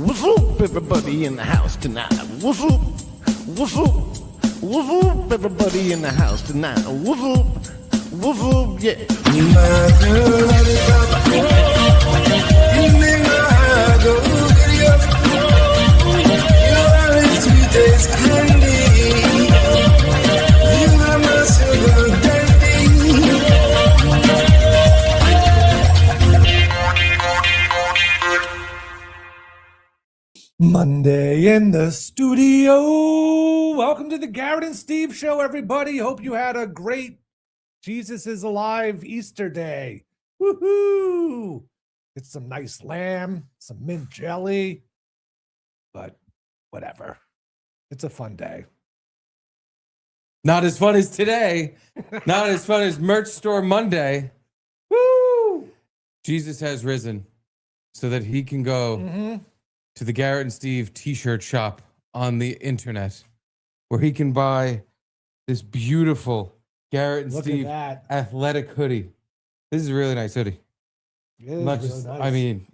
What's up, everybody in the house tonight? What's up? What's up? What's up, everybody in the house tonight? What's up? What's up? Yeah. Monday in the studio. Welcome to the Garrett and Steve show, everybody. Hope you had a great Jesus is Alive Easter day. Woohoo! It's some nice lamb, some mint jelly, but whatever. It's a fun day. Not as fun as today. Not as fun as Merch Store Monday. Woo! Jesus has risen so that he can go to the Garrett and Steve t-shirt shop on the internet where he can buy this beautiful Garrett and Look Steve at that. athletic hoodie. This is a really nice hoodie. It is Not really just, nice. I mean,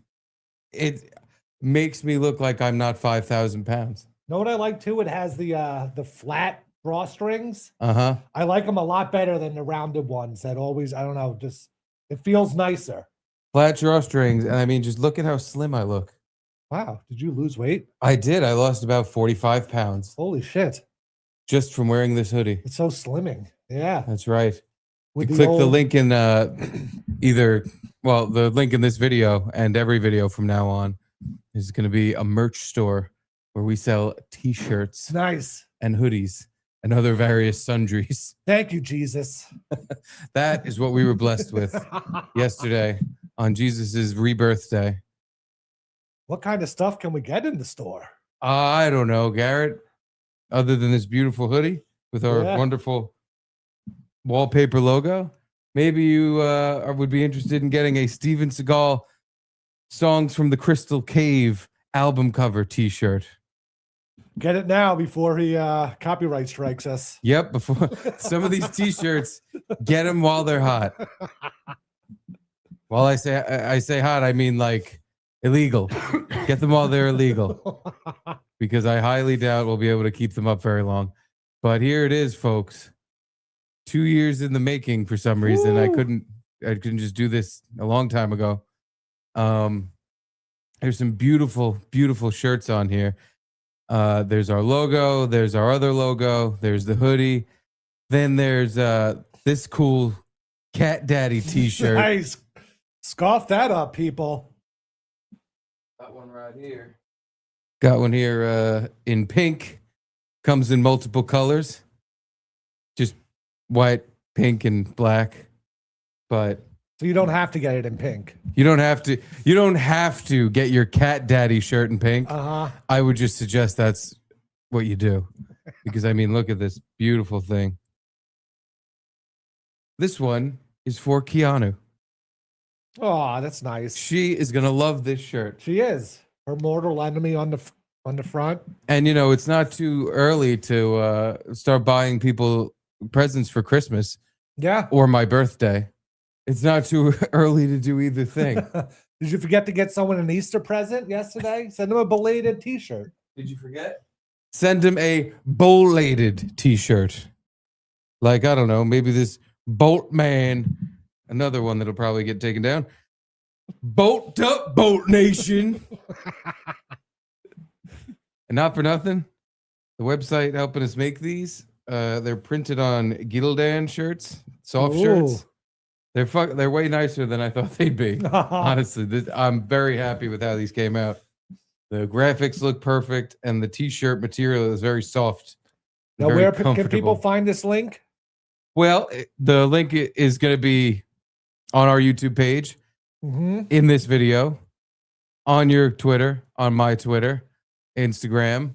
it makes me look like I'm not 5,000 pounds. Know what I like too? It has the flat drawstrings. Uh-huh. I like them a lot better than the rounded ones that always, I don't know, just it feels nicer. Flat drawstrings. And I mean, just look at how slim I look. Wow, did you lose weight? I did. I lost about 45 pounds Holy shit. just from wearing this hoodie. It's so slimming. Yeah. That's right. With You click the old- link in the link in this video and every video from now on is going to be a merch store where we sell t-shirts Nice. and hoodies and other various sundries. Thank you, Jesus. That is what we were blessed with yesterday on Jesus's rebirth day. What kind of stuff can we get in the store? I don't know, Garrett, other than this beautiful hoodie with our Yeah. wonderful wallpaper logo. Maybe you would be interested in getting a Steven Seagal Songs from the Crystal Cave album cover t-shirt. Get it now before he copyright strikes us. Yep, before some of these t-shirts, get them while they're hot. While I say hot, I mean like illegal. Get them while they're illegal, because I highly doubt we'll be able to keep them up very long. But here it is, folks. 2 years in the making for some reason. I Woo. couldn't just do this a long time ago. There's some beautiful, beautiful shirts on here. There's our logo, there's our other logo, there's the hoodie. Then there's this cool Cat Daddy t-shirt. Nice. Scoff that up, people. Got one right here. Got one here in pink. Comes in multiple colors. Just white, pink, and black. But So you don't have to get it in pink. you don't have to get your Cat Daddy shirt in pink. Uh-huh. I would just suggest that's what you do. Because I mean, look at this beautiful thing. This one is for Keanu. Oh, that's nice. She is gonna love this shirt. She is. Her mortal enemy on the front. And you know, it's not too early to start buying people presents for Christmas Yeah. or my birthday. It's not too early to do either thing. Did you forget to get someone an Easter present yesterday? Send them a belated t-shirt. Did you forget? Send him a bolated t-shirt. Like, I don't know, maybe this Boltman, another one that'll probably get taken down. Bolt up, Bolt Nation. And not for nothing, the website helping us make these, they're printed on Gildan shirts, soft shirts. They're way nicer than I thought they'd be. Honestly, I'm very happy with how these came out. The graphics look perfect, and the t-shirt material is very soft. Now, very where can people comfortable. find this link? Well, the link is going to be on our YouTube page, in this video, on your Twitter, on my Twitter, Instagram,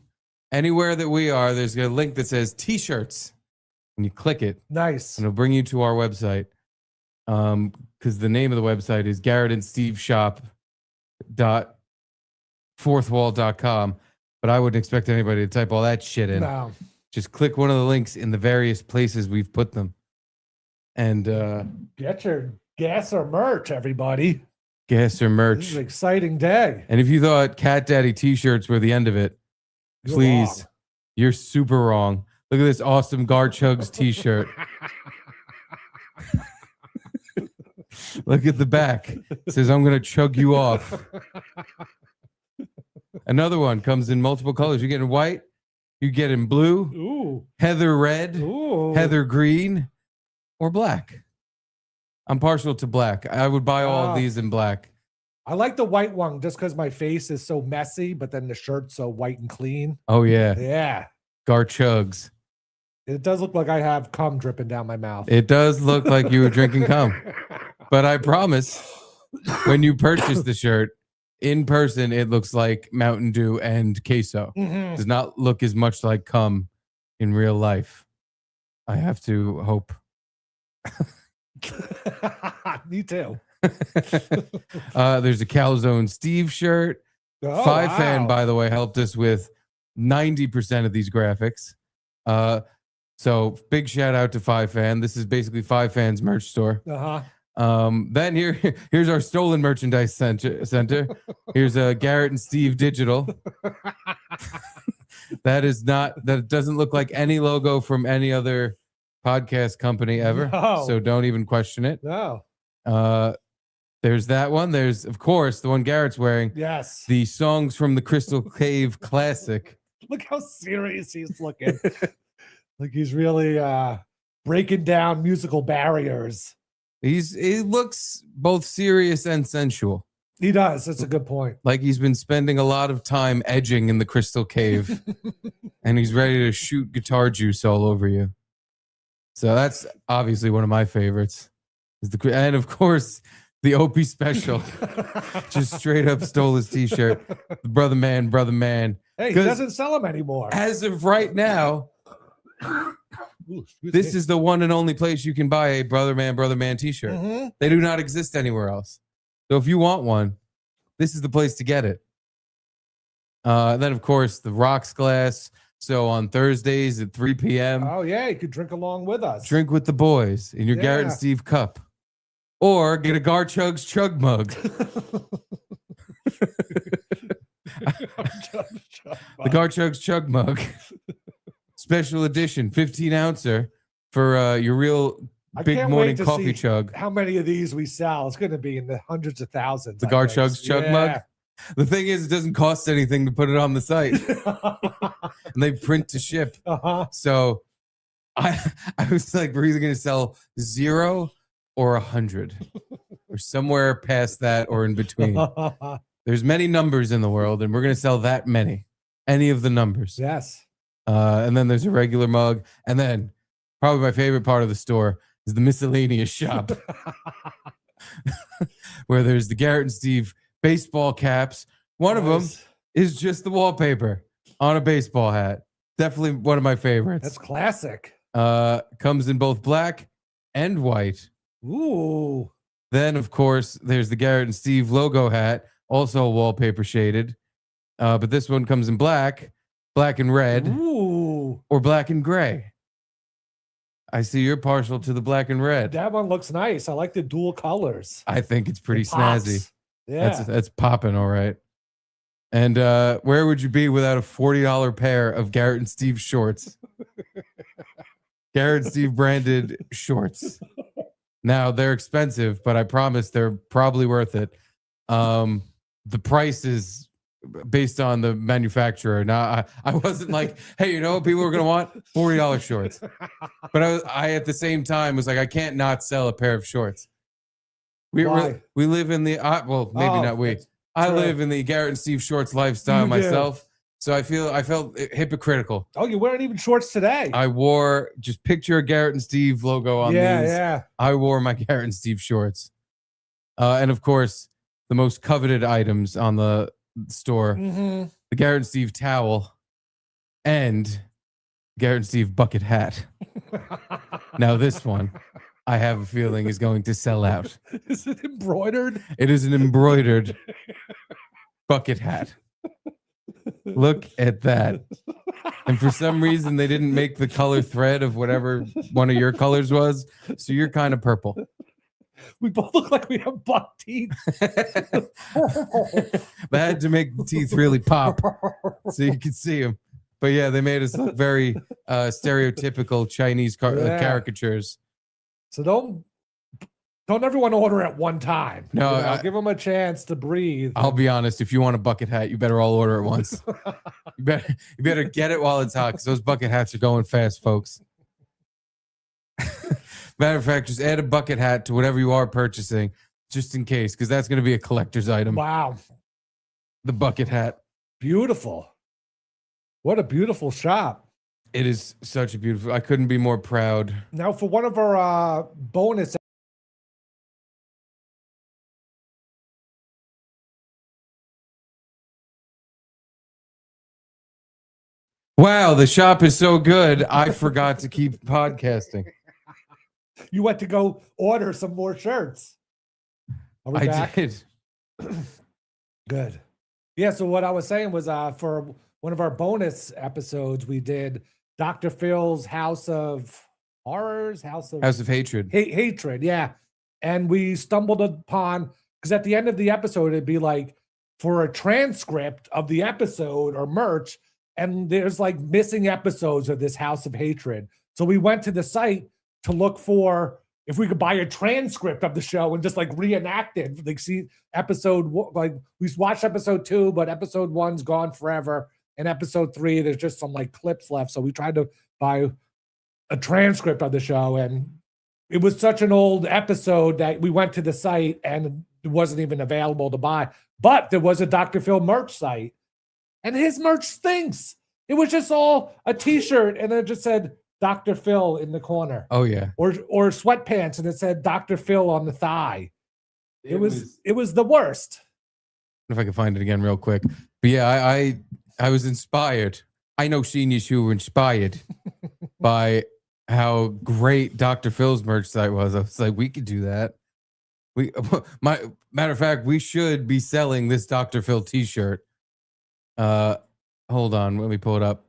anywhere that we are. There's a link that says t-shirts, and you click it, Nice. and it'll bring you to our website. Because the name of the website is garrettandsteveshop.fourthwall.com. But I wouldn't expect anybody to type all that shit in. No. Just click one of the links in the various places we've put them. And Get your gas or merch, everybody. Guess or This merch. is an exciting day. And if you thought Cat Daddy t-shirts were the end of it, You're please, wrong. you're super wrong. Look at this awesome Garchugs t-shirt. Look at the back. It says, I'm going to chug you off. Another one comes in multiple colors. You get in white, you get in blue, Ooh. heather red, Ooh. heather green, or black. I'm partial to black. I would buy all of these in black. I like the white one just because my face is so messy, but then the shirt's so white and clean. Oh, yeah. Yeah. Garchugs. It does look like I have cum dripping down my mouth. It does look like you were drinking cum. But I promise, when you purchase the shirt, in person, it looks like Mountain Dew and queso. Mhm. Does not look as much like cum in real life. I have to hope. Me too. There's a Calzone Steve shirt. Oh, Five Fan, wow. by the way, helped us with 90% of these graphics. So big shout out to Five Fan. This is basically Five Fan's merch store. Uh-huh. Then here's our stolen merchandise center. Here's a Garrett and Steve digital. That doesn't look like any logo from any other podcast company ever. No. So don't even question it. No. There's that one. There's, of course, the one Garrett's wearing. Yes. The Songs from the Crystal Cave Classic. Look how serious he's looking. Like he's really breaking down musical barriers. He looks both serious and sensual. He does. That's a good point. Like he's been spending a lot of time edging in the Crystal Cave. And he's ready to shoot guitar juice all over you. So that's obviously one of my favorites. And of course, the Opie special. Just straight up stole his t-shirt. Brother man. Hey, he 'Cause doesn't sell them anymore. As of right now, Ooh, excuse this me. is the one and only place you can buy a Brother Man t-shirt. Mhm. They do not exist anywhere else. So if you want one, this is the place to get it. Then, of course, the Rocks glass. So on Thursdays at 3 p.m., Oh, yeah. You could drink along with us. drink with the boys in your Garrett and Yeah. Steve cup. Or get a Garchugs chug mug. The Garchugs chug mug. Special edition, 15 ouncer for your real I big can't morning wait to coffee see chug. How many of these we sell? It's going to be in the hundreds of thousands. The I think. Garchugs chug mug. The thing is, it doesn't cost anything to put it on the site. And they print to ship. Uh-huh. So I was like, we're either going to sell 0 or 100 or somewhere past that or in between. There's many numbers in the world, and we're going to sell that many, any of the numbers. Yes. And then there's a regular mug. And then probably my favorite part of the store is the miscellaneous shop where there's the Garrett and Steve baseball caps. One of them Nice. is just the wallpaper on a baseball hat. Definitely one of my favorites. That's classic. Comes in both black and white. Ooh. Then, of course, there's the Garrett and Steve logo hat, also wallpaper shaded. But this one comes in black and red, Ooh. or black and gray. I see you're partial to the black and red. That one looks nice. I like the dual colors. I think it's pretty It pops. snazzy. Yeah. That's popping, all right. And where would you be without a $40 pair of Garrett and Steve shorts? Garrett and Steve branded shorts. Now they're expensive, but I promise they're probably worth it. The price is based on the manufacturer. Now I wasn't like, hey, you know what people are gonna want? $40 shorts. But I at the same time was like, I can't not sell a pair of shorts. We Why? live in the well, maybe Oh, not we. that's I true. live in the Garrett and Steve shorts lifestyle You do. myself. So I felt hypocritical. Oh, you're wearing even shorts today. I wore just picture a Garrett and Steve logo on these. Yeah. I wore my Garrett and Steve shorts. And of course, the most coveted items on the store, Mm-hmm. the Garrett and Steve towel and Garrett and Steve bucket hat. Now this one, I have a feeling is going to sell out. Is it embroidered? It is an embroidered bucket hat. Look at that. And for some reason, they didn't make the color thread of whatever one of your colors was. So you're kind of purple. We both look like we have buck teeth. But I had to make the teeth really pop so you could see them. But yeah, they made us look very stereotypical Chinese caricatures. So don't everyone order at one time. No, give them a chance to breathe. I'll be honest. If you want a bucket hat, you better all order at once. you better get it while it's hot, because those bucket hats are going fast, folks. Matter of fact, just add a bucket hat to whatever you are purchasing, just in case, because that's going to be a collector's item. Wow. The bucket hat. Beautiful. What a beautiful shop. It is such a beautiful. I couldn't be more proud. Now, for one of our bonus. Wow, the shop is so good. I forgot to keep podcasting. You went to go order some more shirts. Are we back? did. Good. Yeah, so what I was saying was for one of our bonus episodes, we did Dr. Phil's House of Horrors, House of Hatred. Hatred, yeah. And we stumbled upon, because at the end of the episode, it'd be like for a transcript of the episode or merch, and there's like missing episodes of this House of Hatred. So we went to the site to look for if we could buy a transcript of the show and just like reenact it. Like see like we watched episode 2, but episode 1's gone forever. And episode 3, there's just some like clips left. So we tried to buy a transcript of the show, and it was such an old episode that we went to the site and it wasn't even available to buy. But there was a Dr. Phil merch site, and his merch stinks. It was just all a t-shirt, and it just said Dr. Phil in the corner. Oh yeah. Or sweatpants, and it said Dr. Phil on the thigh. It was the worst. If I can find it again real quick. But yeah, I was inspired. I know seniors who were inspired by how great Dr. Phil's merch site was. I was like, we could do that. Matter of fact, we should be selling this Dr. Phil t-shirt. Hold on, let me pull it up.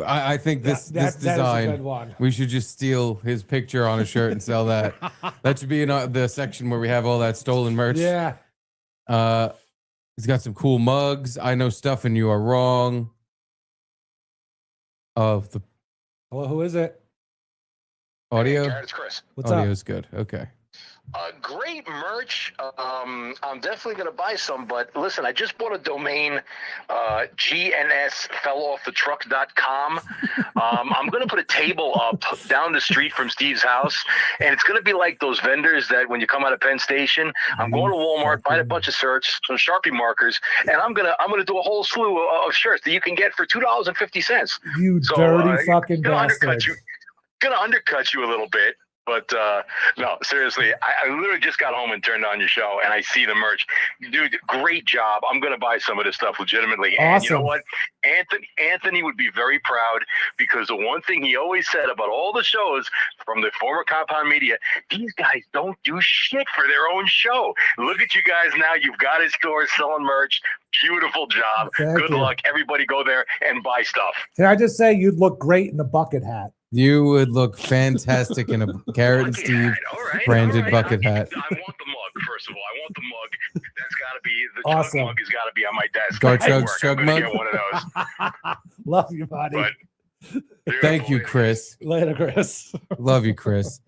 I think this design, that is a good one. We should just steal his picture on a shirt and sell that. That should be in the section where we have all that stolen merch. Yeah. He's got some cool mugs. I know stuff and you are wrong. Hello, who is it? Audio? Hey, Garrett, it's Chris. What's Audio up? is good. Okay. Great merch. I'm definitely going to buy some, but listen, I just bought a domain, gnsfellofftetruck.com. I'm going to put a table up down the street from Steve's house, and it's going to be like those vendors that when you come out of Penn Station, I'm going to Walmart, buy a bunch of shirts, some Sharpie markers, and I'm gonna do a whole slew of shirts that you can get for $2.50. You dirty fucking bastard. Gonna undercut you a little bit. But no, seriously, I literally just got home and turned on your show, and I see the merch. Dude, great job. I'm going to buy some of this stuff legitimately. Awesome. And you know what? Anthony would be very proud, because the one thing he always said about all the shows from the former Compound Media, these guys don't do shit for their own show. Look at you guys now. You've got his store selling merch. Beautiful job. Good luck. Everybody go there and buy stuff. Can I just say you'd look great in a bucket hat? You would look fantastic in a Garrett and Steve branded bucket hat. I want the mug, first of all. I want the mug. That's got to be, the awesome. chug mug has got to be on my desk. Chug mug? Get one of those. Love you, buddy. Thank you, Chris. Later, Chris. Love you, Chris.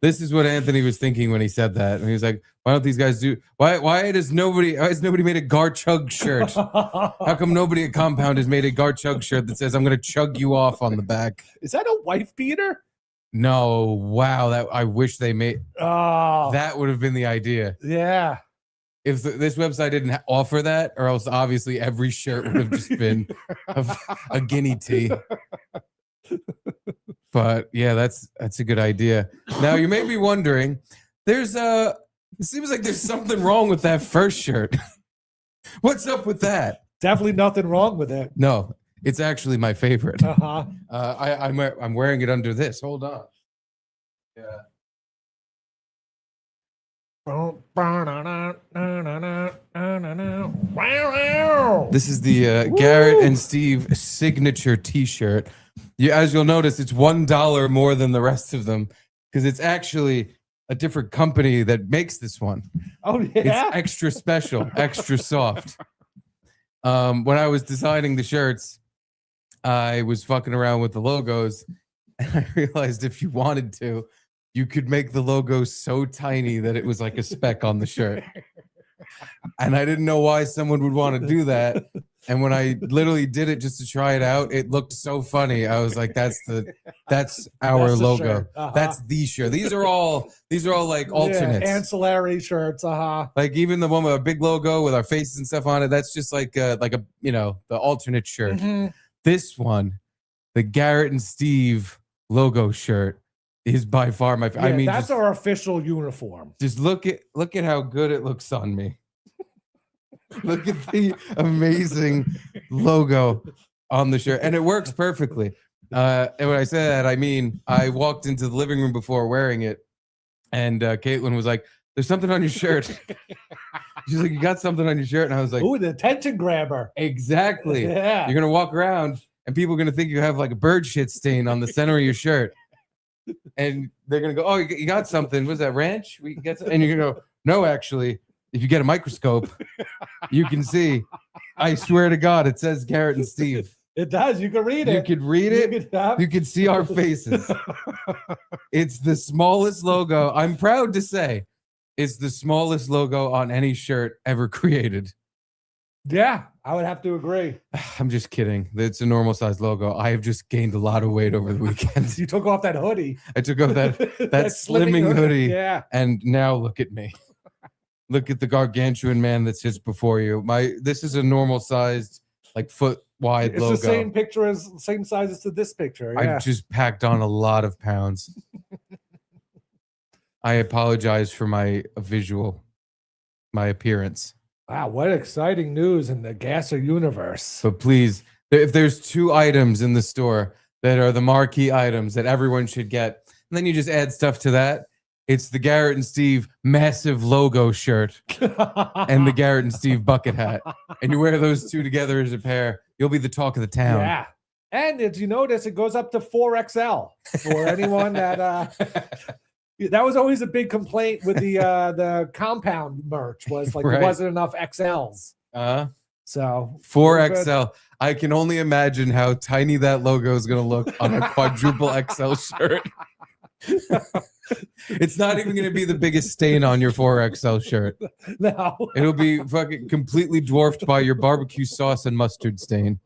This is what Anthony was thinking when he said that. And he was like, why don't these guys do, why has nobody made a Gar Chug shirt? How come nobody at Compound has made a Gar Chug shirt that says, I'm going to chug you off on the back? Is that a wife beater? No. Wow. I wish they made, oh, that would have been the idea. Yeah. If this website didn't offer that, or else obviously every shirt would have just been a guinea tea. But yeah, that's a good idea. Now you may be wondering, it seems like there's something wrong with that first shirt. What's up with that? Definitely nothing wrong with it. No, it's actually my favorite. Uh-huh. I'm wearing it under this. Hold on. Yeah. This is the Garrett and Steve signature T-shirt. As you'll notice, it's $1 more than the rest of them. because it's actually a different company that makes this one. Oh yeah. It's extra special, extra soft. When I was designing the shirts, I was fucking around with the logos, and I realized if you wanted to, you could make the logo so tiny that it was like a speck on the shirt. And I didn't know why someone would want to do that. And when I literally did it just to try it out, it looked so funny. I was like, that's our That's the logo. shirt. That's the shirt. These are all like alternates. Yeah, ancillary shirts. Like even the one with a big logo with our faces and stuff on it, that's just like a the alternate shirt. Mm-hmm. This one, the Garrett and Steve logo shirt, is by far my favorite. I mean, that's our official uniform. just look at how good it looks on me. Look at the amazing logo on the shirt, and it works perfectly. And when I say that, I mean I walked into the living room before wearing it, and Caitlin was like, "There's something on your shirt." She's like, "You got something on your shirt?" And I was like, "Ooh, the attention grabber." Exactly. Yeah. You're gonna walk around, and people are gonna think you have like a bird shit stain on the center of your shirt, and they're gonna go, "Oh, you got something? Was that ranch? We get," and you're gonna go, "No, actually." If you get a microscope, you can see. I swear to God, it says Garrett and Steve. It does. You can read it. You could read it. You could see our faces. It's the smallest logo. I'm proud to say it's the smallest logo on any shirt ever created. Yeah, I would have to agree. I'm just kidding. It's a normal size logo. I have just gained a lot of weight over the weekend. You took off that hoodie. I took off that slimming hoodie. Yeah. And now look at me. Look at the gargantuan man that sits before you. This is a normal sized, like foot wide logo. It's the same picture as same size as to this picture. Yeah. I've just packed on a lot of pounds. I apologize for my appearance. Wow, what exciting news in the Gasser universe. But please, if there's 2 items in the store that are the marquee items that everyone should get, and then you just add stuff to that, it's the Garrett and Steve massive logo shirt and the Garrett and Steve bucket hat. And you wear those 2 together as a pair, you'll be the talk of the town. Yeah. And as you notice, it goes up to 4XL for anyone that that was always a big complaint with the compound merch was like there wasn't enough XLs. So 4XL. I can only imagine how tiny that logo is going to look on a quadruple XL shirt. It's not even going to be the biggest stain on your 4XL shirt. No. It'll be fucking completely dwarfed by your barbecue sauce and mustard stain.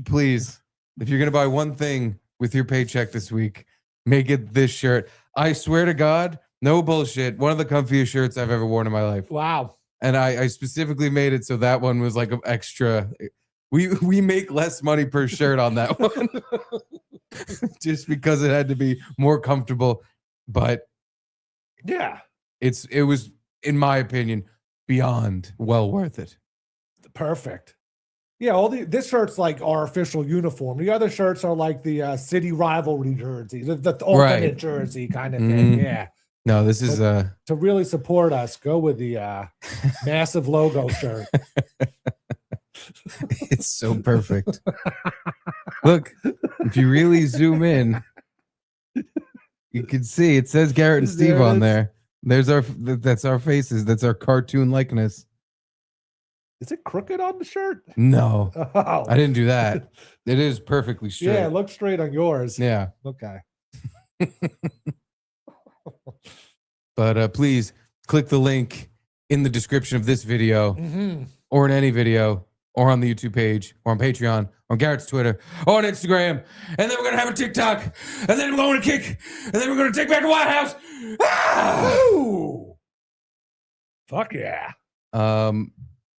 Please, if you're going to buy one thing with your paycheck this week, make it this shirt. I swear to God, no bullshit, one of the comfiest shirts I've ever worn in my life. Wow. And I specifically made it so that one was like an extra. We make less money per shirt on that one. Just because it had to be more comfortable, but yeah, it was, in my opinion, beyond well worth it. Perfect. Yeah, this shirt's like our official uniform. The other shirts are like the city rivalry jersey, the alternate jersey kind of thing. Yeah. No, this is to really support us. Go with the massive logo shirt. It's so perfect. Look, if you really zoom in, you can see it says Garrett and Steve on there. That's our faces. That's our cartoon likeness. Is it crooked on the shirt? No, oh. I didn't do that. It is perfectly straight. Yeah, it looks straight on yours. Yeah. Okay. But please click the link in the description of this video or in any video or on the YouTube page or on Patreon or on Garrett's Twitter or on Instagram. And then we're going to have a TikTok. And then we're going to kick. And then we're going to take back the White House. Ooh. Fuck yeah.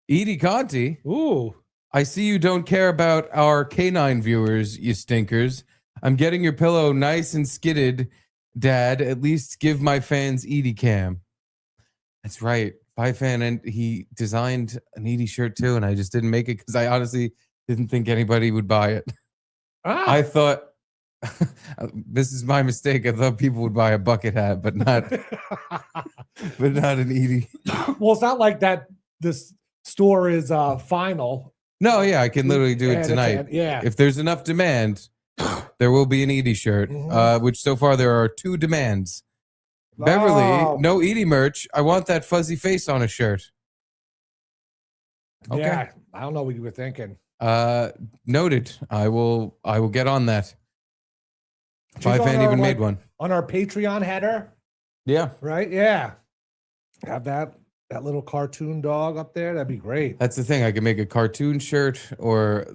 Edie Conti. Ooh. I see you don't care about our canine viewers, you stinkers. I'm getting your pillow nice and skidded, Dad. At least give my fans Edie Cam. That's right. Fi fan, and he designed an Edie shirt too, and I just didn't make it because I honestly didn't think anybody would buy it. I thought this is my mistake. I thought people would buy a bucket hat, but not an Edie. Well, it's not like that. This store is final. No, yeah, I can literally do it tonight. Yeah. If there's enough demand, there will be an Edie shirt, which so far there are 2 demands. Beverly, Oh. no Edie merch. I want that fuzzy face on a shirt. Okay. Yeah, I don't know what you were thinking. Noted. I will get on that. She's on Fan our, even like, made one. on our Patreon header, Yeah. right? Yeah. Have that little cartoon dog up there. That'd be great. That's the thing. I could make a cartoon shirt, or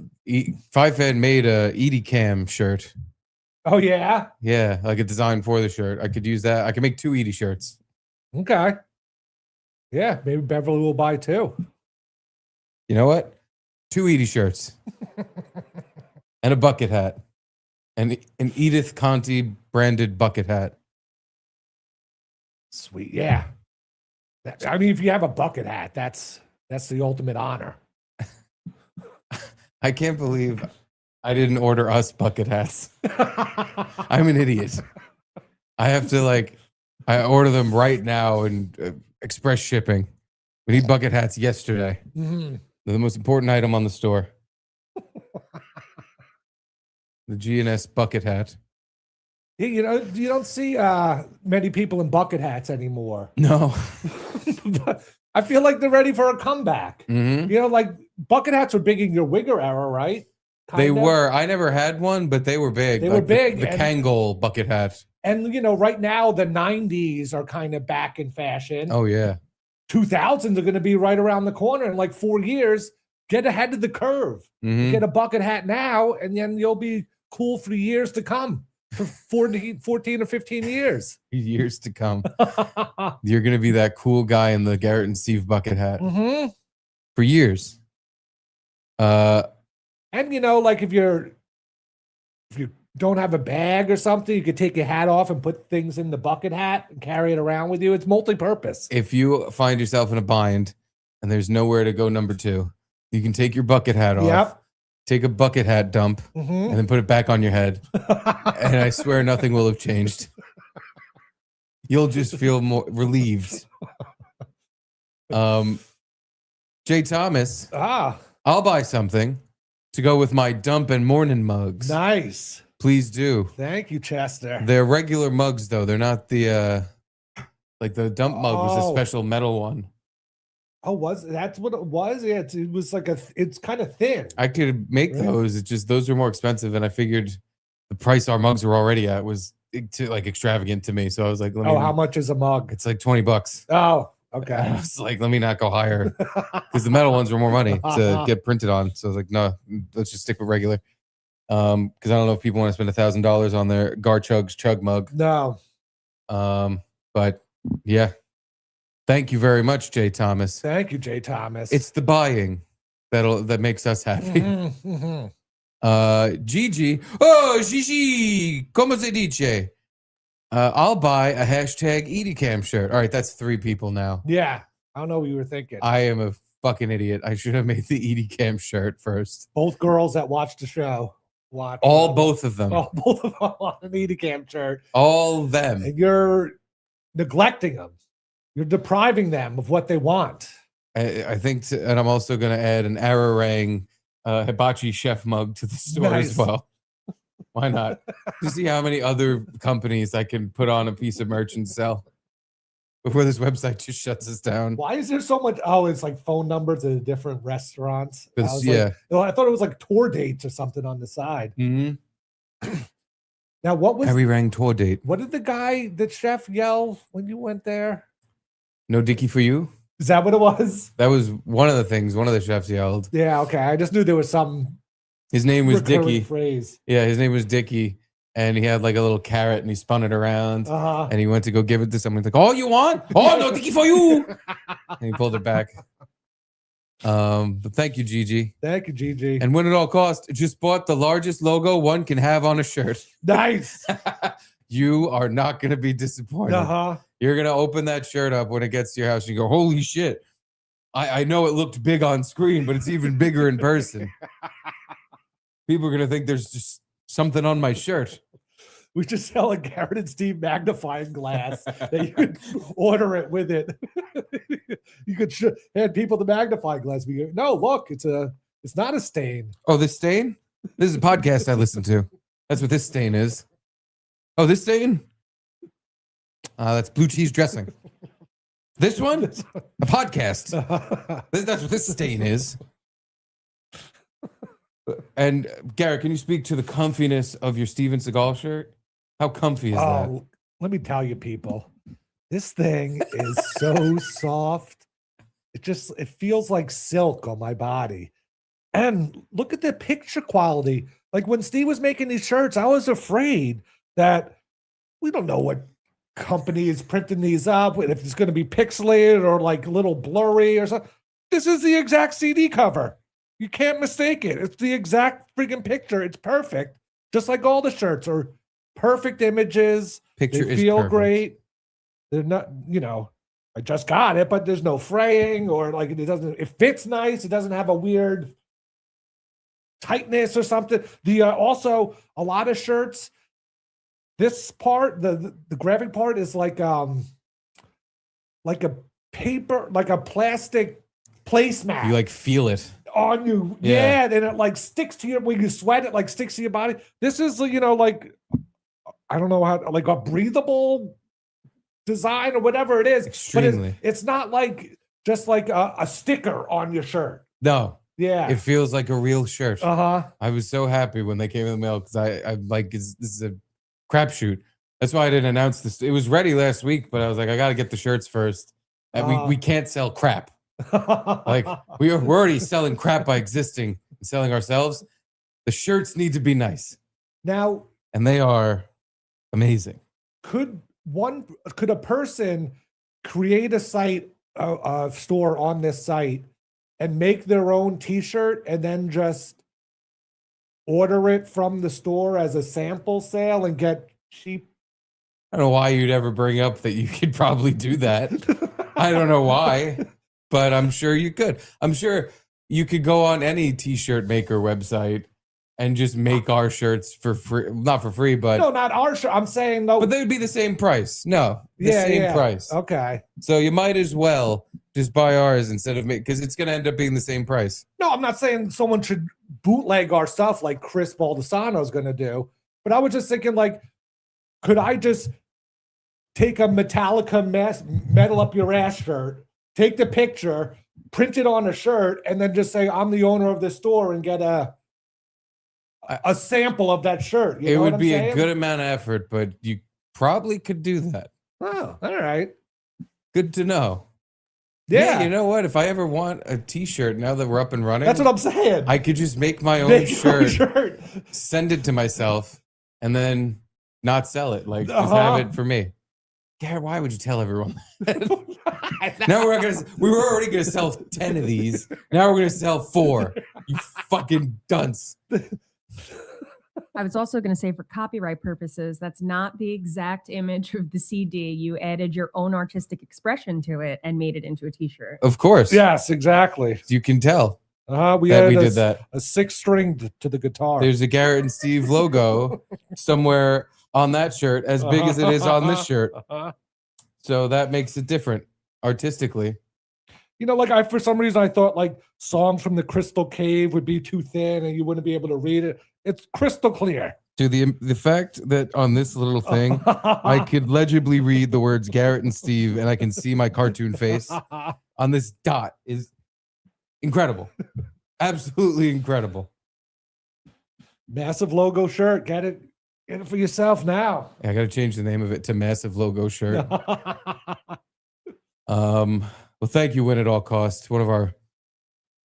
Fan made a Edie Cam shirt. Oh, yeah? Yeah, like a design for the shirt. I could use that. I could make 2 Edie shirts. Okay. Yeah, maybe Beverly will buy 2. You know what? 2 Edie shirts. And a bucket hat. And an Edith Conti branded bucket hat. Sweet. Yeah. I mean, if you have a bucket hat, that's the ultimate honor. I can't believe I didn't order us bucket hats. I'm an idiot. I have to I order them right now and express shipping. We need bucket hats yesterday. Mm-hmm. They're the most important item on the store. The GNS bucket hat. Yeah, you don't see many people in bucket hats anymore. No. But I feel like they're ready for a comeback. Mm-hmm. Like bucket hats were big in your Wigger era, right? They Kind of. were. I never had one, but they were big. They were big, The and- Kangol bucket hat. And right now the 90s are kind of back in fashion. Oh, yeah. 2000s are going to be right around the corner in like 4 years. Get ahead of the curve. Mhm. Get a bucket hat now, and then you'll be cool for years to come. For 14 or 15 years. Years to come. You're going to be that cool guy in the Garrett and Steve bucket hat Mm-hmm. for years. And like if you don't have a bag or something, you could take your hat off and put things in the bucket hat and carry it around with you. It's multi-purpose. If you find yourself in a bind and there's nowhere to go number 2, you can take your bucket hat off, Yep. take a bucket hat dump, Mm-hmm. and then put it back on your head. And I swear nothing will have changed. You'll just feel more relieved. Jay Thomas, I'll buy something to go with my dump and morning mugs. Nice. Please do. Thank you, Chester. They're regular mugs though. They're not the the dump mug was a Oh. special metal one. Oh, that's what it was? Yeah, it was like it's kind of thin. I could make Really? those. It's just those are more expensive, and I figured the price our mugs were already at was extravagant to me. So I was like, How much is a mug? It's like $20. Oh, I okay. was like, let me not go higher because the metal ones were more money to get printed on. So I was like, no, let's just stick with regular. Because I don't know if people want to spend $1,000 on their Gar Chug's chug mug. No. But yeah, thank you very much, Jay Thomas. Thank you, Jay Thomas. It's the buying that makes us happy. Mhm, mhm. Gigi, oh Gigi, como se dice? I'll buy a hashtag EdieCam shirt. All right, that's 3 people now. Yeah. I don't know what you were thinking. I am a fucking idiot. I should have made the EdieCam shirt first. Both girls that watched the show. Both of them. Oh, both of them on an Edicam shirt. All them. And you're neglecting them. You're depriving them of what they want. I think, and I'm also going to add an Ararang hibachi chef mug to the store as Nice. well. Why not? To see how many other companies I can put on a piece of merch and sell before this website just shuts us down. Why is there so much? Oh, it's like phone numbers at different restaurants. I was Yeah. I thought it was like tour dates or something on the side. Mm-hmm. Now, what was Ararang tour date. what did the chef yell when you went there? No Dickie for you? Is that what it was? That was one of the things one of the chefs yelled. Yeah, okay. I just knew there was some His name was recurring Dickie. phrase. Yeah, his name was Dickie. And he had like a little carrot and he spun it around. Uh-huh. And he went to go give it to someone. He's like, oh, you want? Oh, no Dickie for you. And he pulled it back. But thank you, Gigi. Thank you, Gigi. And when it all cost, just bought the largest logo one can have on a shirt. Nice. You are not going to be disappointed. Uh-huh. You're going to open that shirt up when it gets to your house and you go, holy shit. I know it looked big on screen, but it's even bigger in person. People are going to think there's just something on my shirt. We should sell a Garrett and Steve magnifying glass that you could order it with it. You could hand people the magnifying glass. We go, no, look, it's not a stain. Oh, this stain? This is a podcast I listen to. That's what this stain is. Oh, this stain? That's blue cheese dressing. This one? A podcast. That's what this stain is. And Garrett, can you speak to the comfiness of your Steven Seagal shirt? How comfy is that? Let me tell you, people, this thing is so soft. It feels like silk on my body. And look at the picture quality. Like when Steve was making these shirts, I was afraid that we don't know what company is printing these up, if it's going to be pixelated or like a little blurry or something. This is the exact CD cover. You can't mistake it. It's the exact freaking picture. It's perfect. Just like all the shirts are perfect images. Picture they is feel perfect. great. They're not, I just got it, but there's no fraying or like it fits nice. It doesn't have a weird tightness or something. Also a lot of shirts, this part, the graphic part is like a paper, like a plastic placemat. You like feel it on you. Yeah. Then it like sticks to when you sweat, it like sticks to your body. This is, like, I don't know how, like a breathable design or whatever it is. Extremely. But it's not like just like a sticker on your shirt. No. Yeah. It feels like a real shirt. Uh-huh. I was so happy when they came in the mail because I'm like, this is a crapshoot. That's why I didn't announce this. It was ready last week, but I was like, I got to get the shirts first. And we can't sell crap. Like we're already selling crap by existing and selling ourselves. The shirts need to be nice. Now, and they are amazing. Could a person create a site, a store on this site and make their own t-shirt and then just order it from the store as a sample sale and get cheap? I don't know why you'd ever bring up that you could probably do that. I don't know why, but I'm sure you could. I'm sure you could go on any t-shirt maker website and just make our shirts for free. Not for free, but... No, not our shirt. I'm saying, no. But they would be the same price. No, the same price. Okay. So you might as well just buy ours instead of because it's going to end up being the same price. No, I'm not saying someone should bootleg our stuff like Chris Baldessano is going to do. But I was just thinking, like, could I just take a Metallica metal up your ass shirt, take the picture, print it on a shirt, and then just say, I'm the owner of this store and get a sample of that shirt. It would be a good amount of effort, but you probably could do that. Oh, all right. Good to know. Yeah. You know what? If I ever want a t-shirt, now that we're up and running, that's what I'm saying. I could just make my own shirt, send it to myself, and then not sell it. Like, just have it for me. Garrett, why would you tell everyone that? Now we were already gonna sell 10 of these. Now we're gonna sell 4. You fucking dunce. I was also going to say, for copyright purposes, that's not the exact image of the CD. You added your own artistic expression to it and made it into a t-shirt. Of course. Yes, exactly. You can tell. We did that. A 6-string to the guitar. There's a Garrett and Steve logo somewhere on that shirt, as big as it is on this shirt. So that makes it different artistically. Like for some reason I thought like songs from the Crystal Cave would be too thin and you wouldn't be able to read it. It's crystal clear. To the fact that on this little thing, I could legibly read the words Garrett and Steve, and I can see my cartoon face on this dot is incredible. Absolutely incredible. Massive logo shirt. Get it for yourself now. Yeah, I got to change the name of it to Massive Logo Shirt. Well, thank you, Win at All Costs. One of our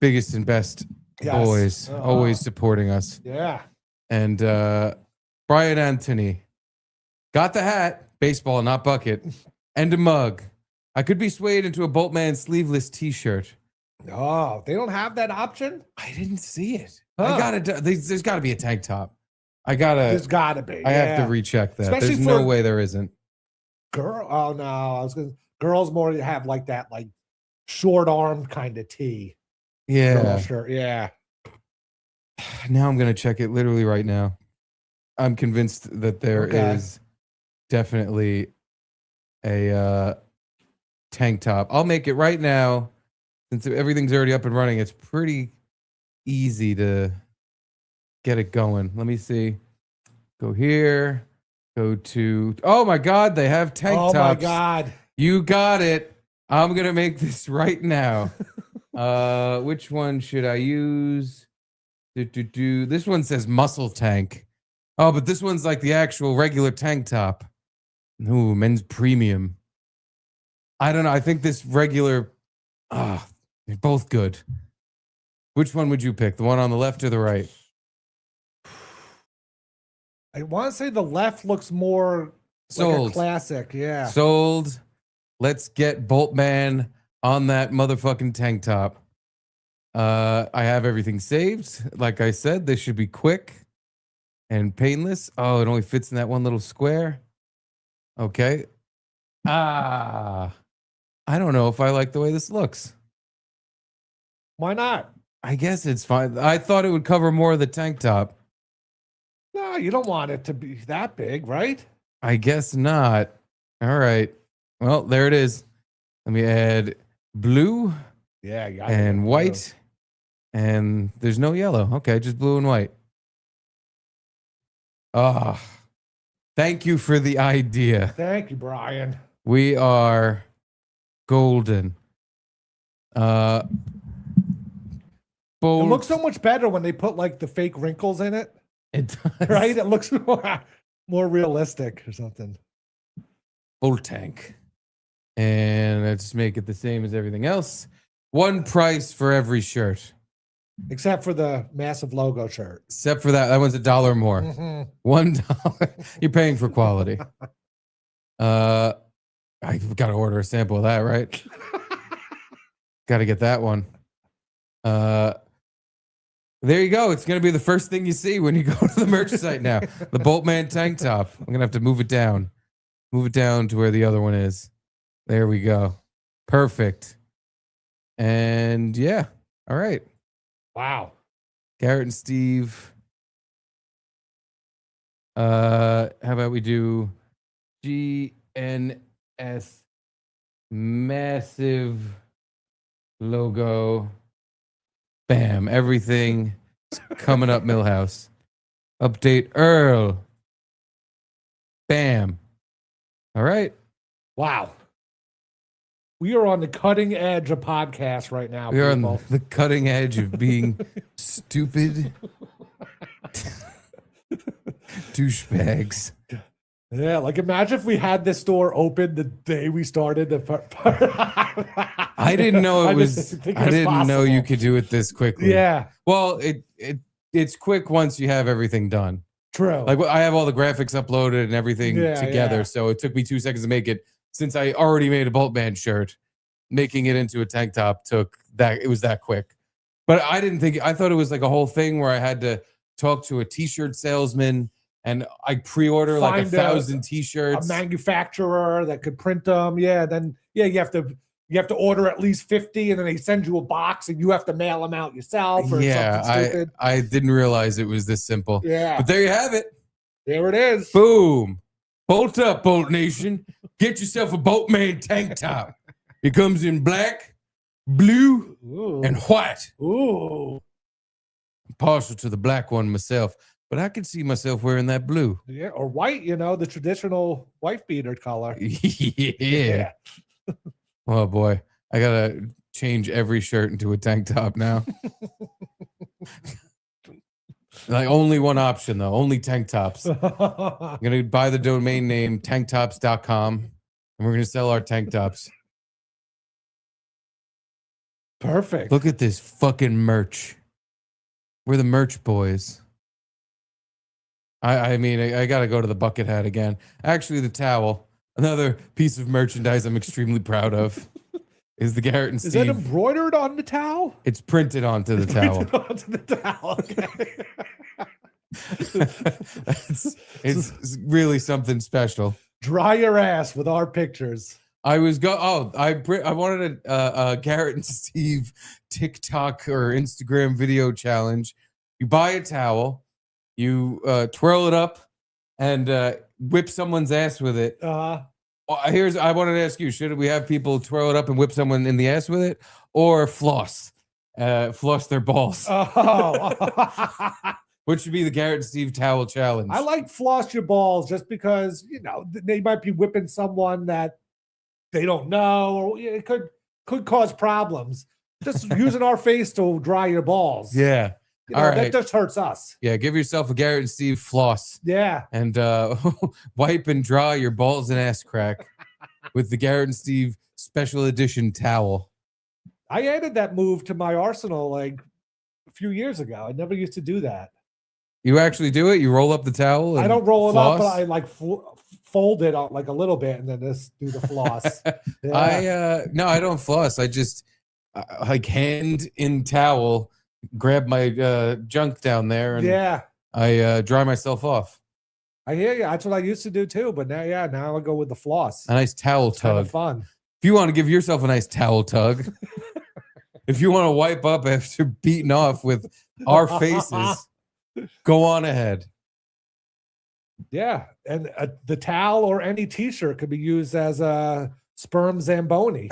biggest and best boys, always supporting us. Yeah. And Brian Anthony got the hat, baseball, not bucket, and a mug. I could be swayed into a Boltman sleeveless t-shirt. Oh, they don't have that option? I didn't see it. There's got to be a tank top. There's got to be. I have to recheck that. Especially there's no way there isn't. Girls more have like that, like short arm kind of tee. Yeah. Sure. Yeah. Now I'm going to check it literally right now. I'm convinced that there is definitely a tank top. I'll make it right now. Since everything's already up and running, it's pretty easy to get it going. Let me see. Go here. Go to. Oh my God, they have tank tops. Oh my God. You got it. I'm gonna make this right now. Which one should I use? This one says muscle tank. Oh, but this one's like the actual regular tank top. Ooh, men's premium. I don't know. I think this regular. They're both good. Which one would you pick? The one on the left or the right? I want to say the left looks more Sold. like a classic. Yeah. Sold. Let's get Boltman on that motherfucking tank top. I have everything saved. Like I said, this should be quick and painless. Oh, it only fits in that one little square. Okay. I don't know if I like the way this looks. Why not? I guess it's fine. I thought it would cover more of the tank top. No, you don't want it to be that big, right? I guess not. All right. Well, there it is. Let me add blue Yeah, you got and it. white. And there's no yellow. Okay, just blue and white. Thank you for the idea. Thank you, Brian. We are golden. It Bold. looks so much better when they put like the fake wrinkles in it, It does. right? It looks more realistic or something. Bold tank. And let's make it the same as everything else. One price for every shirt. Except for the massive logo shirt. Except for that. That one's $1 more. Mhm. $1. You're paying for quality. I got to order a sample of that, right? Got to get that one. There you go. It's going to be the first thing you see when you go to the merch site now. The Boltman tank top. I'm going to have to move it down. Move it down to where the other one is. There we go. Perfect. And yeah. All right. Wow. Garrett and Steve. How about we do GNS massive logo. Bam. Everything coming up, Millhouse. Update Earl. Bam. All right. Wow. We are on the cutting edge of podcasts right now. We are on people. the cutting edge of being stupid douchebags. Yeah, like imagine if we had this store open the day we started. I didn't know it was. think I didn't know possible. you could do it this quickly. Yeah, Well, it's quick once you have everything done. true. Like I have all the graphics uploaded and everything Yeah, together, yeah. so it took me 2 seconds to make it. Since I already made a Boltman shirt, making it into a tank top took that. It was that quick. But I didn't think. I thought it was like a whole thing where I had to talk to a t-shirt salesman and I pre-order like Find 1,000 a t-shirts. manufacturer that could print them. Yeah, then you have to order at least 50, and then they send you a box, and you have to mail them out yourself. Or Yeah, something stupid. I didn't realize it was this simple. Yeah, But there you have it. there it is. Boom. Bolt up, Bolt Nation. Get yourself a Boltman tank top. It comes in black, blue, Ooh. and white. Ooh. I'm partial to the black one myself, but I can see myself wearing that blue. Yeah, or white. The traditional wife beater color. Yeah. Oh boy. I gotta change every shirt into a tank top now. Like only one option though, only tank tops. I'm gonna buy the domain name tanktops.com and we're gonna sell our tank tops. Perfect. Look at this fucking merch. We're the merch boys. I mean, I gotta go to the bucket hat again. Actually, the towel, another piece of merchandise I'm extremely proud of, is the Garrett and Is Steve. that embroidered on the towel? It's printed onto the towel. Printed onto the towel. Okay. it's really something special. Dry your ass with our pictures. I wanted a Garrett and Steve TikTok or Instagram video challenge. You buy a towel, you twirl it up, and whip someone's ass with it. I wanted to ask you: should we have people twirl it up and whip someone in the ass with it, or floss their balls? Oh. What should be the Garrett and Steve towel challenge? I like floss your balls just because, they might be whipping someone that they don't know, or it could cause problems. Just using our face to dry your balls. Yeah. All right. That just hurts us. Yeah, give yourself a Garrett and Steve floss. Yeah. And wipe and dry your balls and ass crack with the Garrett and Steve special edition towel. I added that move to my arsenal like a few years ago. I never used to do that. You actually do it? You roll up the towel? And I don't roll floss? it up, but I like fold it out like a little bit and then just do the floss. Yeah. No, I don't floss. I just like hand in towel, grab my junk down there, and I dry myself off. I hear you. That's what I used to do too. But now I go with the floss. A nice towel It's kind tug. of fun. If you want to give yourself a nice towel tug, if you want to wipe up after beating off with our faces, go on ahead. Yeah, and the towel or any T-shirt could be used as a sperm zamboni.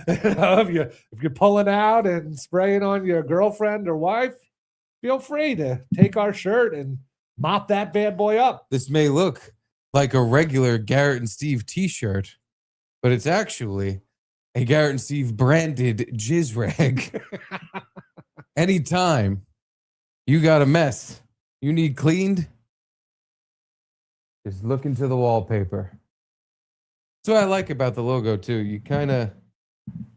If you're pulling out and spraying on your girlfriend or wife, feel free to take our shirt and mop that bad boy up. This may look like a regular Garrett and Steve T-shirt, but it's actually a Garrett and Steve branded jizz rag. Anytime you got a mess you need cleaned, just look into the wallpaper. That's what I like about the logo too. You got to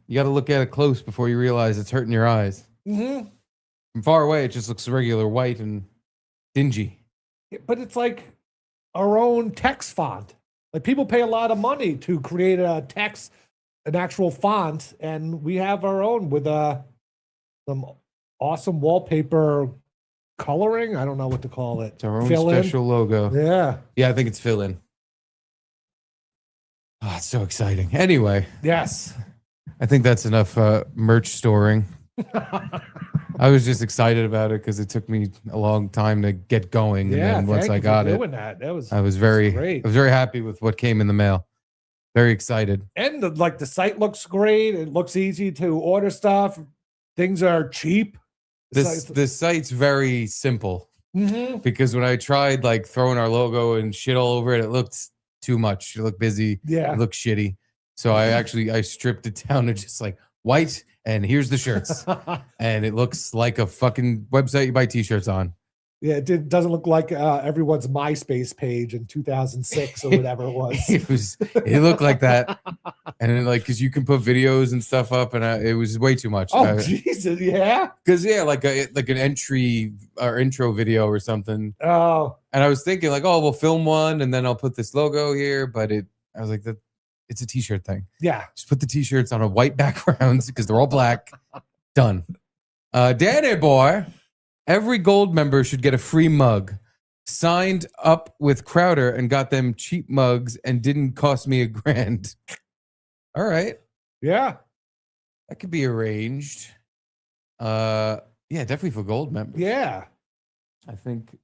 look at it close before you realize it's hurting your eyes. Mm-hmm. From far away, it just looks regular white and dingy. But it's like our own text font. Like people pay a lot of money to create a text, an actual font, and we have our own with some awesome wallpaper coloring. I don't know what to call it. It's our own Fill-in. special logo. Yeah. I think it's fill in. Oh, it's so exciting. Anyway, Yes. I think that's enough merch storing. I was just excited about it because it took me a long time to get going. Yeah. And then once thank I you for got it, doing that was I was very great. happy with what came in the mail. Very excited. And the site looks great. It looks easy to order stuff. Things are cheap. The site's very simple Mm-hmm. because when I tried like throwing our logo and shit all over it, it looked too much. It looked busy. Yeah. It looked shitty. So I stripped it down to just like white, and here's the shirts. And it looks like a fucking website you buy t-shirts on. Yeah, doesn't look like everyone's MySpace page in 2006 or whatever it was. It looked like that. And then, like, because you can put videos and stuff up, and it was way too much. Oh, Jesus, yeah? Because, like an entry or intro video or something. Oh. And I was thinking, like, oh, we'll film one, and then I'll put this logo here. But I was like, it's a t-shirt thing. Yeah. Just put the t-shirts on a white background because they're all black. Done. Danny boy, every gold member should get a free mug. Signed up with Crowder and got them cheap mugs and didn't cost me $1,000. All right. Yeah. That could be arranged. Yeah, definitely for gold members. Yeah. I think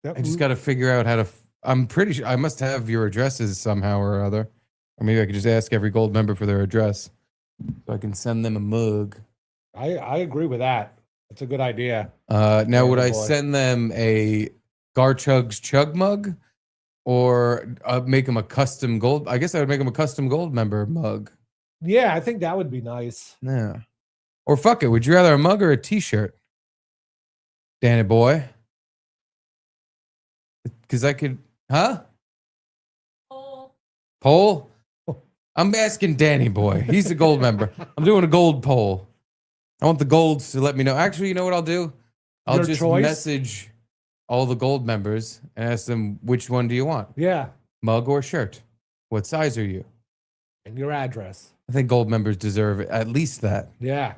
That I just was- got to figure out how to. I'm pretty sure I must have your addresses somehow or other. Or maybe I could just ask every gold member for their address so I can send them a mug. I agree with that. That's a good idea. Now, would I boy. send them a Garchug's Chug mug or make them a custom gold? I guess I would make them a custom gold member mug. Yeah, I think that would be nice. Yeah. Or fuck it. Would you rather a mug or a t-shirt? Danny boy. Because I could, huh? Poll? I'm asking Danny boy. He's a gold member. I'm doing a gold poll. I want the golds to let me know. Actually, you know what I'll do? I'll Your just choice? message all the gold members and ask them, which one do you want? Yeah. Mug or shirt? What size are you? And your address. I think gold members deserve at least that. Yeah.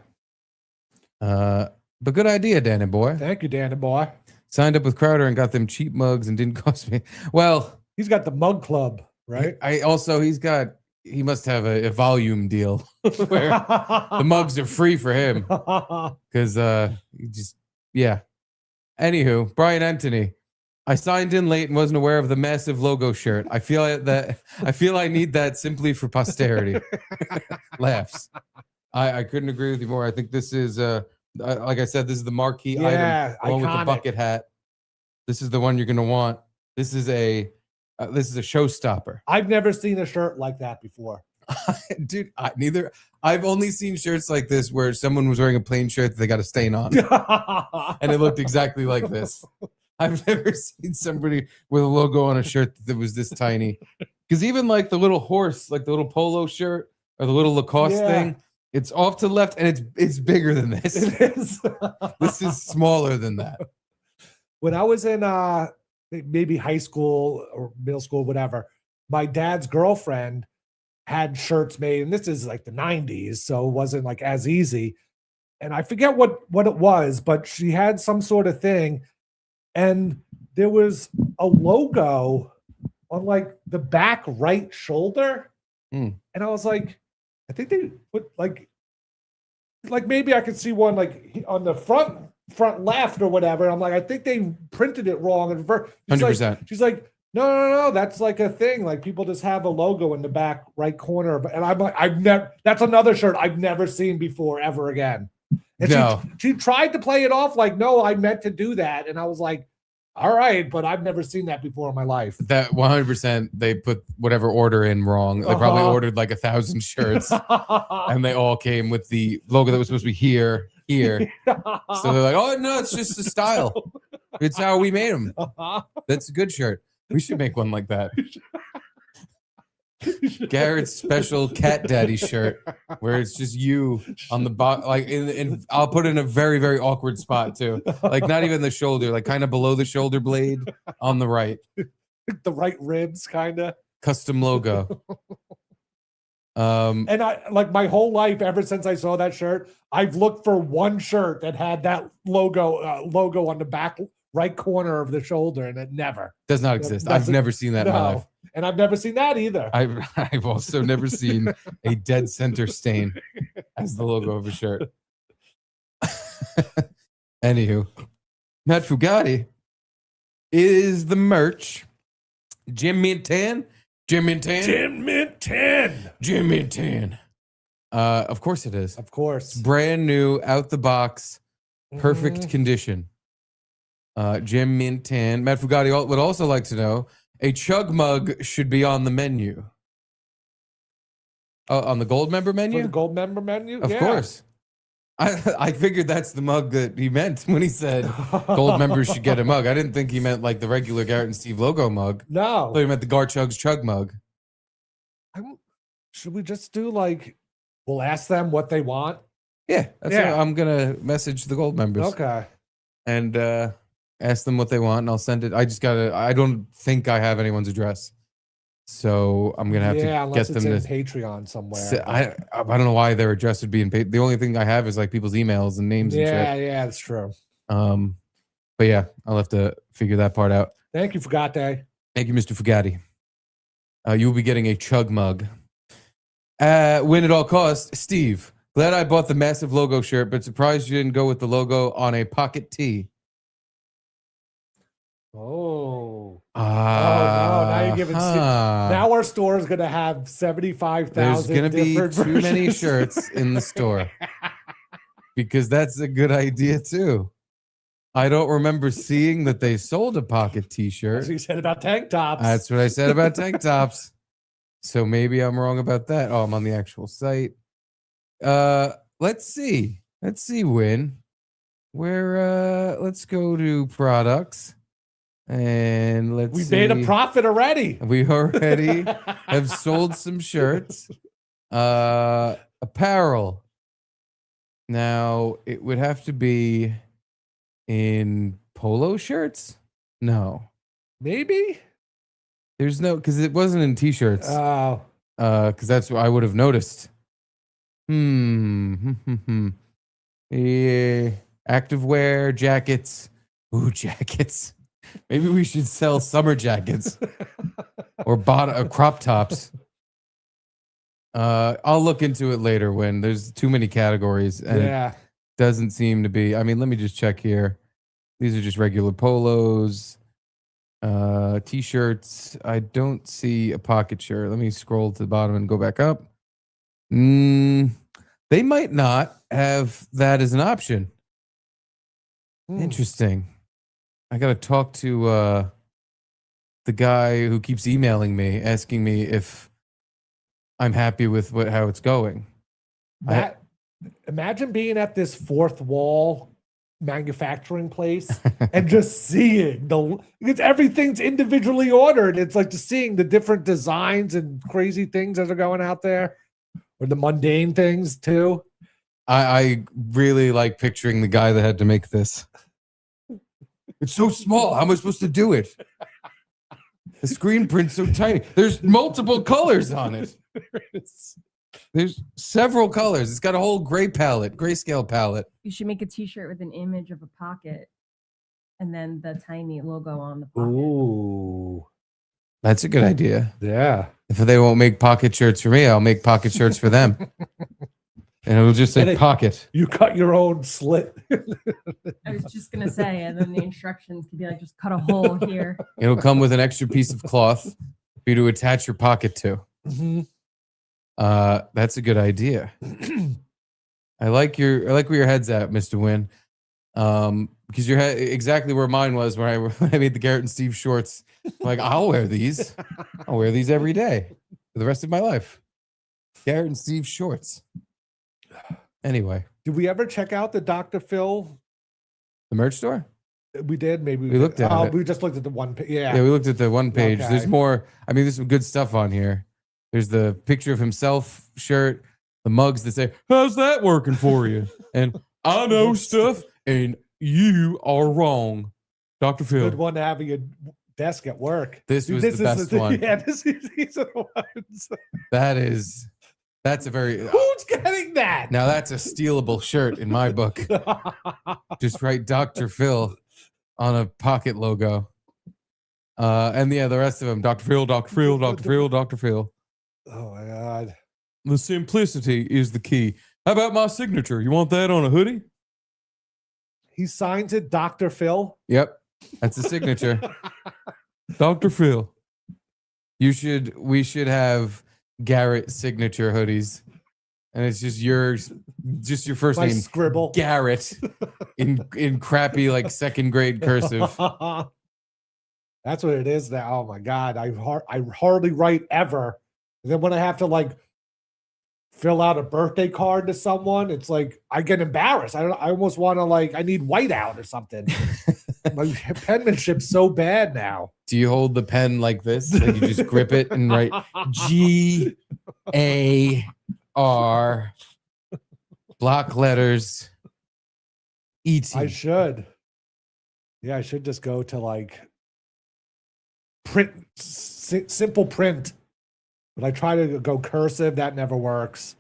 But good idea, Danny boy. Thank you, Danny boy. Signed up with Crowder and got them cheap mugs and didn't cost me. Well, He's got the mug club, right? He must have a volume deal where the mugs are free for him because yeah. Anywho, Brian Anthony, I signed in late and wasn't aware of the massive logo shirt. I feel I need that simply for posterity. Laughs. I couldn't agree with you more. I think this is like I said, this is the marquee Yeah, item along with the iconic. bucket hat. This is the one you're gonna want. This is a showstopper. I've never seen a shirt like that before. Dude, neither. I've only seen shirts like this where someone was wearing a plain shirt that they got a stain on, and it looked exactly like this. I've never seen somebody with a logo on a shirt that was this tiny. Because even like the little horse, like the little polo shirt or the little Lacoste thing, it's off to the left and it's bigger than this. It is. This is smaller than that. When I was in maybe high school or middle school, whatever, my dad's girlfriend had shirts made, and this is like the 90s, so it wasn't like as easy. And I forget what it was, but she had some sort of thing, and there was a logo on like the back right shoulder. And I was like, I think they put like maybe I could see one like on the front left or whatever. I'm like, I think they printed it wrong. And 100%. She's like, no, that's like a thing. Like people just have a logo in the back right corner. And I'm like, that's another shirt I've never seen before ever again. And No. she tried to play it off like, no, I meant to do that. And I was like, all right, but I've never seen that before in my life. That 100%, they put whatever order in wrong. They probably ordered like 1,000 shirts, and they all came with the logo that was supposed to be here. So they're like, oh no, it's just the style. It's how we made them. That's a good shirt. We should make one like that. Garrett's special cat daddy shirt, where it's just you on the bottom, like I'll put it in a very, very awkward spot too, like not even the shoulder, like kind of below the shoulder blade on the right, the right ribs, kind of custom logo. And I like my whole life, ever since I saw that shirt, I've looked for one shirt that had that logo on the back right corner of the shoulder, and it never does not exist. I've never seen that in my life. And I've never seen that either. I've also never seen a dead center stain as the logo of a shirt. Anywho, Matt Fugatti is the merch. Jim Mint Tan. Of course it is. Of course. Brand new, out the box, perfect condition. Jim Mint Tan. Matt Fugatti would also like to know, a chug mug should be on the menu. On the gold member menu? For the gold member menu? Of course. I figured that's the mug that he meant when he said gold members should get a mug. I didn't think he meant like the regular Garrett and Steve logo mug. No. I thought he meant the Gar Chugs Chug mug. Should we just do like, we'll ask them what they want? Yeah. What I'm going to message the gold members. Okay. And ask them what they want, and I'll send it. I don't think I have anyone's address. So I'm going to have to get them in to Patreon somewhere. I don't know why their address would be in Patreon. The only thing I have is like people's emails and names and shit. Yeah, that's true. But yeah, I'll have to figure that part out. Thank you, Fugatti. Thank you, Mr. Fugatti. You'll be getting a chug mug. Win at all costs. Steve, glad I bought the massive logo shirt, but surprised you didn't go with the logo on a pocket tee. Oh. No, now you're giving now our store is going to have 75,000 There's going to be too versions. many shirts in the store. Because that's a good idea too. I don't remember seeing that they sold a pocket t-shirt. That's what you said about tank tops. That's what I said about tank tops. So maybe I'm wrong about that. Oh, I'm on the actual site. Let's see, Win. Let's go to products. And we made a profit already. We already have sold some shirts. Apparel. Now, it would have to be in polo shirts? No. Maybe? There's no, because it wasn't in t-shirts. Oh. Because that's what I would have noticed. Yeah. Activewear, jackets. Ooh, jackets. Maybe we should sell summer jackets or crop tops. I'll look into it later when there's too many categories and it doesn't seem to be. I mean, let me just check here. These are just regular polos, t-shirts. I don't see a pocket shirt. Let me scroll to the bottom and go back up. They might not have that as an option. Interesting. I got to talk to the guy who keeps emailing me, asking me if I'm happy with how it's going. Imagine being at this fourth wall manufacturing place and just seeing because everything's individually ordered. It's like just seeing the different designs and crazy things that are going out there, or the mundane things too. I really like picturing the guy that had to make this. It's so small. How am I supposed to do it? The screen print's so tiny. There's multiple colors on it. There's several colors. It's got a whole grayscale palette. You should make a T-shirt with an image of a pocket, and then the tiny logo on the pocket. Ooh, That's a good idea. yeah. If they won't make pocket shirts for me, I'll make pocket shirts for them. And it'll just say pocket. You cut your own slit. I was just gonna say, and then the instructions could be like, just cut a hole here. It'll come with an extra piece of cloth for you to attach your pocket to. Mm-hmm. That's a good idea. I like where your head's at, Mr. Wynn. Because your head exactly where mine was when I made the Garrett and Steve shorts. I'm like, I'll wear these. I'll wear these every day for the rest of my life. Garrett and Steve shorts. Anyway, Did we ever check out the Dr. Phil? the merch store? We did. Maybe We looked at it. We just looked at the one. Yeah, we looked at the one page. Okay. There's more. I mean, there's some good stuff on here. There's the picture of himself shirt, the mugs that say, "How's that working for you?" And I know stuff, and you are wrong, Dr. Phil. Good one to have at your desk at work. This was the best one. Yeah, these are the ones. That's a very. Who's getting that? Now that's a stealable shirt in my book. Just write Dr. Phil on a pocket logo. And yeah, the rest of them, Dr. Phil, Dr. Phil, Dr. Phil, Dr. Phil. Oh my God. The simplicity is the key. How about my signature? You want that on a hoodie? He signs it, Dr. Phil. Yep. That's the signature. Dr. Phil. We should have Garrett signature hoodies. And it's just your first My name, scribble. Garrett, in crappy like second grade cursive. That's what it is now. Oh my God. I hardly write ever. And then when I have to like fill out a birthday card to someone, it's like I get embarrassed. I almost want to I need whiteout or something. My penmanship's so bad now. Do you hold the pen like this? Like you just grip it and write G-A-R, block letters, E-T. I should. Yeah, I should just go to print, simple print. But I try to go cursive. That never works.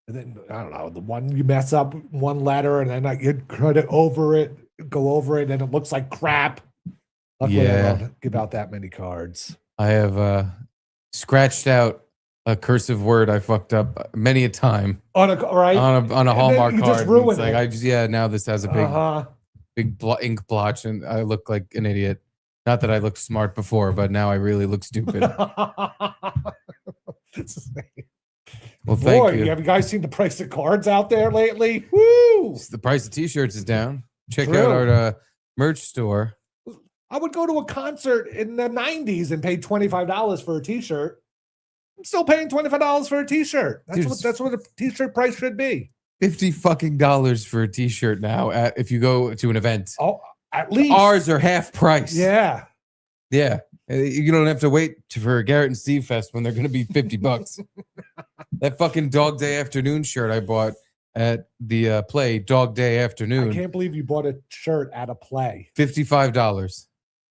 And then, I don't know, the one you mess up one letter and then I get credit over it, go over it, and it looks like crap. Luckily, I don't give out that many cards. I have scratched out a cursive word I fucked up many a time On a Hallmark you card. just ruin It's it. now this has a big ink blotch and I look like an idiot. Not that I looked smart before, but now I really look stupid. Well, thank you. Have you guys seen the price of cards out there lately? Woo! The price of t-shirts is down. Check True. out our merch store. I would go to a concert in the 90s and pay $25 for a t-shirt. I'm still paying $25 for a t-shirt. That's what a t-shirt price should be. $50 for a t-shirt now if you go to an event. Oh, at least. Ours are half price. Yeah. Yeah. You don't have to wait for a Garrett and Steve Fest when they're going to be $50. That fucking Dog Day Afternoon shirt I bought at the play, Dog Day Afternoon. I can't believe you bought a shirt at a play. $55.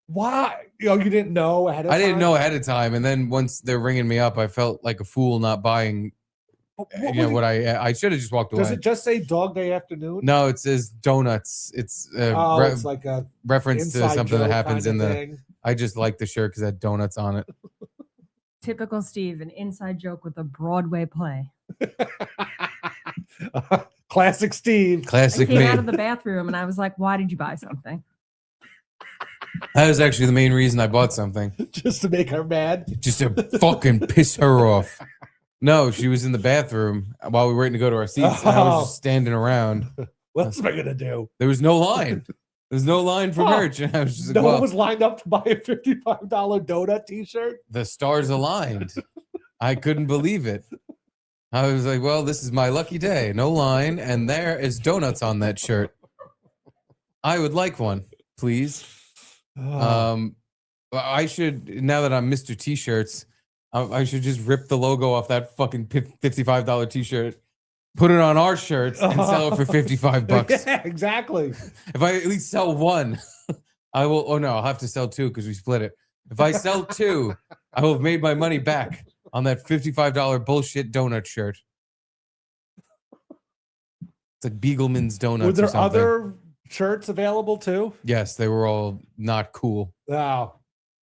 Why? You didn't know ahead of time? I didn't know ahead of time. And then once they're ringing me up, I felt like a fool not buying I should have just walked away. Does it just say Dog Day Afternoon? No, it says donuts. It's it's like a reference to something that happens in the thing. I just like the shirt because it had donuts on it. Typical Steve, an inside joke with a Broadway play. Classic Steve. Classic I came me. out of the bathroom and I was like, why did you buy something? That was actually the main reason I bought something. Just to make her mad? Just to fucking piss her off. No, she was in the bathroom while we were waiting to go to our seats. And I was just standing around. What else am I going to do? There was no line. There's no line for Huh. merch. And I was just like, No one well, was lined up to buy a $55 donut T-shirt. the stars aligned. I couldn't believe it. I was like, well, this is my lucky day. No line. And there is donuts on that shirt. I would like one, please. I should, now that I'm Mr. T-shirts, I should just rip the logo off that fucking $55 T-shirt, put it on our shirts, and sell it for $55. Yeah, exactly. If I at least sell one, I will. Oh no, I'll have to sell two because we split it. If I sell two, I will have made my money back on that $55 bullshit donut shirt. It's like Beagleman's Donuts. Were there or something. other shirts available too? Yes, they were all not cool. Oh,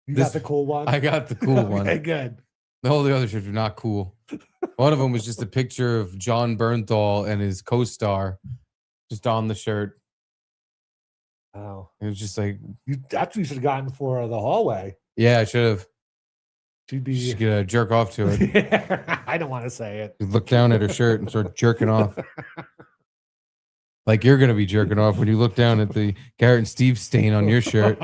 you This- got the cool one. I got the cool one. Okay, good. All the other shirts were not cool. One of them was just a picture of John Bernthal and his co-star just on the shirt. Oh, It was just like, you actually should have gotten for the hallway. yeah, I should have. She'd Just be. gonna jerk off to it. I don't want to say it. Look down at her shirt and start jerking off. Like you're gonna be jerking off when you look down at the Garrett and Steve stain on your shirt.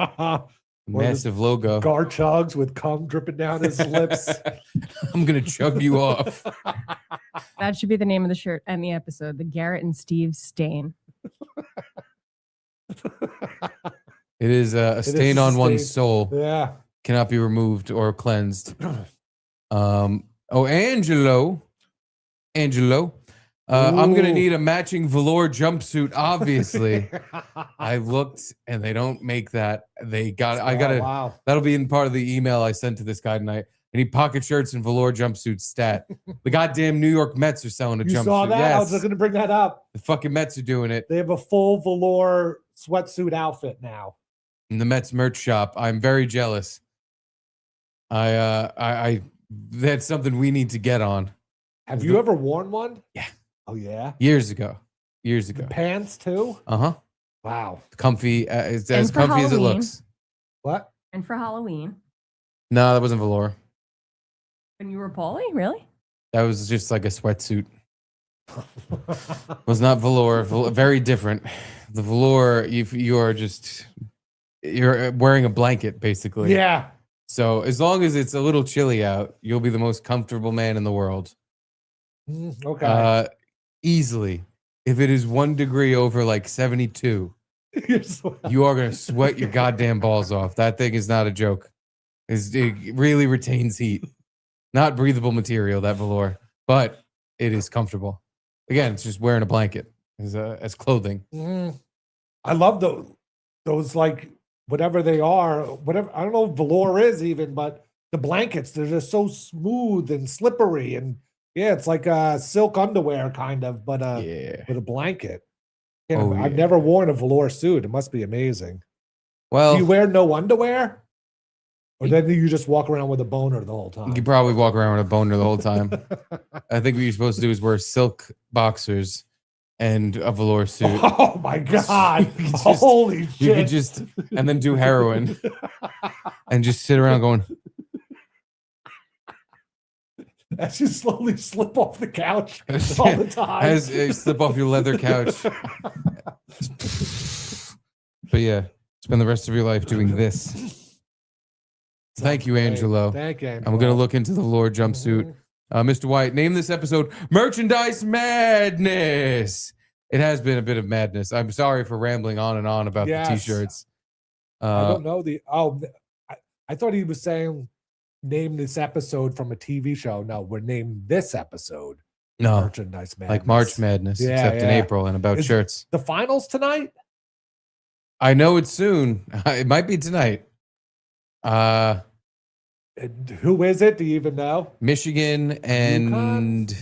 Or the Massive logo. Gar chugs with cum dripping down his lips. I'm gonna chug you off. That should be the name of the shirt and the episode, the Garrett and Steve stain. It is a is stain a on one's stain. soul. Yeah. Cannot be removed or cleansed. Angelo. I'm gonna Ooh. need a matching velour jumpsuit. Obviously, I looked and they don't make that. They got. I Oh, gotta. wow. That'll be in part of the email I sent to this guy tonight. I need pocket shirts and velour jumpsuits stat. The goddamn New York Mets are selling a You jumpsuit. saw that? I was Yes, just going to bring that up. the fucking Mets are doing it They have a full velour sweatsuit outfit now. in the Mets merch shop. I'm very jealous. I that's something we need to get on. Have Is you the- ever worn one? Yeah. Oh, yeah. Years ago. The pants too? Uh-huh. Wow. Comfy. It's And as for comfy as it Halloween. looks. What? And for Halloween, No, that wasn't velour. when you were Paulie, really? That was just like a sweatsuit. It was not velour. Very different. The velour, you're wearing a blanket, basically. Yeah. So as long as it's a little chilly out, you'll be the most comfortable man in the world. Okay. Easily. If it is 1 degree over like 72, You're so- you are going to sweat your goddamn balls off. That thing is not a joke. It really retains heat. Not breathable material, that velour, but it is comfortable. Again, it's just wearing a blanket as clothing. Mhm. I love those like whatever they are, whatever. I don't know what velour is even, but the blankets, they're just so smooth and slippery. And yeah, it's like a silk underwear kind of, but Yeah. with a blanket. Oh, I've yeah. never worn a velour suit. It must be amazing. Well, Do you wear no underwear? Or then you just walk around with a boner the whole time? you could probably walk around with a boner the whole time. I think what you're supposed to do is wear silk boxers and a velour suit. Oh my God. You could just- Holy You shit. could just, and then do heroin and just sit around going, As you slowly slip off the couch all the time. as slip off your leather couch. But yeah, spend the rest of your life doing this. Thank you, Great. Angelo. Thank you. I'm going to look into the velour jumpsuit. Mr. White, name this episode Merchandise Madness. It has been a bit of madness. I'm sorry for rambling on and on about Yes. the t-shirts. I don't know I thought he was saying name this episode from a TV show. No, we're naming this episode No, Merchandise Madness. like March Madness, Yeah, except in yeah. April and about Is- shirts. The finals tonight? I know it's soon. It might be tonight. And who is it? Do you even know? Michigan and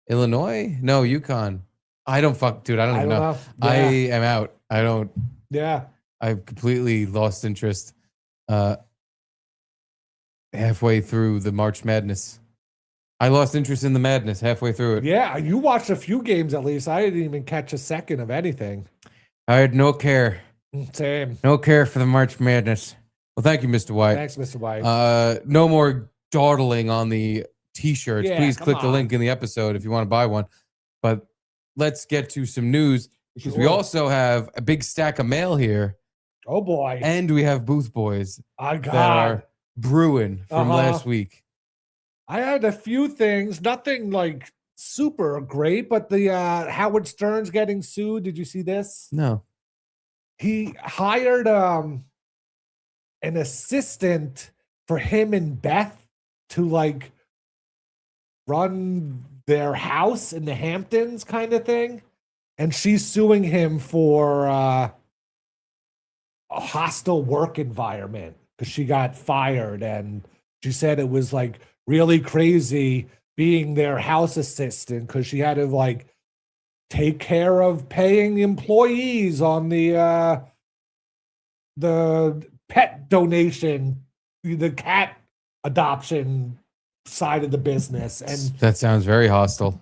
Illinois? No, UConn. I don't dude. I don't even know. I Yeah. am out. Yeah. I've completely lost interest halfway through the March Madness. I lost interest in the madness halfway through it. Yeah. You watched a few games at least. I didn't even catch a second of anything. I had no care. Same. No care for the March Madness. Well, thank you, Mr. White. Thanks, Mr. White. No more dawdling on the t-shirts. Yeah, Please come click the on. link in the episode if you want to buy one. But let's get to some news. because we Sure. also have a big stack of mail here, Oh boy. and we have booth boys Oh that God. are brewing from last week. I had a few things, nothing like super great, but the Howard Stern's getting sued. Did you see this? No. He hired an assistant for him and Beth to like run their house in the Hamptons kind of thing. And she's suing him for a hostile work environment because she got fired. And she said it was like really crazy being their house assistant because she had to like take care of paying the employees on the pet donation, the cat adoption side of the business. And That sounds very hostile.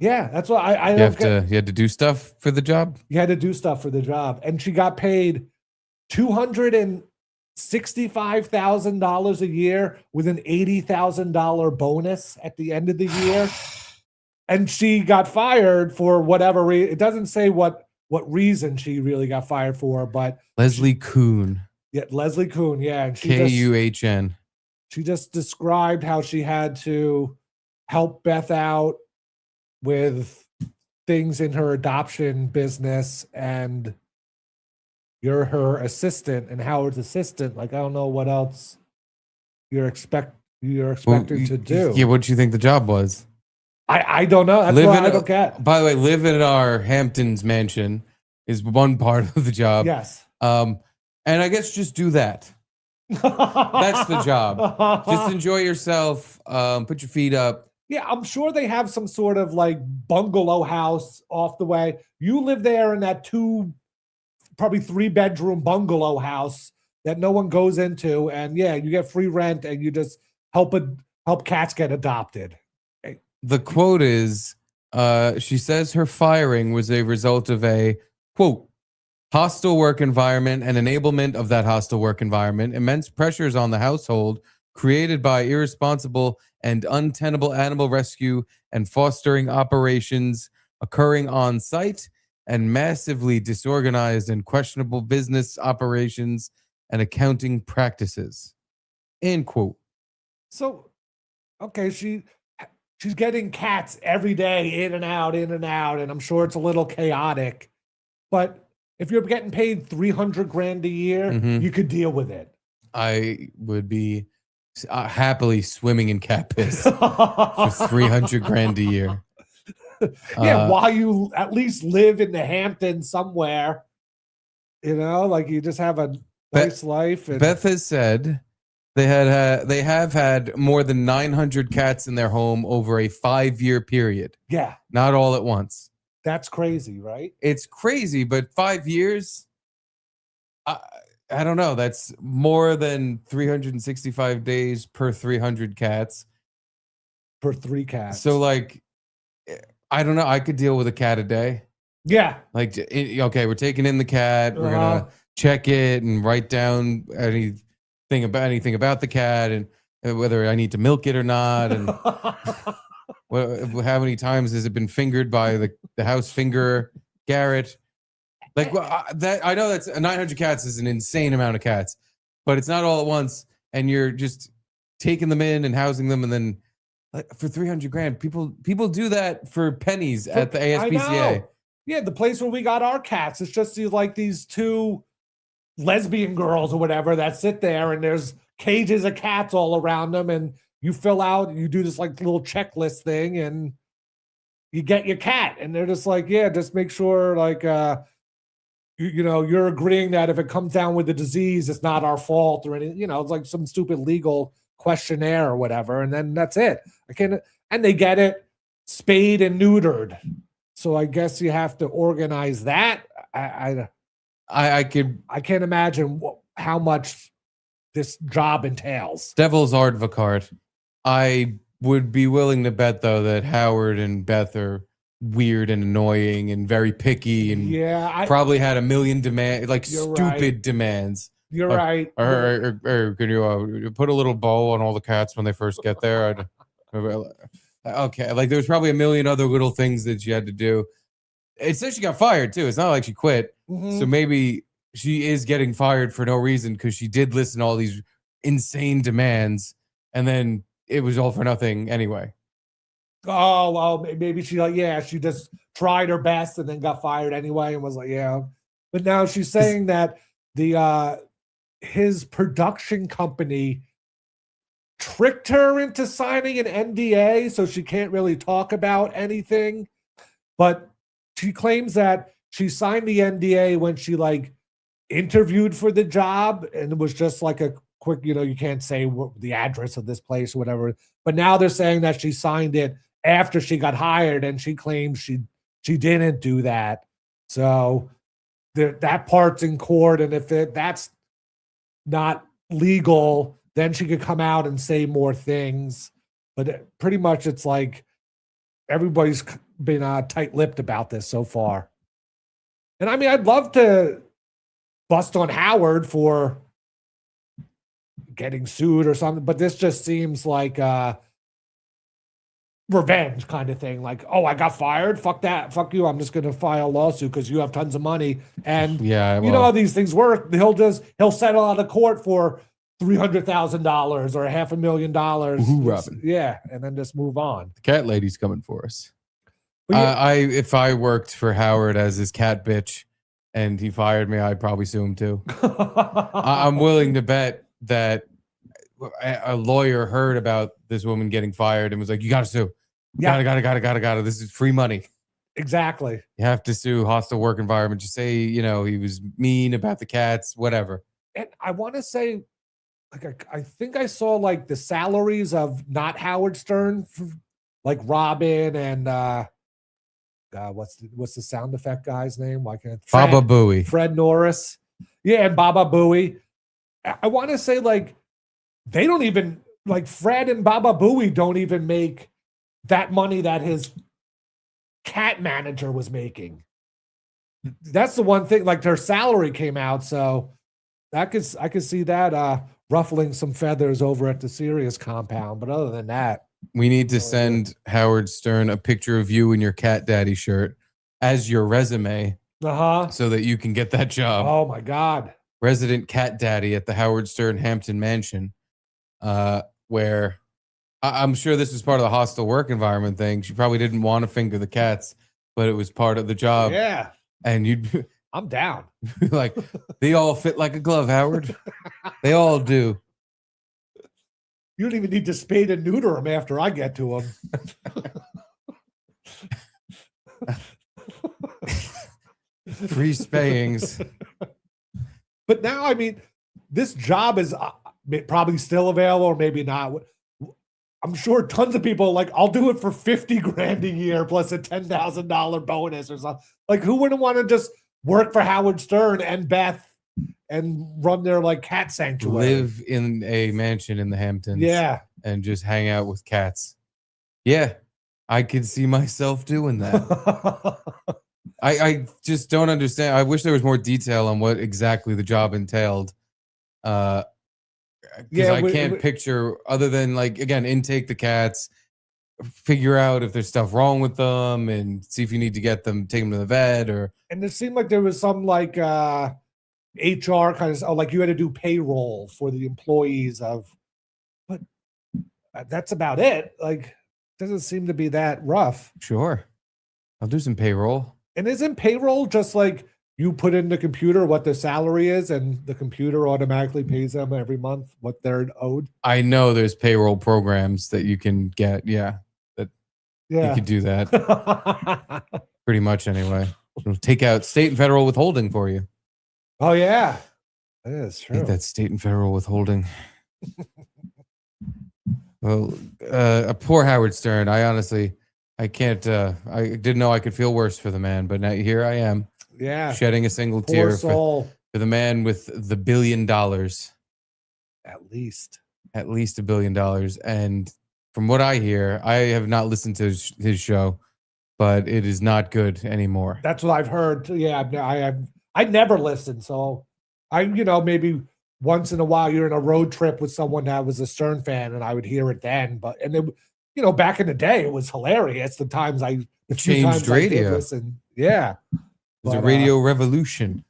yeah, that's what I You don't have to you had to do stuff for the job. You had to do stuff for the job. And she got paid $265,000 a year with an $80,000 bonus at the end of the year. And she got fired for whatever reason. It doesn't say what reason she really got fired for, but Leslie Kuhn. yeah, Leslie Kuhn, yeah. And Kuhn. she just described how she had to help Beth out with things in her adoption business, and you're her assistant and Howard's assistant. Like, I don't know what else you're expected to do. Yeah, what do you think the job was? I don't know. That's what I don't get. By the way, live in our Hamptons mansion is one part of the job. Yes. And I guess just do that. That's the job. Just enjoy yourself. Put your feet up. Yeah, I'm sure they have some sort of like bungalow house off the way. You live there in that probably 3-bedroom bungalow house that no one goes into, and yeah, you get free rent, and you just help cats get adopted. The quote is, she says her firing was a result of a, quote, hostile work environment and enablement of that hostile work environment, immense pressures on the household created by irresponsible and untenable animal rescue and fostering operations occurring on site, and massively disorganized and questionable business operations and accounting practices. End quote. So, okay, she's getting cats every day, in and out, and I'm sure it's a little chaotic. But if you're getting paid $300,000 a year, you could deal with it. I would be happily swimming in cat piss for $300,000 a year. Yeah, while you at least live in the Hamptons somewhere, like you just have a nice life. And Beth has said they have had more than 900 cats in their home over a 5-year period. Yeah, not all at once. That's crazy, right? It's crazy, but 5 years, I don't know. That's more than 365 days per 300 cats. Per 3 cats. So, like, I don't know. I could deal with a cat a day. Yeah. Like, okay, we're taking in the cat. We're going to check it and write down anything about the cat and whether I need to milk it or not. And how many times has it been fingered by the house fingerer, Garrett? Like that, I know that's 900 cats is an insane amount of cats, but it's not all at once. And you're just taking them in and housing them, and then for $300,000, people do that for pennies at the ASPCA. Yeah, the place where we got our cats. It's just these 2 lesbian girls or whatever that sit there, and there's cages of cats all around them, and you fill out, you do this like little checklist thing, and you get your cat, and they're just like, yeah, just make sure like you're agreeing that if it comes down with the disease, it's not our fault or anything. It's like some stupid legal questionnaire or whatever, and then that's it. And they get it spayed and neutered. So I guess you have to organize that. I can't imagine how much this job entails. Devil's advocate. I would be willing to bet though that Howard and Beth are weird and annoying and very picky and probably had a million stupid demands. You're right. Or can you put a little bow on all the cats when they first get there? Okay, like there was probably a million other little things that you had to do. It says she got fired too. It's not like she quit. Mhm. So maybe she is getting fired for no reason because she did listen to all these insane demands, and then it was all for nothing anyway. Oh, well, maybe she she just tried her best and then got fired anyway and was like, yeah. But now she's saying that his production company tricked her into signing an NDA, so she can't really talk about anything. But she claims that she signed the NDA when she interviewed for the job, and it was just like a quick, you can't say the address of this place or whatever. But now they're saying that she signed it after she got hired, and she claims she didn't do that. So that part's in court, and if that's not legal, then she could come out and say more things. But pretty much it's like everybody's been tight-lipped about this so far. And I mean, I'd love to bust on Howard for getting sued or something, but this just seems like revenge kind of thing. Like, oh, I got fired. Fuck that. Fuck you. I'm just going to file a lawsuit because you have tons of money. And Yeah, you know how these things work. He'll settle out of court for $300,000 or $500,000. Woohoo, Robin. Yeah, and then just move on. The cat lady's coming for us. But yeah, If I worked for Howard as his cat bitch and he fired me, I'd probably sue him too. I'm willing to bet that a lawyer heard about this woman getting fired and was like, you got to sue. Yeah. Gotta. This is free money. Exactly. You have to sue. Hostile work environment. Just say, he was mean about the cats, whatever. And I want to say, I think I saw the salaries of not Howard Stern, like Robin and what's the sound effect guy's name? Why can't Baba Booey. Fred Norris. Yeah, and Baba Booey. I want to say they don't even Fred and Baba Booey don't even make that money that his cat manager was making. That's the one thing. Their salary came out, so I could see that ruffling some feathers over at the Sirius compound. But other than that, we need to send Howard Stern a picture of you in your cat daddy shirt as your resume, so that you can get that job. Oh my God! Resident cat daddy at the Howard Stern Hampton Mansion, where I'm sure this was part of the hostile work environment thing. She probably didn't want to finger the cats, but it was part of the job. Yeah, and I'm down. Like, they all fit like a glove, Howard. They all do. You don't even need to spade and neuter them after I get to them. Free spayings. But now, I mean, this job is probably still available, or maybe not. I'm sure tons of people I'll do it for $50,000 a year plus a $10,000 bonus or something. Who wouldn't want to just work for Howard Stern and Beth and run their cat sanctuary? Live in a mansion in the Hamptons. Yeah. And just hang out with cats. Yeah. I could see myself doing that. I just don't understand. I wish there was more detail on what exactly the job entailed. Because I can't picture, other than again, intake the cats, figure out if there's stuff wrong with them, and see if you need to take them to the vet And it seemed like there was some HR kind of you had to do payroll for the employees but that's about it. Doesn't seem to be that rough. Sure. I'll do some payroll. And isn't payroll just you put in the computer what their salary is and the computer automatically pays them every month what they're owed? I know there's payroll programs that you can get. Yeah. You could do that. Pretty much anyway. It'll take out state and federal withholding for you. Oh, yeah. That is true. Take that state and federal withholding. Well, a poor Howard Stern. I can't, I didn't know I could feel worse for the man, but now here I am. Yeah. Shedding a single Poor tear soul. for the man with the $1 billion. At least $1 billion. And from what I hear, I have not listened to his show, but it is not good anymore. That's what I've heard. Yeah, I never listened, so maybe once in a while you're in a road trip with someone that was a Stern fan, and I would hear it then. back in the day, it was hilarious. The few Changed times I did radio. listen. Yeah. It was a But, radio revolution.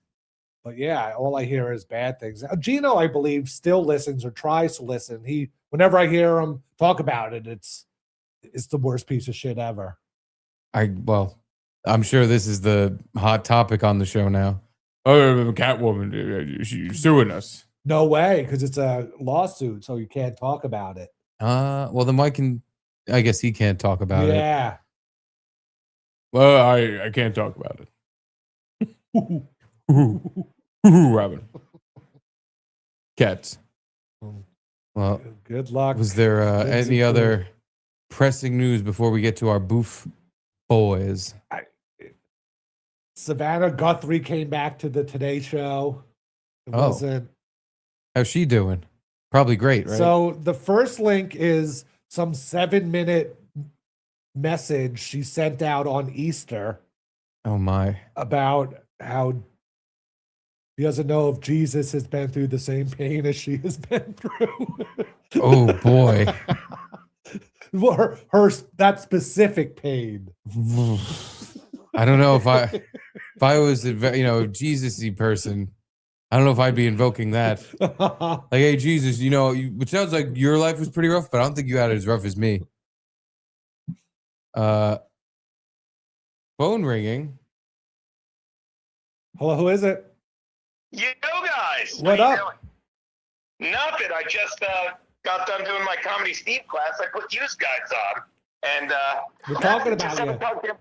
But yeah, all I hear is bad things. Gino, I believe, still listens or tries to listen. Whenever I hear him talk about it, it's the worst piece of shit ever. I'm sure this is the hot topic on the show now. Oh, Catwoman, she's suing us. No way, because it's a lawsuit, so you can't talk about it. Well, then I guess he can't talk about it. Yeah. Well, I can't talk about it. Robin. Cats. Well, Good luck. was there Lindsay any Booth. other pressing news before we get to our boof boys? Savannah Guthrie came back to the Today Show. It wasn't. How's she doing? Probably great, right? So the first link is some 7-minute message she sent out on Easter Oh my. about how he doesn't know if Jesus has been through the same pain as she has been through. Oh boy. Well, her that specific pain. I don't know if I was a Jesus-y person, I don't know if I'd be invoking that. Like, hey Jesus, it sounds like your life was pretty rough, but I don't think you had it as rough as me. Phone ringing. Hello, who is it? You guys. What how you up? doing? Nothing. I just got done doing my Comedy Steve class. I put you guys on. And We're talking about you.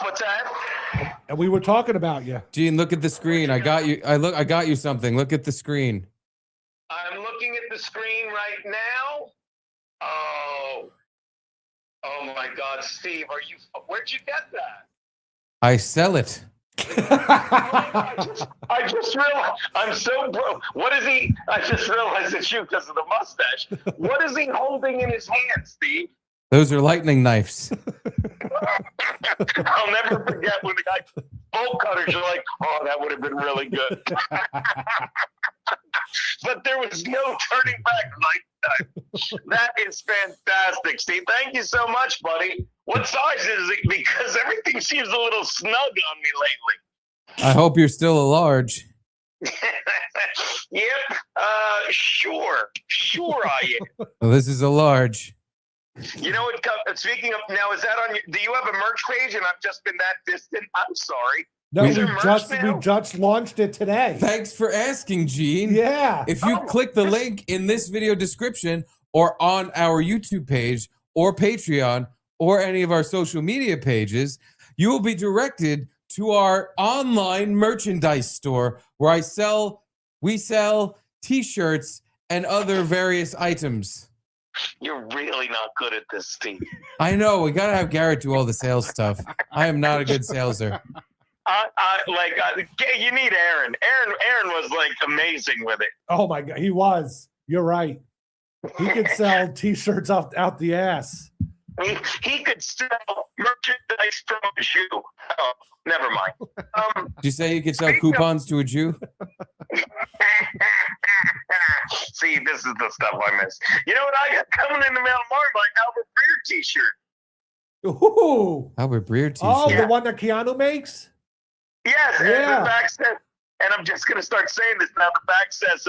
What's that? And we were talking about you. Gene, look at the screen. I got you. I got you something. Look at the screen. I'm looking at the screen right now. Oh my God, Steve, where'd you get that? I sell it. I just realized I'm so broke. What is he? I just realized it's you because of the mustache. What is he holding in his hand, Steve? Those are lightning knives. I'll never forget when the guy bolt cutters. You're like, oh, that would have been really good. But there was no turning back like that. That is fantastic, Steve. Thank you so much, buddy. What size is it? Because everything seems a little snug on me lately. I hope you're still a large. Yep. Sure I am. Well, this is a large. You know what? Speaking of, now is that on? Do you have a merch page? And I've just been that distant. I'm sorry. No, Is there merch now? we just launched it today. Thanks for asking, Gene. Yeah. If you click the link in this video description or on our YouTube page or Patreon or any of our social media pages, you will be directed to our online merchandise store where we sell t-shirts and other various items. You're really not good at this, Steve. I know, we gotta have Garrett do all the sales stuff. I am not a good saleser. You need Aaron. Aaron was like amazing with it. Oh my God, he was. You're right. He could sell t-shirts out the ass. He could sell merchandise from a Jew. Oh, never mind. Did you say you could sell coupons to a Jew? See, this is the stuff I miss. You know what I got coming in the mail tomorrow? My Albert Breer t-shirt. Ooh. Albert Breer t-shirt. Oh, the one that Keanu makes? Yes, and Yeah. the back says, and I'm just going to start saying this now, the back says,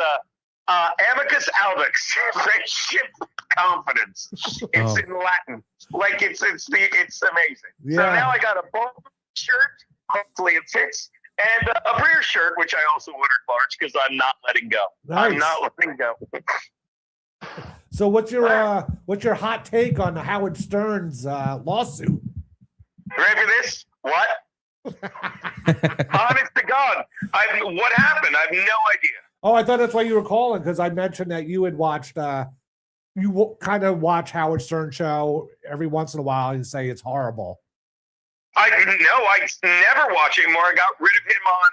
amicus albix, friendship, confidence. It's in Latin. Like, it's amazing. Yeah. So now I got a Boltman shirt, hopefully it fits, and a Breer shirt, which I also ordered large because I'm not letting go. Nice. I'm not letting go. So what's your hot take on Howard Stern's lawsuit? Ready for this? What? Honest to God, what happened? I have no idea. Oh, I thought that's why you were calling, because I mentioned that you had watched kind of watch Howard Stern show every once in a while and say it's horrible. I never watch it anymore. I got rid of him on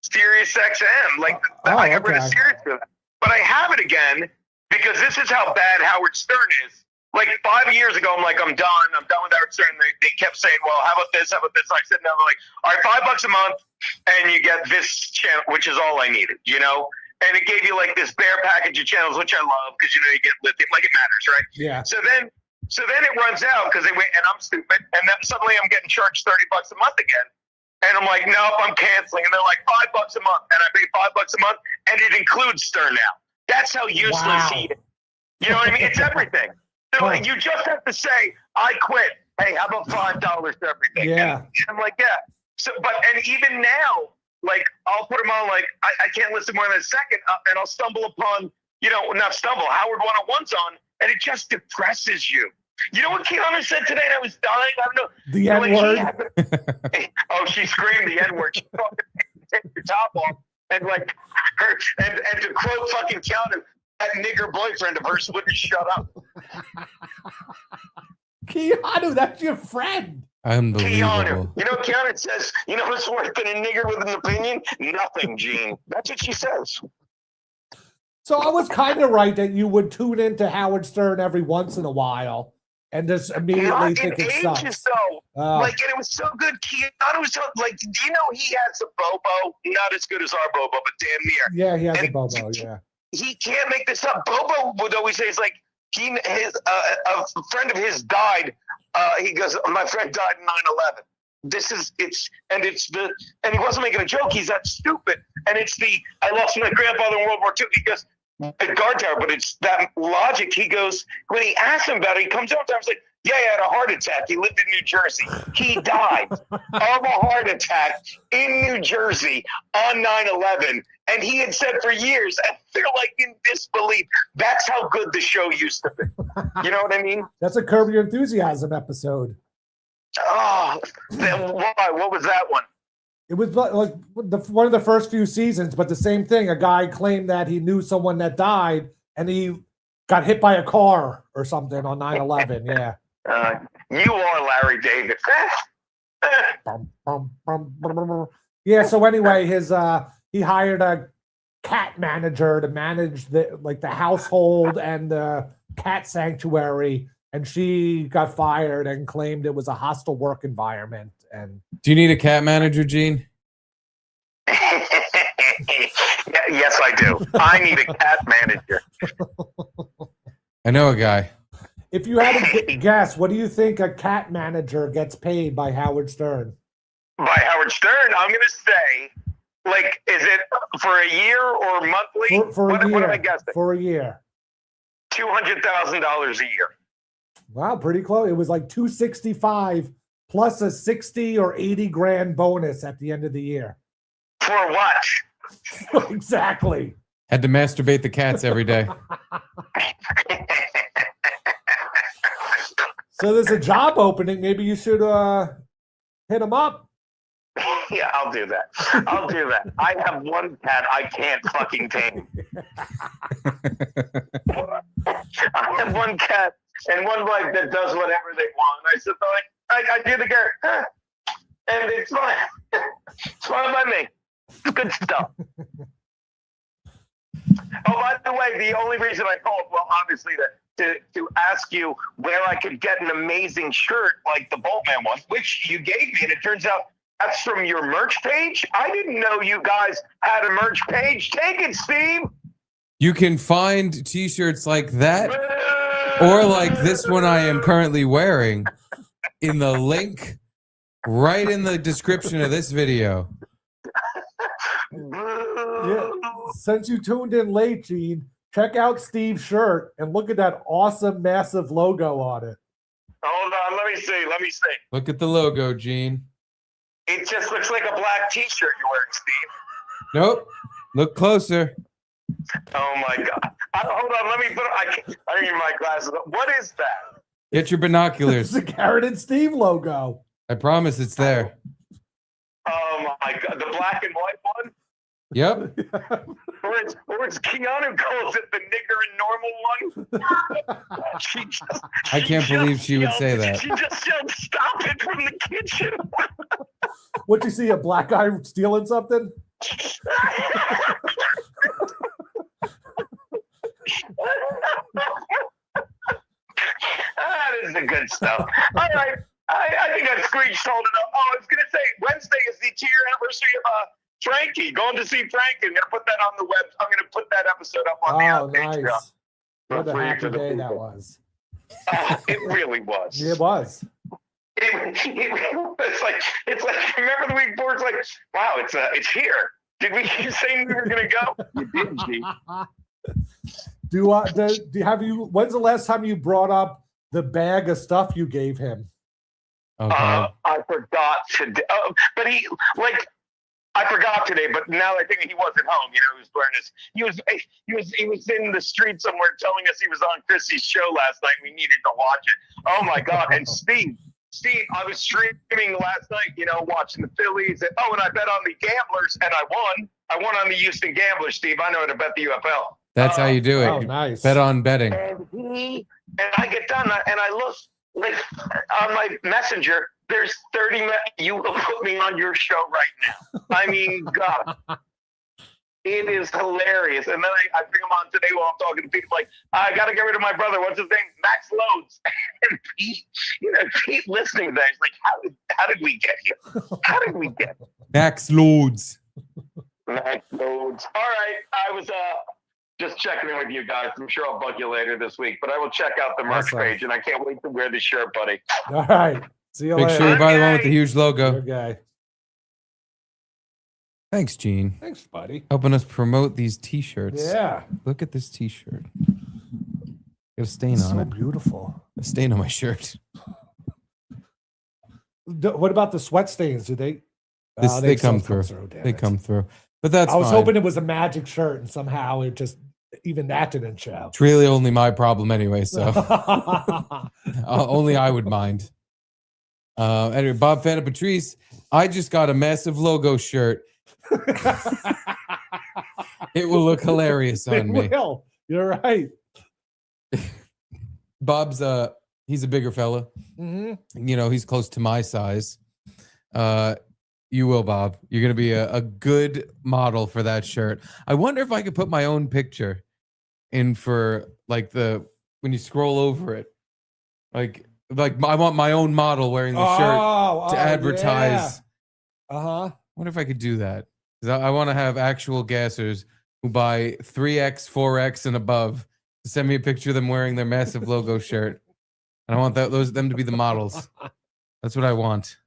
Sirius XM. I got rid of Sirius for that. But I have it again because this is how bad Howard Stern is. Like 5 years ago, I'm done. I'm done with Howard Stern. They kept saying, well, how about this? How about this? I said, no, all right, $5 a month and you get this channel, which is all I needed, And it gave you like this bare package of channels, which I love because, you get lithium, like it matters, right? Yeah. So then So then it runs out because they wait, and I'm stupid, and then suddenly I'm getting charged $30 a month again, and I'm like, nope, I'm canceling, and they're like $5 a month, and I pay $5 a month, and it includes Stern now. That's how useless he is. You know what I mean? It's everything. So you just have to say, I quit. Hey, how about $5 for everything? Yeah. And I'm like, yeah. So, and even now, like, I'll put them on, like, I can't listen more than a second, and I'll stumble upon, not stumble, Howard 101's on, and it just depresses you. You know what Keanu said today? And I was dying. I don't know. The N-word. Oh, she screamed the N-word. She fucking take your top off, and like, and to quote fucking Keanu, that nigger boyfriend of hers wouldn't shut up. Keanu, that's your friend. Unbelievable. Keanu. Keanu says, what's worse than a nigger with an opinion? Nothing, Gene. That's what she says. So I was kind of right that you would tune into Howard Stern every once in a while and just immediately think it sucks. And it was so good. Keanu was so, like, do you know he has a Bobo? Not as good as our Bobo, but damn near. Yeah, he has a Bobo, yeah. He can't make this up. Bobo would always say, it's like, a friend of his died. He goes, my friend died in 9/11. And he wasn't making a joke. He's that stupid. And it's I lost my grandfather in World War II. He goes, at guard tower, but it's that logic. He goes, when he asks him about it, he comes out and he's like, yeah, he had a heart attack. He lived in New Jersey. He died of a heart attack in New Jersey on 9/11. And he had said for years, and they're like in disbelief. That's how good the show used to be. You know what I mean? That's a Curb Your Enthusiasm episode. Oh, then why? What was that one? It was like one of the first few seasons, but the same thing. A guy claimed that he knew someone that died, and he got hit by a car or something on 9/11. Yeah. You are Larry David. Yeah. So anyway, he hired a cat manager to manage the household and the cat sanctuary, and she got fired and claimed it was a hostile work environment. And do you need a cat manager, Gene? Yes, I do. I need a cat manager. I know a guy. If you had to guess, what do you think a cat manager gets paid by Howard Stern? By Howard Stern, I'm going to say, like, is it for a year or monthly? For a year. What am I guessing? For a year. $200,000 a year. Wow, pretty close. It was like $265 plus a 60 or 80 grand bonus at the end of the year. For what? Exactly. Had to masturbate the cats every day. So there's a job opening. Maybe you should hit him up. Yeah, I'll do that. I have one cat I can't fucking tame. I have one cat and one wife that does whatever they want. I said, I do the Garrett. And it's fine. It's fine by me. It's good stuff. Oh, by the way, the only reason I called, well, obviously to ask you where I could get an amazing shirt like the Boltman one, which you gave me, and it turns out that's from your merch page. I didn't know you guys had a merch page. Take it, Steve. You can find t-shirts like that or like this one I am currently wearing in the link right in the description of this video. Yeah. Since you tuned in late, Gene, check out Steve's shirt and look at that awesome, massive logo on it. Hold on, let me see. Look at the logo, Gene. It just looks like a black t-shirt you're wearing, Steve. Nope. Look closer. Oh my God. Hold on, let me put I don't need my glasses. What is that? Get your binoculars. It's the Garrett and Steve logo. I promise it's there. Oh my God, the black and white one? Yep. Or it's Keanu calls it the nigger and normal one. I can't believe she would say that. She just yelled, "Stop it!" from the kitchen. What, you see a black guy stealing something? That is the good stuff. All right. I think I've screeched hold it up. Oh, I was going to say, Wednesday is the 2-year anniversary of Frankie. Going to see Frankie. I'm going to put that on the web. I'm going to put that episode up on the nice. Patreon. What a happy day that was. It really was. It was. It's like remember the week before? It's like, wow, it's here. Did we keep saying we were gonna go? You didn't, G. When's the last time you brought up the bag of stuff you gave him? Okay. I forgot today. I forgot today, but now I think he wasn't home. You know, he was wearing he was in the street somewhere telling us he was on Chrissy's show last night. We needed to watch it. Oh my God. And Steve, I was streaming last night, you know, watching the Phillies. And I bet on the Gamblers and I won. I won on the Houston Gamblers, Steve. I know how to bet the UFL. That's how you do it. Oh, nice. Bet on betting. And I get done and I look like on my messenger, there's 30 minutes. You will put me on your show right now. I mean, God, it is hilarious. And then I bring him on today while I'm talking to people like, I got to get rid of my brother. What's his name? Max Loads. And Pete listening to that, he's like, how did we get here? How did we get here? Max Loads. Max Loads. All right. I was just checking in with you guys. I'm sure I'll bug you later this week, but I will check out the merch page, and I can't wait to wear this shirt, buddy. All right. See you Make later. sure you buy the one with the huge Your logo. guy. Thanks, Gene. Thanks, buddy. Helping us promote these t-shirts. Yeah. Look at this t-shirt. Got a stain It's on so it. beautiful. A stain on my shirt. What about the sweat stains? Do they? They come through. Damn They it. come through. But that's I was fine. hoping it was a magic shirt, and somehow it just even that didn't show. It's really only my problem anyway, so only I would mind. Anyway, Bob Fanta Patrice, I just got a massive logo shirt. It will look hilarious It on me. will. You're right. Bob's he's a bigger fella. Mm-hmm. You know, he's close to my size. You will, Bob. You're gonna be a good model for that shirt. I wonder if I could put my own picture in for like when you scroll over it. Like I want my own model wearing the shirt to advertise. Yeah. Uh-huh. Wonder if I could do that. Because I want to have actual gassers who buy 3X, 4X, and above to send me a picture of them wearing their massive logo shirt. And I want them to be the models. That's what I want.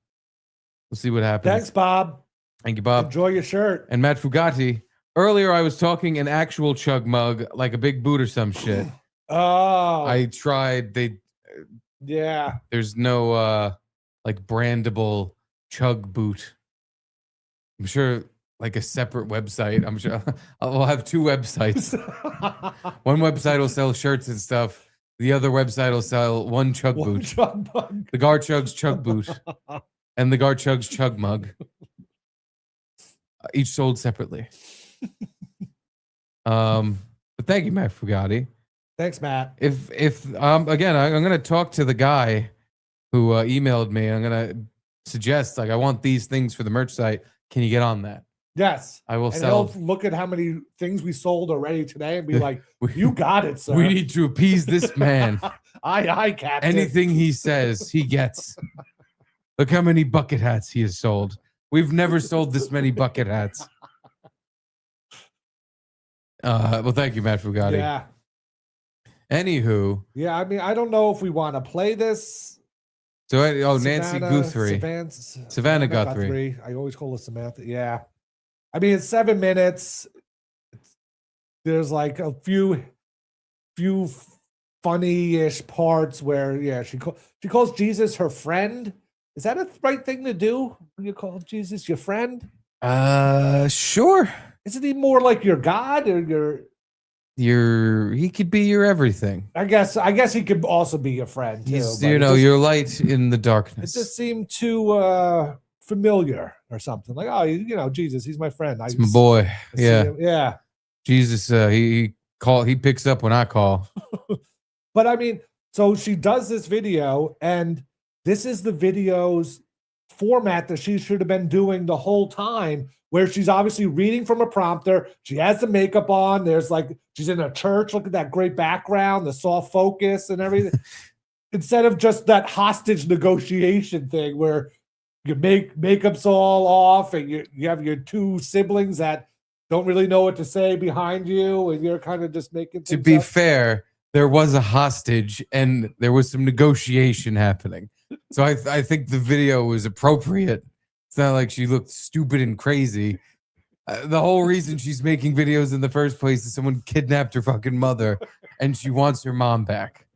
We'll see what happens. Thanks, Bob. Thank you, Bob. Enjoy your shirt. And Matt Fugati. Earlier, I was talking an actual chug mug, like a big boot or some shit. Oh. I tried. Yeah. There's no like brandable chug boot. I'm sure like a separate website. I'm sure I'll have two websites. One website will sell shirts and stuff. The other website will sell one chug boot. Chug bug. The Gar Chugs chug boot and the Gar Chugs chug mug. Each sold separately. But thank you, Matt Fugati. Thanks, Matt. If again, I'm gonna talk to the guy who emailed me. I'm gonna suggest like I want these things for the merch site. Can you get on that? Yes. I will And sell. he'll look at how many things we sold already today and be like, you got it, sir. We need to appease this man. Aye, Captain. Anything he says, he gets. Look how many bucket hats he has sold. We've never sold this many bucket hats. Well, thank you, Matt Fugati. Yeah. Anywho. Yeah, I mean, I don't know if we want to play this. So, Nancy Guthrie. Savannah Guthrie. I always call her Samantha. Yeah. I mean, it's 7 minutes. There's like a few funny-ish parts where, yeah, she calls Jesus her friend. Is that a right thing to do? You call Jesus your friend? Sure. Isn't he more like your God or he could be your everything. I guess he could also be your friend too. He's, but your light in the it darkness. just seemed too familiar or something. Like, oh, Jesus, he's my friend. It's my boy. I see Yeah. him. Yeah. Jesus, he picks up when I call. But I mean, so she does this video, and this is the video's format that she should have been doing the whole time, where she's obviously reading from a prompter. She has the makeup on. There's like, she's in a church. Look at that great background, the soft focus and everything. Instead of just that hostage negotiation thing where your makeup's all off and you have your two siblings that don't really know what to say behind you, and you're kind of just making To things be up. fair, there was a hostage and there was some negotiation happening. So I think the video was appropriate. It's not like she looked stupid and crazy. The whole reason she's making videos in the first place is someone kidnapped her fucking mother and she wants her mom back.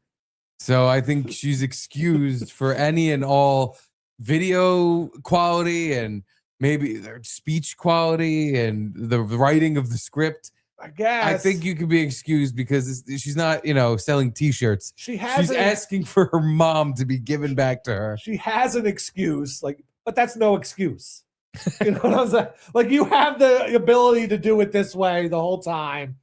So I think she's excused for any and all video quality and maybe their speech quality and the writing of the script. I guess. I think you could be excused because she's not, selling T-shirts. She's asking for her mom to be given back to her. She has an excuse, but that's no excuse. You know what I'm saying? Like, you have the ability to do it this way the whole time.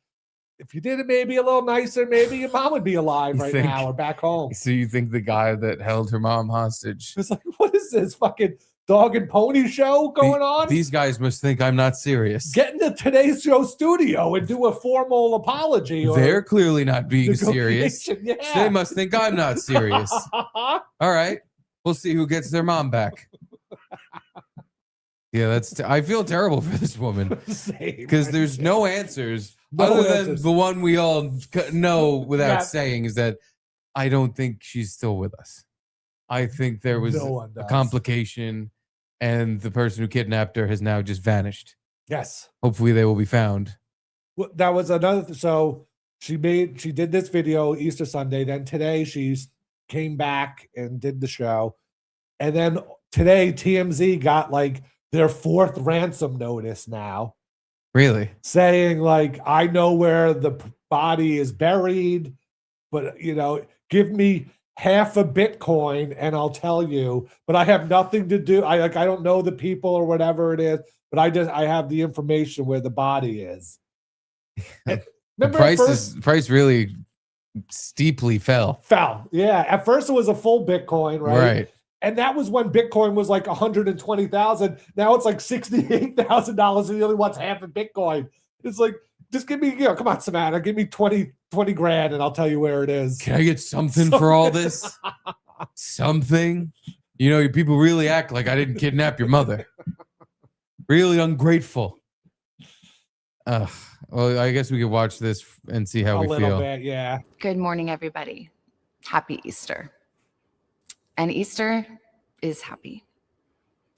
If you did it maybe a little nicer, maybe your mom would be alive now or back home. So you think the guy that held her mom hostage? It's like, what is this fucking dog and pony show going on? These guys must think I'm not serious. Get into Today's Show studio and do a formal apology. They're clearly not being serious. Yeah. So they must think I'm not serious. All right. We'll see who gets their mom back. Yeah, I feel terrible for this woman because there's no answers other than the one we all know without saying is that I don't think she's still with us. I think there was a complication and the person who kidnapped her has now just vanished. Yes. Hopefully they will be found. Well, that was another. So she did this video Easter Sunday. Then today she came back and did the show. And then today TMZ got their 4th ransom notice now. Really? Saying I know where the body is buried, but give me half a Bitcoin and I'll tell you, but I have nothing to do. I don't know the people or whatever it is, but I have the information where the body is. The price really steeply fell. Yeah. At first it was a full Bitcoin, right? Right. And that was when Bitcoin was $120,000. Now it's $68,000 and he only wants half a Bitcoin. It's like, just give me, come on, Savannah, give me 20 grand and I'll tell you where it is. Can I get something for all this? Something? People really act like I didn't kidnap your mother. Really ungrateful. Well, I guess we could watch this and see how we feel. A little bit, yeah. Good morning, everybody. Happy Easter. And Easter is happy.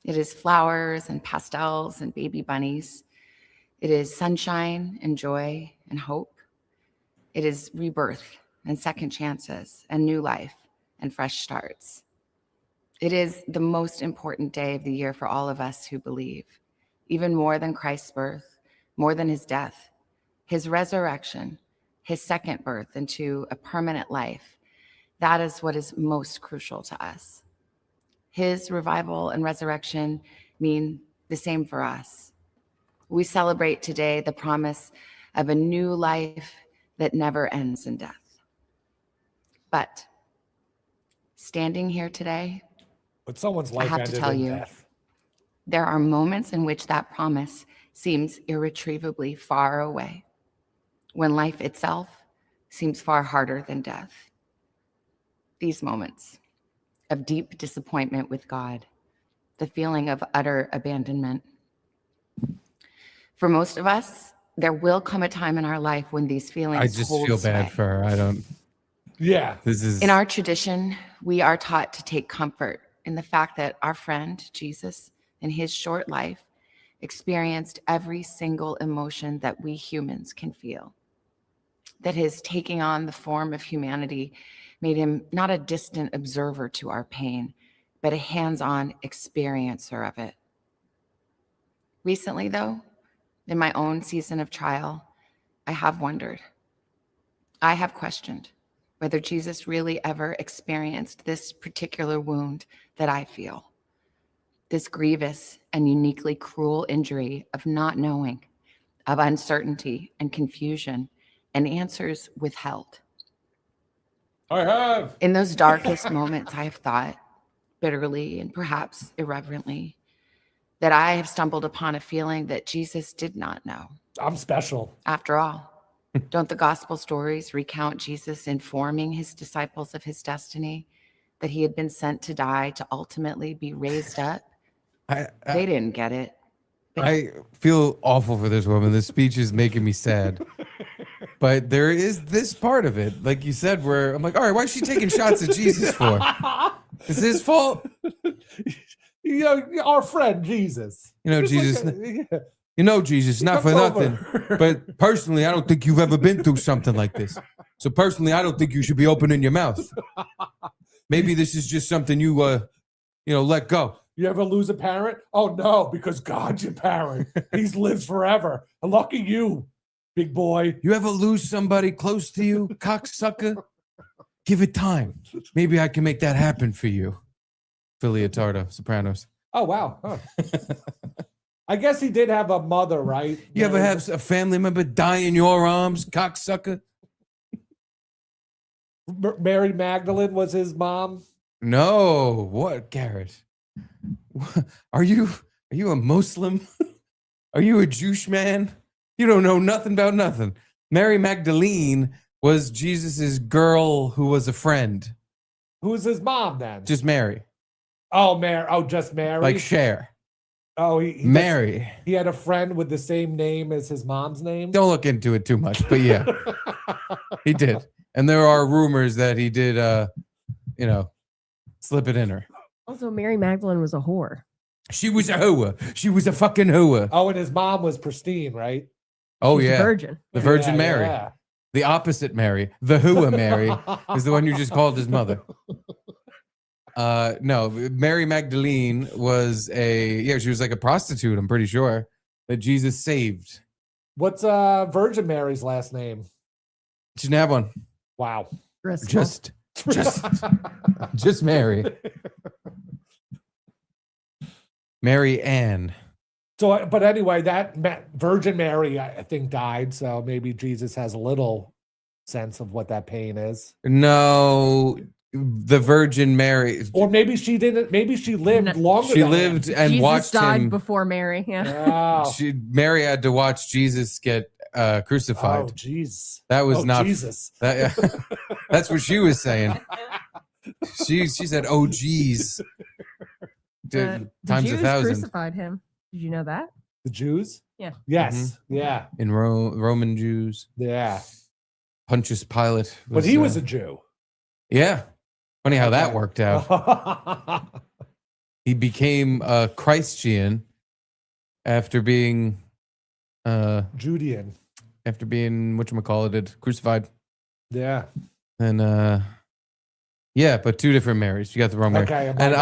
It is flowers and pastels and baby bunnies. It is sunshine and joy and hope. It is rebirth and second chances and new life and fresh starts. It is the most important day of the year for all of us who believe, even more than Christ's birth, more than his death, his resurrection, his second birth into a permanent life. That is what is most crucial to us. His revival and resurrection mean the same for us. We celebrate today the promise of a new life that never ends in death. But standing here today, someone's life I have to tell you, death. There are moments in which that promise seems irretrievably far away, when life itself seems far harder than death. These moments of deep disappointment with God, the feeling of utter abandonment. For most of us, there will come a time in our life when these feelings I just feel bad for her. I don't. Yeah. In our tradition, we are taught to take comfort in the fact that our friend, Jesus, in his short life, experienced every single emotion that we humans can feel. That his taking on the form of humanity made him not a distant observer to our pain, but a hands-on experiencer of it. Recently, though, in my own season of trial, I have wondered. I have questioned whether Jesus really ever experienced this particular wound that I feel, this grievous and uniquely cruel injury of not knowing, of uncertainty and confusion, and answers withheld. I have. In those darkest moments, I have thought, bitterly and perhaps irreverently, that I have stumbled upon a feeling that Jesus did not know. I'm special. After all, don't the gospel stories recount Jesus informing his disciples of his destiny, that he had been sent to die to ultimately be raised up? They didn't get it. I feel awful for this woman. This speech is making me sad. But there is this part of it, like you said, where I'm like, all right, why is she taking shots at Jesus for? Is it his fault? You know, our friend Jesus. You know, Just Jesus. yeah. You know, Jesus, not for comes nothing. over. But personally, I don't think you've ever been through something like this. So personally, I don't think you should be opening your mouth. Maybe this is just something you, let go. You ever lose a parent? Oh no, because God's your parent. He's lived forever. Lucky you, big boy. You ever lose somebody close to you, cocksucker? Give it time. Maybe I can make that happen for you. Philly Tardo, Sopranos. Oh wow. Huh. I guess he did have a mother, right? You ever have a family member die in your arms, cocksucker? Mary Magdalene was his mom? No. What, Garrett? Are you a Muslim? Are you a Jewish man? You don't know nothing about nothing. Mary Magdalene was Jesus's girl who was a friend. Who's his mom then? Just Mary. Oh, Mary. Oh, just Mary. Like Cher. Oh, he Mary. He had a friend with the same name as his mom's name. Don't look into it too much, but yeah, he did. And there are rumors that he did, slip it in her. Also, Mary Magdalene was a whore. She was a hooah. She was a fucking hooah. Oh, and his mom was pristine, right? Oh, She's a yeah. virgin. The Virgin Yeah, Mary. yeah. The opposite Mary. The hooah Mary is the one you just called his mother. No, Mary Magdalene was she was like a prostitute, I'm pretty sure, that Jesus saved. What's Virgin Mary's last name? She didn't have one. Wow. Just Mary. Mary Ann. So, but anyway, that Virgin Mary, I think, died. So maybe Jesus has a little sense of what that pain is. No, the Virgin Mary. Or maybe she didn't. Maybe she lived longer. She than lived him. and Jesus watched died him. before Mary. Yeah. Oh, Mary had to watch Jesus get crucified. oh, jeez. That was Oh, not Jesus. That's what she was saying. She said, "Oh, geez." The Times Jews 1,000 crucified him. Did you know that? The Jews? Yeah. Yes. Yeah. in Roman Jews. Yeah. Pontius Pilate. But he was a Jew. Yeah. Funny how that Okay. worked out. He became a Christian after being Judean. crucified. Yeah. And but two different Marys. You got the wrong Mary. Okay. And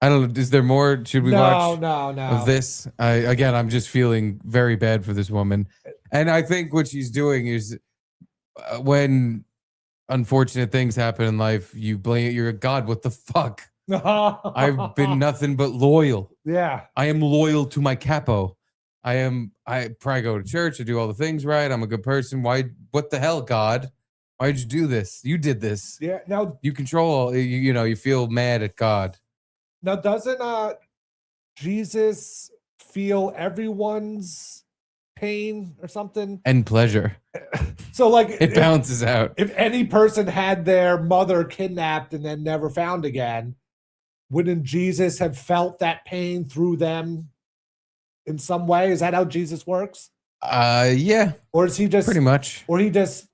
I don't know. Is there more? Should we watch No. of this? I'm just feeling very bad for this woman. And I think what she's doing is when unfortunate things happen in life, you blame you're God. What the fuck? I've been nothing but loyal. Yeah. I am loyal to my capo. I probably go to church. I do all the things right. I'm a good person. What the hell, God? Why'd you do this? You did this. Yeah. Now, You control, you feel mad at God. doesn't Jesus feel everyone's pain or something? And pleasure. So, like, It balances out. if any person had their mother kidnapped and then never found again, wouldn't Jesus have felt that pain through them in some way? Is that how Jesus works? Yeah, Or is he just pretty much. Or he just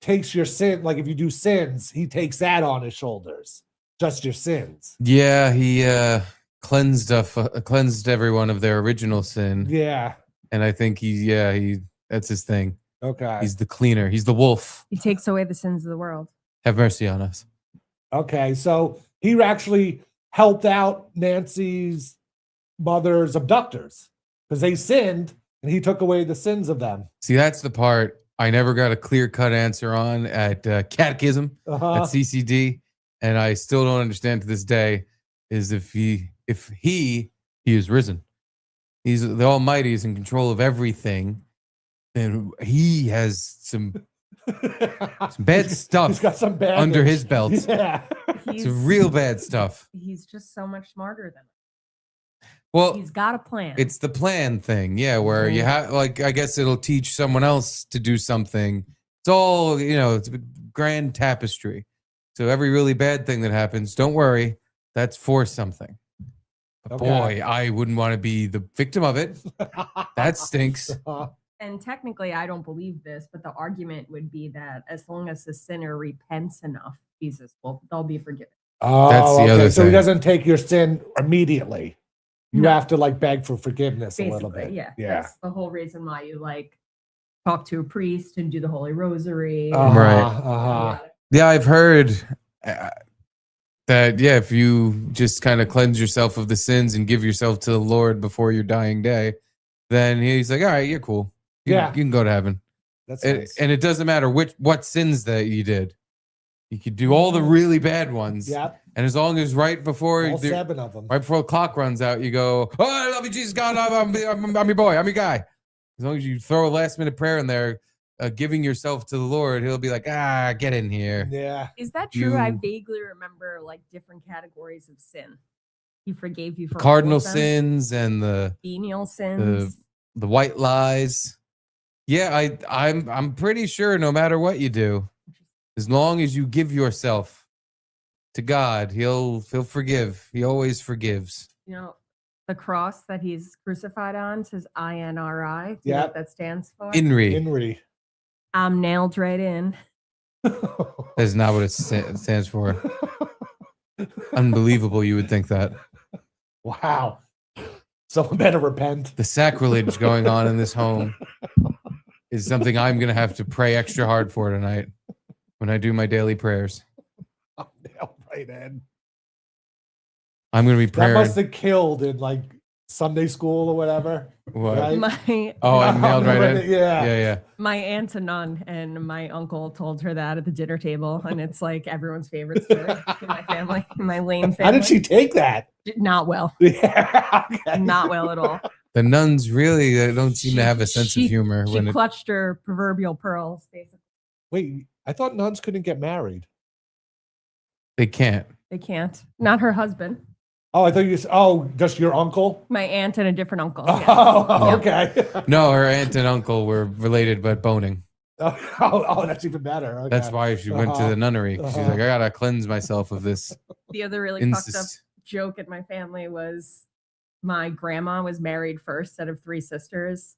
takes your sin, like if you do sins, he takes that on his shoulders, just your sins. Yeah, he cleansed everyone of their original sin. Yeah. And I think he that's his thing. Okay. He's the cleaner. He's the wolf. He takes away the sins of the world. Have mercy on us. Okay. So he actually helped out Nancy's mother's abductors because they sinned and he took away the sins of them. See, that's the part I never got a clear-cut answer on at Catechism at CCD, and I still don't understand to this day. Is if he is risen, he's the Almighty, is in control of everything, and he has some bad stuff He's got some bad under his belt. Yeah. He's, Some real bad stuff. he's just so much smarter than us. Well, He's got a plan. it's the plan thing, yeah, where you have, like, I guess it'll teach someone else to do something. It's all, it's a grand tapestry. So every really bad thing that happens, don't worry, that's for something. But Okay. boy, I wouldn't want to be the victim of it. That stinks. And technically, I don't believe this, but the argument would be that as long as the sinner repents enough, they'll be forgiven. Oh, That's the okay. other So he thing. doesn't take your sin immediately. You No. have to like beg for forgiveness a little Basically, bit. yeah. Yeah. That's the whole reason why you like talk to a priest and do the Holy Rosary. Right. Yeah, I've heard that, if you just kind of cleanse yourself of the sins and give yourself to the Lord before your dying day, then he's like, all right, you're cool. You can go to heaven. That's nice. And it doesn't matter what sins that you did. You could do all the really bad ones. Yep. And as long as right before All 7 of them. right before the clock runs out, you go, oh, I love you, Jesus God. I'm your boy. I'm your guy. As long as you throw a last minute prayer in there, giving yourself to the Lord, he'll be like, get in here. Yeah. Is that true? I vaguely remember like different categories of sin. He forgave you for Cardinal all of them. sins and the Venial sins. the white lies. Yeah, I'm pretty sure no matter what you do, as long as you give yourself to God, he'll forgive. He always forgives. You know, the cross that he's crucified on says INRI. Do you know Yep. what that stands for? Inri. I'm nailed right in. That's not what it stands for. Unbelievable, you would think that. Wow. Someone better repent. The sacrilege going on in this home is something I'm going to have to pray extra hard for tonight when I do my daily prayers. Right in. I'm going to be praying. That must have killed in like Sunday school or whatever. What? Right? I'm nailed right in? Yeah. My aunt's a nun, and my uncle told her that at the dinner table, and it's like everyone's favorite story in my family, in my lame family. How did she take that? Not well. Yeah. Okay. Not well at all. The nuns really they don't seem to have a sense of humor. She clutched her proverbial pearls, basically. Wait, I thought nuns couldn't get married. They can't. They can't. Not her husband. Oh, I thought you said, just your uncle? My aunt and a different uncle. Oh, okay. No, her aunt and uncle were related, but boning. Oh, that's even better. Okay. That's why she went to the nunnery. She's like, I gotta cleanse myself of this. The other really fucked up joke at my family was my grandma was married first out of 3 sisters.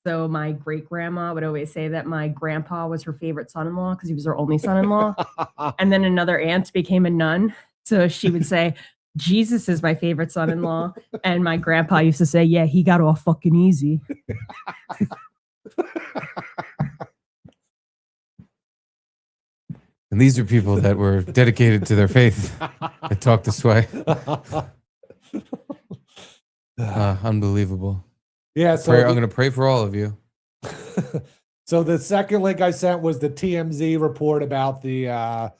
So my great grandma would always say that my grandpa was her favorite son-in-law because he was her only son-in-law. And then another aunt became a nun. So she would say, Jesus is my favorite son-in-law. And my grandpa used to say, yeah, he got off fucking easy. And these are people that were dedicated to their faith that talk this way. Unbelievable. Yeah, so I'm going to pray for all of you. So the second link I sent was the TMZ report about the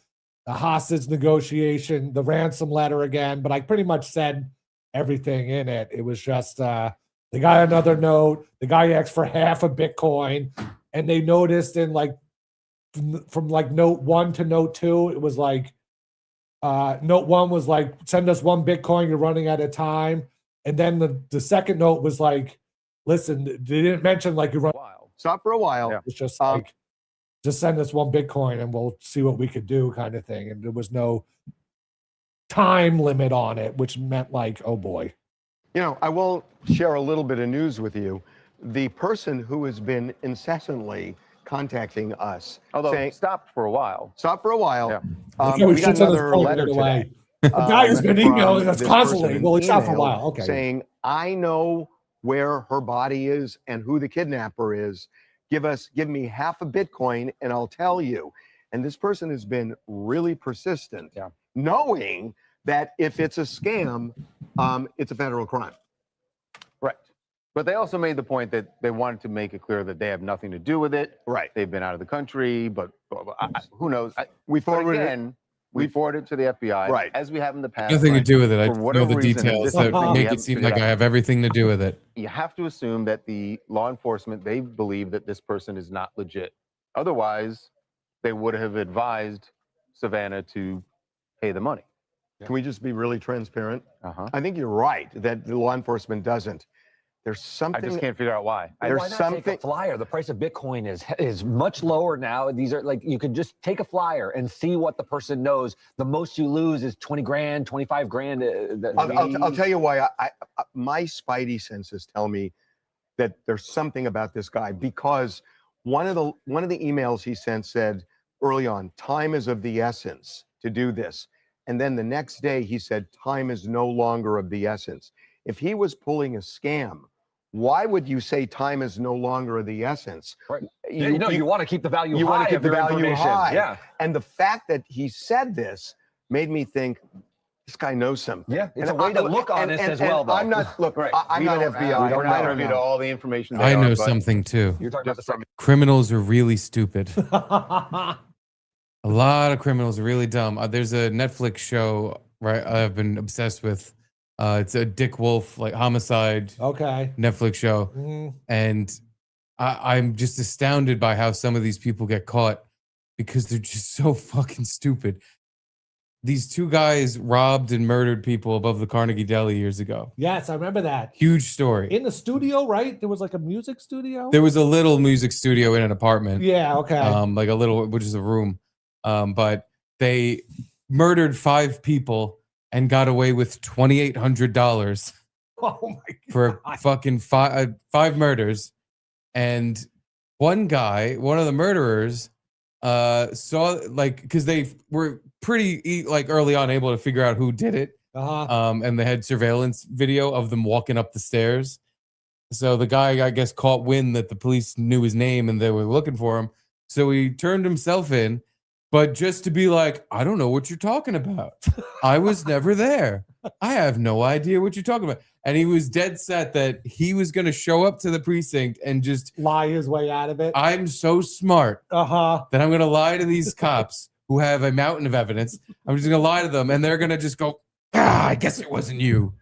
hostage negotiation, the ransom letter again, but I pretty much said everything in it. It was just they got another note. The guy asked for half a Bitcoin, and they noticed in like from like note 1 to note 2, it was like note 1 was like, send us 1 Bitcoin, you're running out of time. And then the second note was like, listen, they didn't mention like you're running. Stop for a while. Yeah. It's just like, just send us 1 Bitcoin and we'll see what we could do kind of thing. And there was no time limit on it, which meant like, oh boy. You know, I will share a little bit of news with you. The person who has been incessantly contacting us, although saying, stopped for a while. Stop for a while. Yeah. Okay, we got another letter today. The guy has been emailing us this constantly. person Well, it's out for a email while. Okay. Saying, I know where her body is and who the kidnapper is. Give me half a Bitcoin and I'll tell you. And this person has been really persistent, knowing that if it's a scam, it's a federal crime. Right. But they also made the point that they wanted to make it clear that they have nothing to do with it. Right. They've been out of the country, but who knows? We forwarded again, we forwarded it to the FBI, right, as we have in the past. Nothing to do with it. I For know whatever the reason, details this is that something we make it haven't seem figured like I out. have everything to do with it. You have to assume that the law enforcement, they believe that this person is not legit. Otherwise, they would have advised Savannah to pay the money. Can we just be really transparent? I think you're right that the law enforcement doesn't. There's something. I just can't figure out why. There's Why not something. take a flyer? The price of Bitcoin is much lower now. These are like, you could just take a flyer and see what the person knows. The most you lose is 20 grand, 25 grand. I'll tell you why. My spidey senses tell me that there's something about this guy, because one of the emails he sent said early on, time is of the essence to do this. And then the next day he said, time is no longer of the essence. If he was pulling a scam, why would you say time is no longer of the essence? Right. You want to keep the value high. You want to keep the value high. Yeah. And the fact that he said this made me think, this guy knows something. Yeah, it's a way to look honest as well, though. I'm not, look, Right. I'm not FBI. We're not privy to all the information. I they know are, but something too. You're talking about the second. Criminals are really stupid. A lot of criminals are really dumb. There's a Netflix show, right? I've been obsessed with. It's a Dick Wolf, like homicide Okay. Netflix show. Mhm. And I'm just astounded by how some of these people get caught because they're just so fucking stupid. These two guys robbed and murdered people above the Carnegie Deli years ago. Yes, I remember that. Huge story. In the studio, right? There was like a music studio. There was a little music studio in an apartment. Yeah. Okay. Like a little, which is a room. But they murdered 5 people and got away with $2,800 oh my god. for fucking 5 murders. And one guy, one of the murderers, saw, like, because they were pretty like early on able to figure out who did it. And they had surveillance video of them walking up the stairs. So the guy, I guess, caught wind that the police knew his name and they were looking for him. So he turned himself in, but just to be like, I don't know what you're talking about. I was never there. I have no idea what you're talking about. And he was dead set that he was going to show up to the precinct and just lie his way out of it. I'm so smart that I'm going to lie to these cops who have a mountain of evidence. I'm just going to lie to them, and they're going to just go, I guess it wasn't you.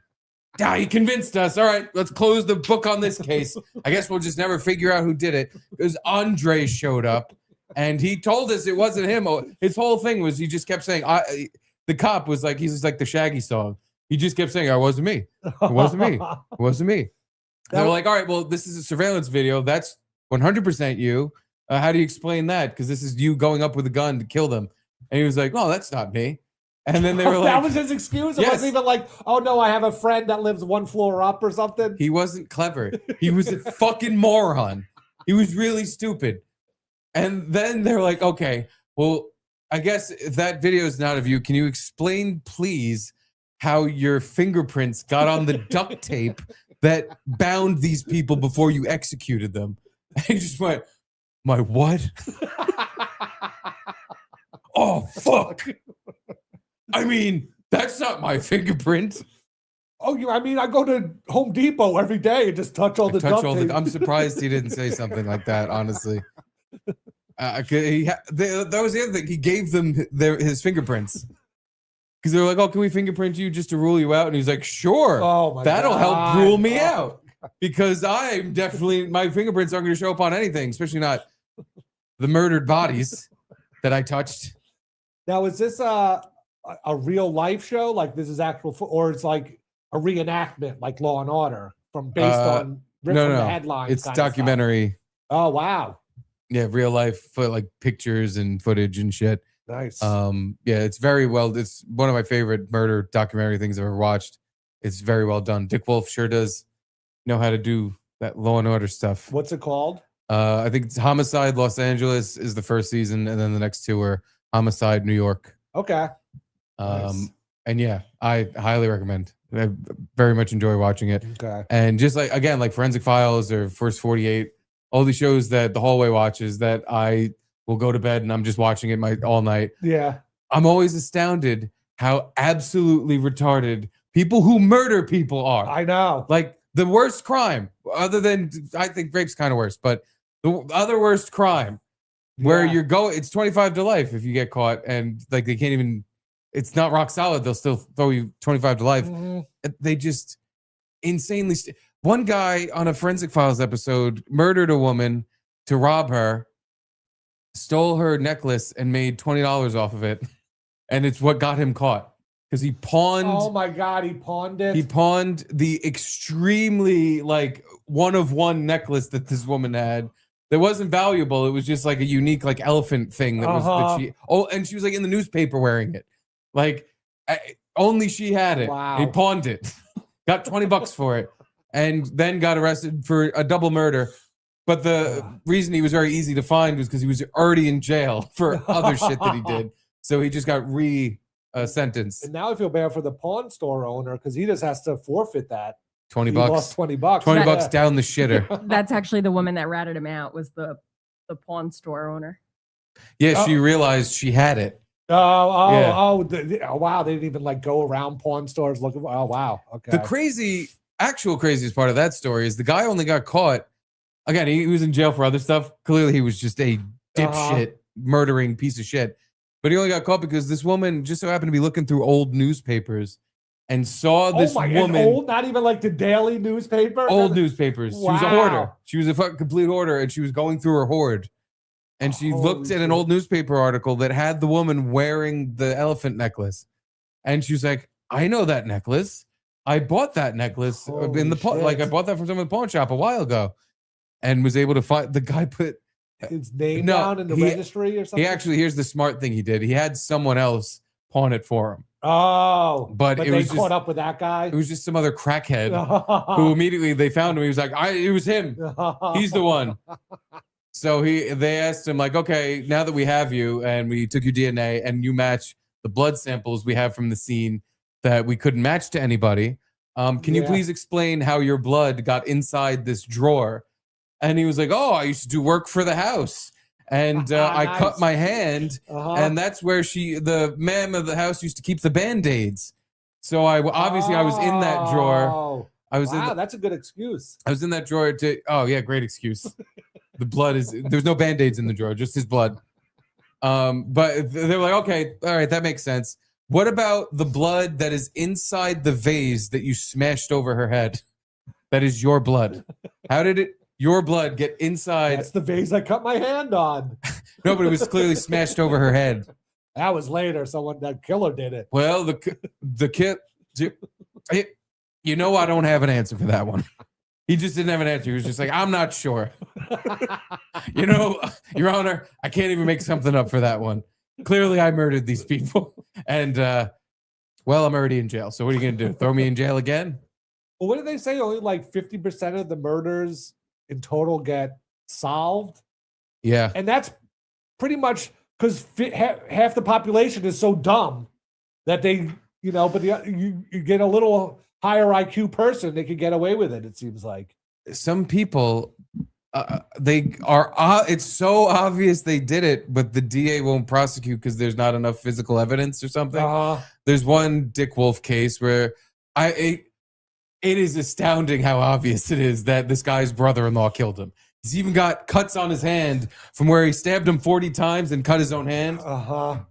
You convinced us. All right, let's close the book on this case. I guess we'll just never figure out who did it. Because Andre showed up, and he told us it wasn't him. His whole thing was he just kept saying, the cop was like, he's like the Shaggy song. He just kept saying, it wasn't me. It wasn't me. It wasn't me. They were like, all right, well, this is a surveillance video. That's 100% you. How do you explain that? Because this is you going up with a gun to kill them. And he was like, oh, that's not me. And then they were like, that was his excuse. It yes. wasn't even like, oh no, I have a friend that lives 1 floor up or something. He wasn't clever. He was a fucking moron. He was really stupid. And then they're like, okay, well, I guess if that video is not of you, can you explain, please, how your fingerprints got on the duct tape that bound these people before you executed them? And he just went, my what? Oh, fuck. I mean, that's not my fingerprint. Oh, I mean, I go to Home Depot every day and just touch all the duct tape. I'm surprised he didn't say something like that, honestly. That was the other thing. He gave them his fingerprints. Because they were like, oh, can we fingerprint you just to rule you out? And he's like, sure. Oh, that'll help rule me out. Because I'm definitely, my fingerprints aren't going to show up on anything, especially not the murdered bodies that I touched. Now, is this a real life show? Like this is actual, or it's like a reenactment, like Law and Order, based on the headlines? It's documentary. Oh, wow. Yeah, real life, like pictures and footage and shit. Nice. Yeah, it's very well. It's one of my favorite murder documentary things I've ever watched. It's very well done. Dick Wolf sure does know how to do that Law and Order stuff. What's it called? I think it's Homicide Los Angeles is the first season, and then the next 2 are Homicide New York. Okay. Nice. And yeah, I highly recommend. I very much enjoy watching it. Okay. And just like again, like Forensic Files or First 48, all these shows that the hallway watches that I will go to bed and I'm just watching it all night. Yeah. I'm always astounded how absolutely retarded people who murder people are. I know. Like the worst crime, other than I think rape's kind of worse, but the other worst crime where you're going, it's 25 to life if you get caught, and like they can't even, it's not rock solid. They'll still throw you 25 to life. Mm-hmm. They just insanely. One guy on a Forensic Files episode murdered a woman to rob her, stole her necklace, and made $20 off of it. And it's what got him caught because he pawned. Oh my God, he pawned it. He pawned the extremely like one-of-one necklace that this woman had. That wasn't valuable. It was just like a unique like elephant thing that was that she. Oh, and she was like in the newspaper wearing it. Like only she had it. Wow. He pawned it. Got $20 for it. and then got arrested for a double murder. But the reason he was very easy to find was because he was already in jail for other shit that he did. So he just got sentenced. And now I feel bad for the pawn store owner because he just has to forfeit that. $20. He lost $20. $20 down the shitter. That's actually the woman that ratted him out, was the pawn store owner. Yeah, she realized she had it. Wow. They didn't even like go around pawn stores looking. Oh, wow. Okay. The craziest part of that story is the guy only got caught. Again, he was in jail for other stuff. Clearly, he was just a dipshit, murdering piece of shit. But he only got caught because this woman just so happened to be looking through old newspapers and saw this woman. Old, not even like the daily newspaper? Old newspapers. Wow. She was a hoarder. She was a fucking complete hoarder, and she was going through her hoard. And she looked at an old newspaper article that had the woman wearing the elephant necklace. And she was like, I know that necklace. I bought that necklace in the I bought that from someone in the pawn shop a while ago, and was able to find the guy put his name down in the registry or something. He actually, here's the smart thing he did. He had someone else pawn it for him. Oh, but it they was caught up with that guy. It was just some other crackhead who immediately they found him. He was like, it was him. He's the one. So they asked him, like, okay, now that we have you and we took your DNA and you match the blood samples we have from the scene that we couldn't match to anybody, can you please explain how your blood got inside this drawer? And he was like, I used to do work for the house. And I cut my hand, and that's where the ma'am of the house used to keep the Band-Aids. So I was in that drawer. That's a good excuse. I was in that drawer great excuse. The blood there's no Band-Aids in the drawer, just his blood. But they were like, okay, all right, that makes sense. What about the blood that is inside the vase that you smashed over her head? That is your blood. How did your blood get inside? That's the vase I cut my hand on. No, but it was clearly smashed over her head. That was later. That killer did it. Well, the kid, I don't have an answer for that one. He just didn't have an answer. He was just like, I'm not sure. Your Honor, I can't even make something up for that one. Clearly, I murdered these people. And, I'm already in jail. So what are you going to do? Throw me in jail again? Well, what did they say? Only like 50% of the murders in total get solved? Yeah. And that's pretty much because half the population is so dumb that they, but you get a little higher IQ person, they could get away with it, it seems like. Some people, it's so obvious they did it, but the DA won't prosecute because there's not enough physical evidence or something. There's one Dick Wolf case where it is astounding how obvious it is that this guy's brother-in-law killed him. He's even got cuts on his hand from where he stabbed him 40 times and cut his own hand.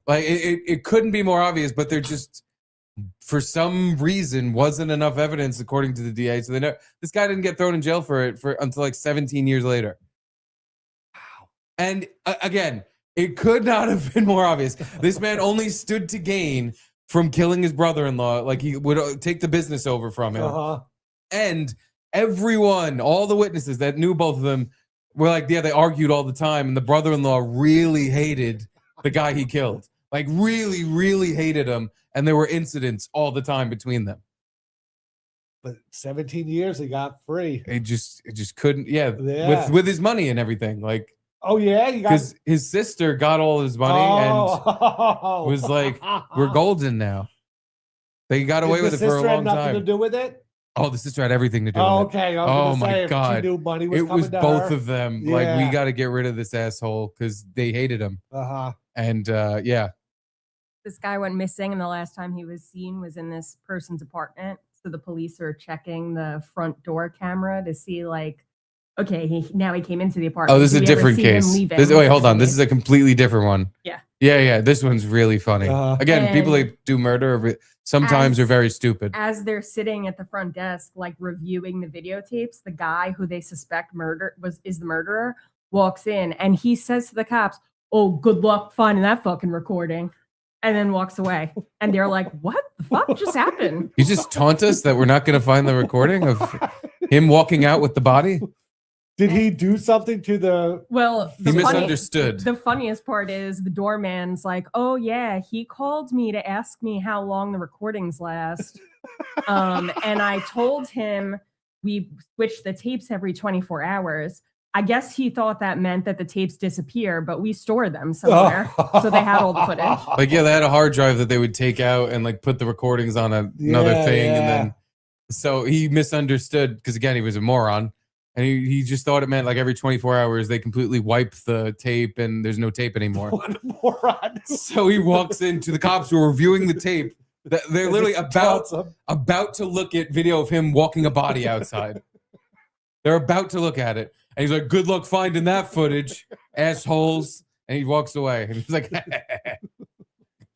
Like it couldn't be more obvious, but they're just, for some reason, wasn't enough evidence according to the DA. So this guy didn't get thrown in jail for it until like 17 years later. Wow. And again, it could not have been more obvious. This man only stood to gain from killing his brother-in-law. Like he would take the business over from him. And everyone, all the witnesses that knew both of them were like, they argued all the time. And the brother-in-law really hated the guy he killed. Like really, really hated him. And there were incidents all the time between them. But 17 years, he got free. It just couldn't. Yeah. With his money and everything. Like, oh yeah, because his sister got all his money and was like, "We're golden now." They got away with it for a long time. Nothing to do with it. Oh, the sister had everything to do with it. Okay. Oh my God! She knew money was it was both her. of them. Yeah. Like, we got to get rid of this asshole because they hated him. And yeah. This guy went missing, and the last time he was seen was in this person's apartment. So the police are checking the front door camera to see, like, okay, he came into the apartment. Oh, this is a different case. Wait, hold on. This is a completely different one. Yeah. Yeah. This one's really funny. Again, people that do murder sometimes are very stupid. As they're sitting at the front desk, like reviewing the videotapes, the guy who they suspect is the murderer walks in, and he says to the cops, "Oh, good luck finding that fucking recording." And then walks away. And they're like, what the fuck just happened? You just taunt us that we're not going to find the recording of him walking out with the body? Did he do something to the... Well, he misunderstood. The funniest part is the doorman's like, oh, yeah, he called me to ask me how long the recordings last. And I told him we switch the tapes every 24 hours. I guess he thought that meant that the tapes disappear, but we store them somewhere. So they had all the footage. Like, yeah, they had a hard drive that they would take out and like put the recordings on another thing. And then, so he misunderstood because, again, he was a moron. And he just thought it meant like every 24 hours they completely wipe the tape and there's no tape anymore. What a moron. So he walks into the cops who are reviewing the tape. They're literally about to look at video of him walking a body outside. They're about to look at it. And he's like, good luck finding that footage, assholes. And he walks away. And he's like,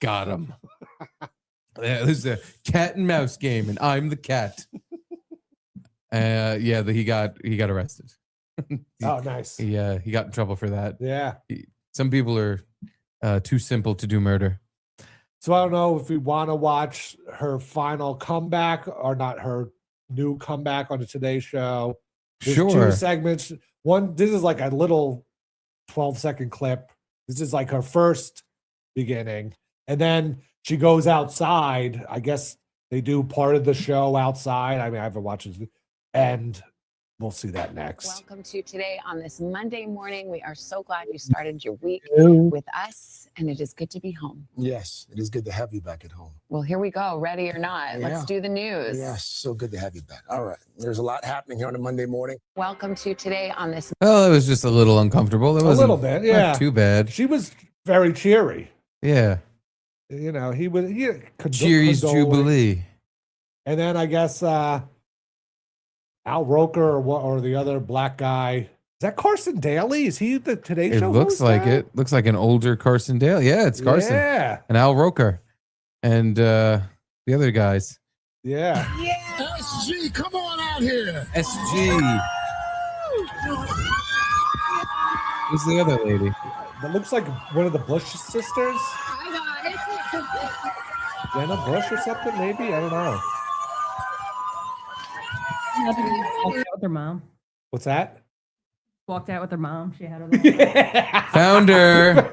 got him. Yeah, this is a cat and mouse game, and I'm the cat. He got arrested. Oh, nice. He got in trouble for that. Yeah. Some people are too simple to do murder. So I don't know if we want to watch her final comeback or not, her new comeback on the Today Show. There's Sure. 2 segments. One, this is like a little 12-second clip. This is like her first beginning. And then she goes outside. I guess they do part of the show outside. I mean, I haven't watched it. And we'll see that next. Welcome to Today on this Monday morning. We are so glad you started your week with us, and it is good to be home. Yes, it is good to have you back at home. Well, here we go. Ready or not? Let's Yeah. do the news. Yes, so good to have you back. All right, there's a lot happening here on a Monday morning. Welcome to Today on this. Well, it was just a little uncomfortable. It wasn't a little bit, yeah. not too bad. She was very cheery. Yeah. You know, he was Cheery's condoling. Jubilee. And then I guess Al Roker or the other black guy. Is that Carson Daly? Is he the Today It Show looks host like now? it. Looks like an older Carson Dale. Yeah, it's Carson. Yeah. And Al Roker. And the other guys. Yeah. SG, come on out here. SG. Who's the other lady? That looks like one of the Bush sisters. Jenna Bush or something, maybe? I don't know. Walked out with her mom. What's that? Walked out with her mom. She had her. Found her.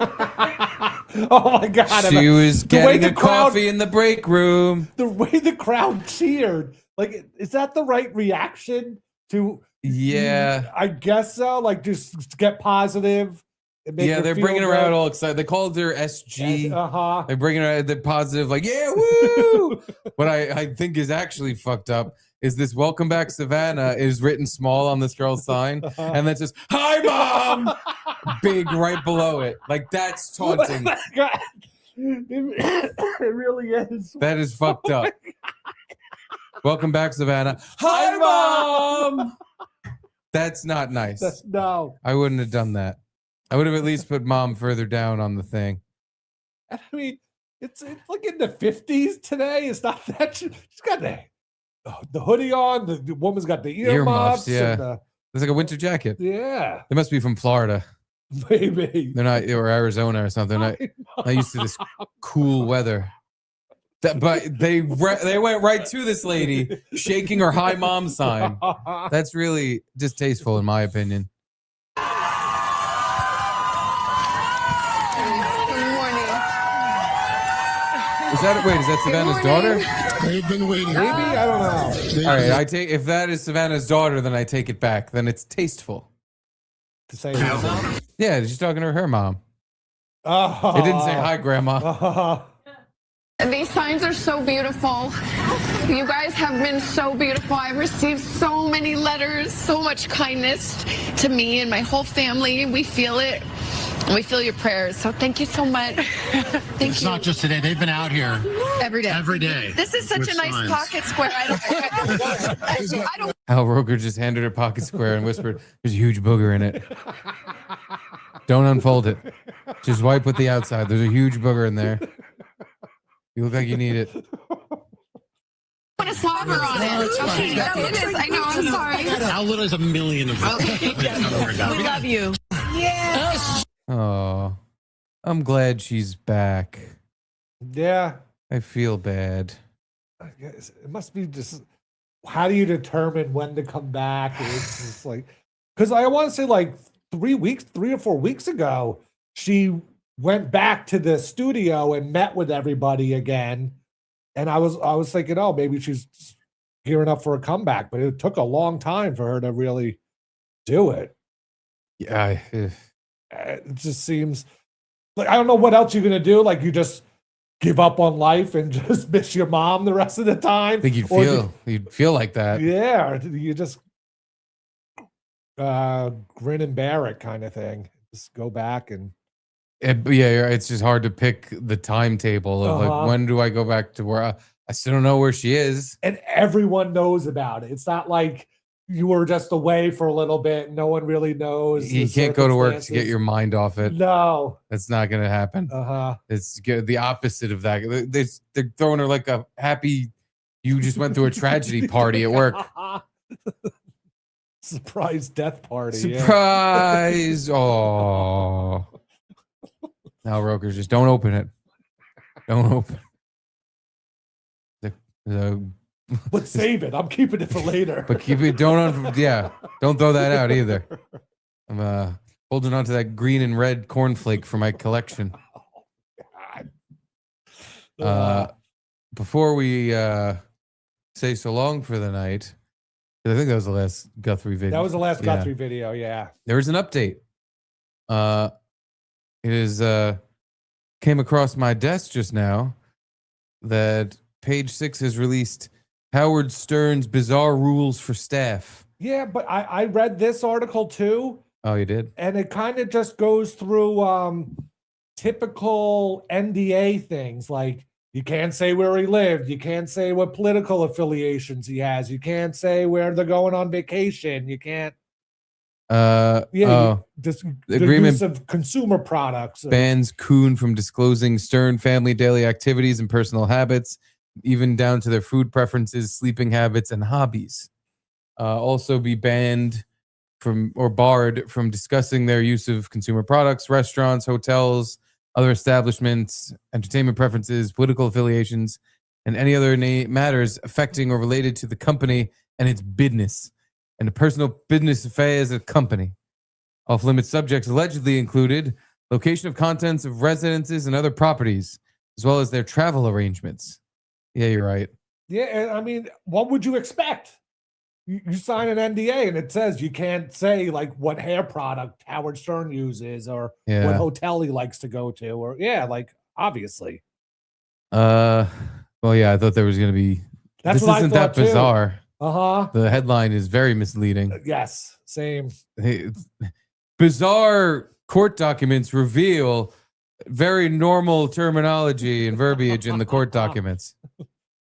Oh my God. She was The way getting the a crowd- coffee in the break room. The way the crowd cheered. Like, is that the right reaction to? Yeah. I guess so. Like, just get positive. and make Yeah, her they're feel bringing her out good. all excited. They called her SG. Uh-huh. They're bringing her out the positive, like, yeah, woo! What I think is actually fucked up is this "Welcome Back, Savannah" is written small on this girl's sign, and that says "Hi, Mom," big right below it. Like, that's taunting. God. It really is. That is fucked up. Welcome back, Savannah. Hi, Mom. That's not nice. No. I wouldn't have done that. I would have at least put Mom further down on the thing. I mean, it's like in the 50s today. It's not that. She's got the hoodie on. The woman's got the earmuffs. Yeah. And It's like a winter jacket. yeah. They must be from Florida. Maybe. They're not, or Arizona or something. Not used to this cool weather. But they went right to this lady shaking her "Hi, Mom" sign. That's really distasteful, in my opinion. Is that Savannah's daughter? They've been waiting. Maybe, I don't know. All right, if that is Savannah's daughter, then I take it back. Then it's tasteful. To say Yeah, she's talking to her mom. Oh. It didn't say hi, Grandma. These signs are so beautiful. You guys have been so beautiful. I've received so many letters, so much kindness to me and my whole family. We feel it. And we feel your prayers. So thank you so much. Thank It's you. not just today. They've been out here Every day. every day. This is such with a nice signs. pocket square. I don't Al Roker just handed her pocket square and whispered, "There's a huge booger in it. Don't unfold it. Just wipe with the outside. There's a huge booger in there. You look like you need it." put a slobber on it. Okay, it is. I know. I'm sorry. How little is a million of them? We love you. Oh, I'm glad she's back. Yeah. I feel bad. I guess it must be just how do you determine when to come back? It's just like, because I want to say like 3 or 4 weeks ago, she went back to the studio and met with everybody again. And I was thinking, oh, maybe she's gearing up for a comeback, but it took a long time for her to really do it. Yeah. It just seems like, I don't know what else you're going to do. Like, you just give up on life and just miss your mom the rest of the time. I think you'd feel like that. Yeah. Or you just grin and bear it kind of thing. Just go back and. It's just hard to pick the timetable of like, when do I go back to where I still don't know where she is. And everyone knows about it. It's not like you were just away for a little bit. No one really knows. You can't go to work to get your mind off it. No. That's not going to happen. It's the opposite of that. They're throwing her like a happy, you just went through a tragedy party at work. Surprise death party. Surprise. Oh. Now, Rokers, just don't open it. Don't open but save it. I'm keeping it for later. But keep it. Don't throw that out either. I'm holding on to that green and red cornflake for my collection. Before we say so long for the night, I think that was the last Guthrie video. That was the last Guthrie video. Yeah. There was an update. It is came across my desk just now that Page 6 has released Howard Stern's bizarre rules for staff. Yeah, but I read this article too. Oh, you did? And it kind of just goes through typical NDA things, like you can't say where he lived, you can't say what political affiliations he has, you can't say where they're going on vacation, you can't. The agreement use of consumer products bans Kuhn from disclosing Stern family daily activities and personal habits, even down to their food preferences, sleeping habits, and hobbies. Also be banned from or barred from discussing their use of consumer products, restaurants, hotels, other establishments, entertainment preferences, political affiliations, and any other matters affecting or related to the company and its business and the personal business affairs of the company. Off-limits subjects allegedly included location of contents of residences and other properties, as well as their travel arrangements. Yeah, you're right. Yeah, I mean, what would you expect? You sign an NDA and it says you can't say like what hair product Howard Stern uses or what hotel he likes to go to, or like obviously. Well, yeah, I thought there was going to be. That's this what isn't I thought that bizarre. Too. The headline is very misleading. Yes, same. Bizarre court documents reveal very normal terminology and verbiage in the court documents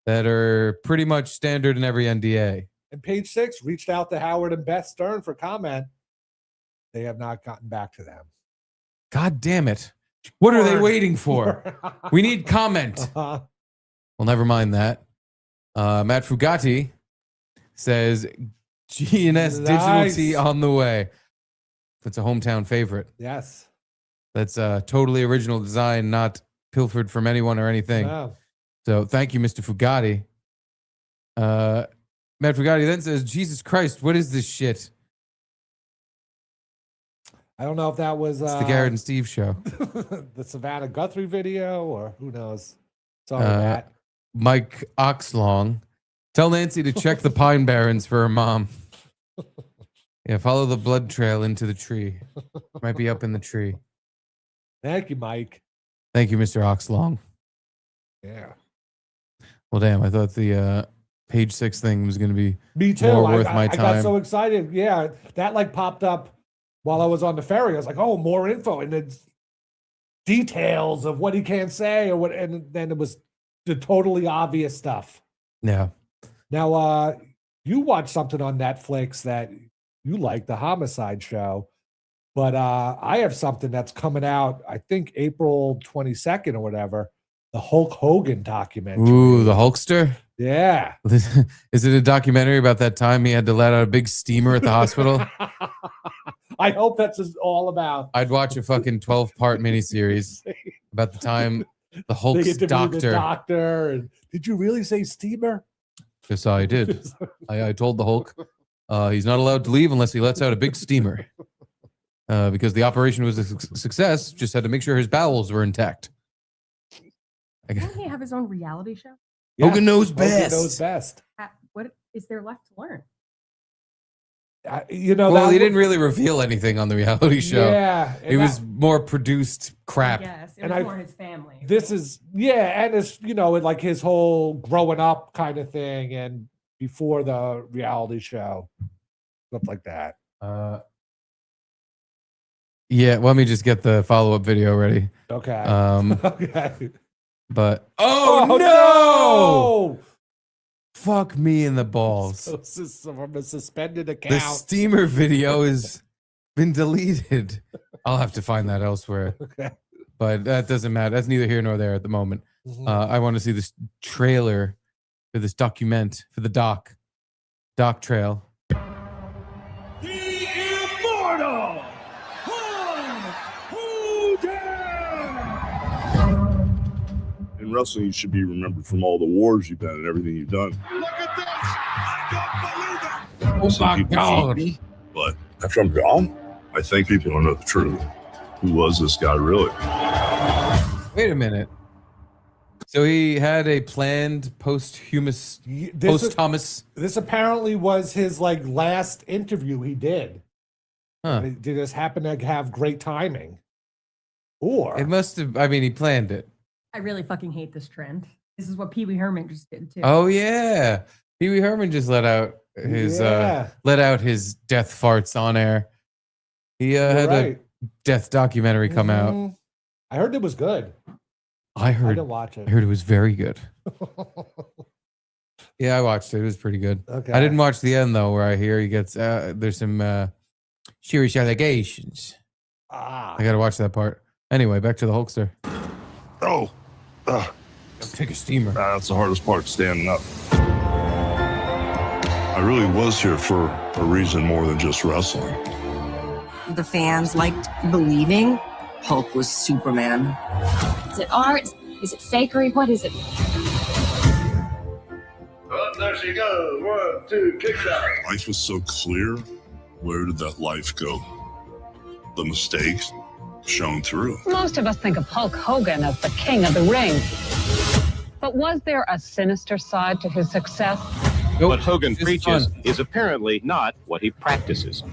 that are pretty much standard in every NDA. And Page 6 reached out to Howard and Beth Stern for comment. They have not gotten back to them. God damn it. What are they waiting for? We need comment. Well, never mind that. Matt Fugati says G&S Digital Tea on the way. That's a hometown favorite. Yes. That's a totally original design, not pilfered from anyone or anything. Wow. So thank you, Mr. Fugati. Matt Fugati then says, Jesus Christ, what is this shit? I don't know if that was it's the Garrett and Steve show. The Savannah Guthrie video, or who knows. Sorry, Matt. Mike Oxlong. Tell Nancy to check the Pine Barrens for her mom. Yeah, follow the blood trail into the tree. Might be up in the tree. Thank you, Mike. Thank you, Mr. Oxlong. Yeah. Well, damn, I thought the Page 6 thing was going to be me too. More worth my I time. got so excited. Yeah, that like popped up while I was on the ferry. I was like, oh, more info. And it's details of what he can't say or what. And then it was the totally obvious stuff. Yeah. Now, you watched something on Netflix that you like, the Homicide Show. But I have something that's coming out, I think April 22nd or whatever, the Hulk Hogan documentary. Ooh, the Hulkster? Yeah. Is it a documentary about that time he had to let out a big steamer at the hospital? I hope that's all about. I'd watch a fucking 12-part miniseries about the time the Hulk's doctor. And did you really say steamer? Yes, I did. I told the Hulk he's not allowed to leave unless he lets out a big steamer. Because the operation was a success, just had to make sure his bowels were intact. Doesn't he have his own reality show? Yeah. Hogan knows best. Hogan knows best. What is there left to learn? You know, well, he didn't really reveal anything on the reality show. Yeah, it was more produced crap. Yes, it And was more his family. This is and it's like his whole growing up kind of thing, and before the reality show, stuff like that. Yeah, let me just get the follow-up video ready. Okay. Okay. But no! Fuck me in the balls. So this is from a suspended The account. steamer video has been deleted. I'll have to find that elsewhere. Okay. But that doesn't matter. That's neither here nor there at the moment. Mhm. I want to see this trailer for this for the doc trail. Immortal In wrestling, you should be remembered from all the wars you've done and everything you've done. Oh my God. Me, but after I'm gone, I think people don't know the truth. Who was this guy really? Wait a minute. So he had a planned posthumous. This apparently was his last interview he did. Huh. Did this happen to have great timing? Or It must have. I mean, he planned it. I really fucking hate this trend. This is what Pee Wee Herman just did too. Oh yeah, Pee Wee Herman just let out his death farts on air. He had a death documentary come out. I heard it was good. I didn't watch it. I heard it was very good. Yeah, I watched it. It was pretty good. Okay. I didn't watch the end though, where I hear he gets there's some serious allegations. I got to watch that part. Anyway, back to the Hulkster. Take a steamer. That's the hardest part, standing up. I really was here for a reason more than just wrestling. The fans liked believing Hulk was Superman. Is it art? Is it fakery? What is it? Oh, there she goes. 1, 2, kick out. Life was so clear. Where did that life go? The mistakes shone through. Most of us think of Hulk Hogan as the king of the ring. But was there a sinister side to his success? What Hogan preaches is apparently not what he practices.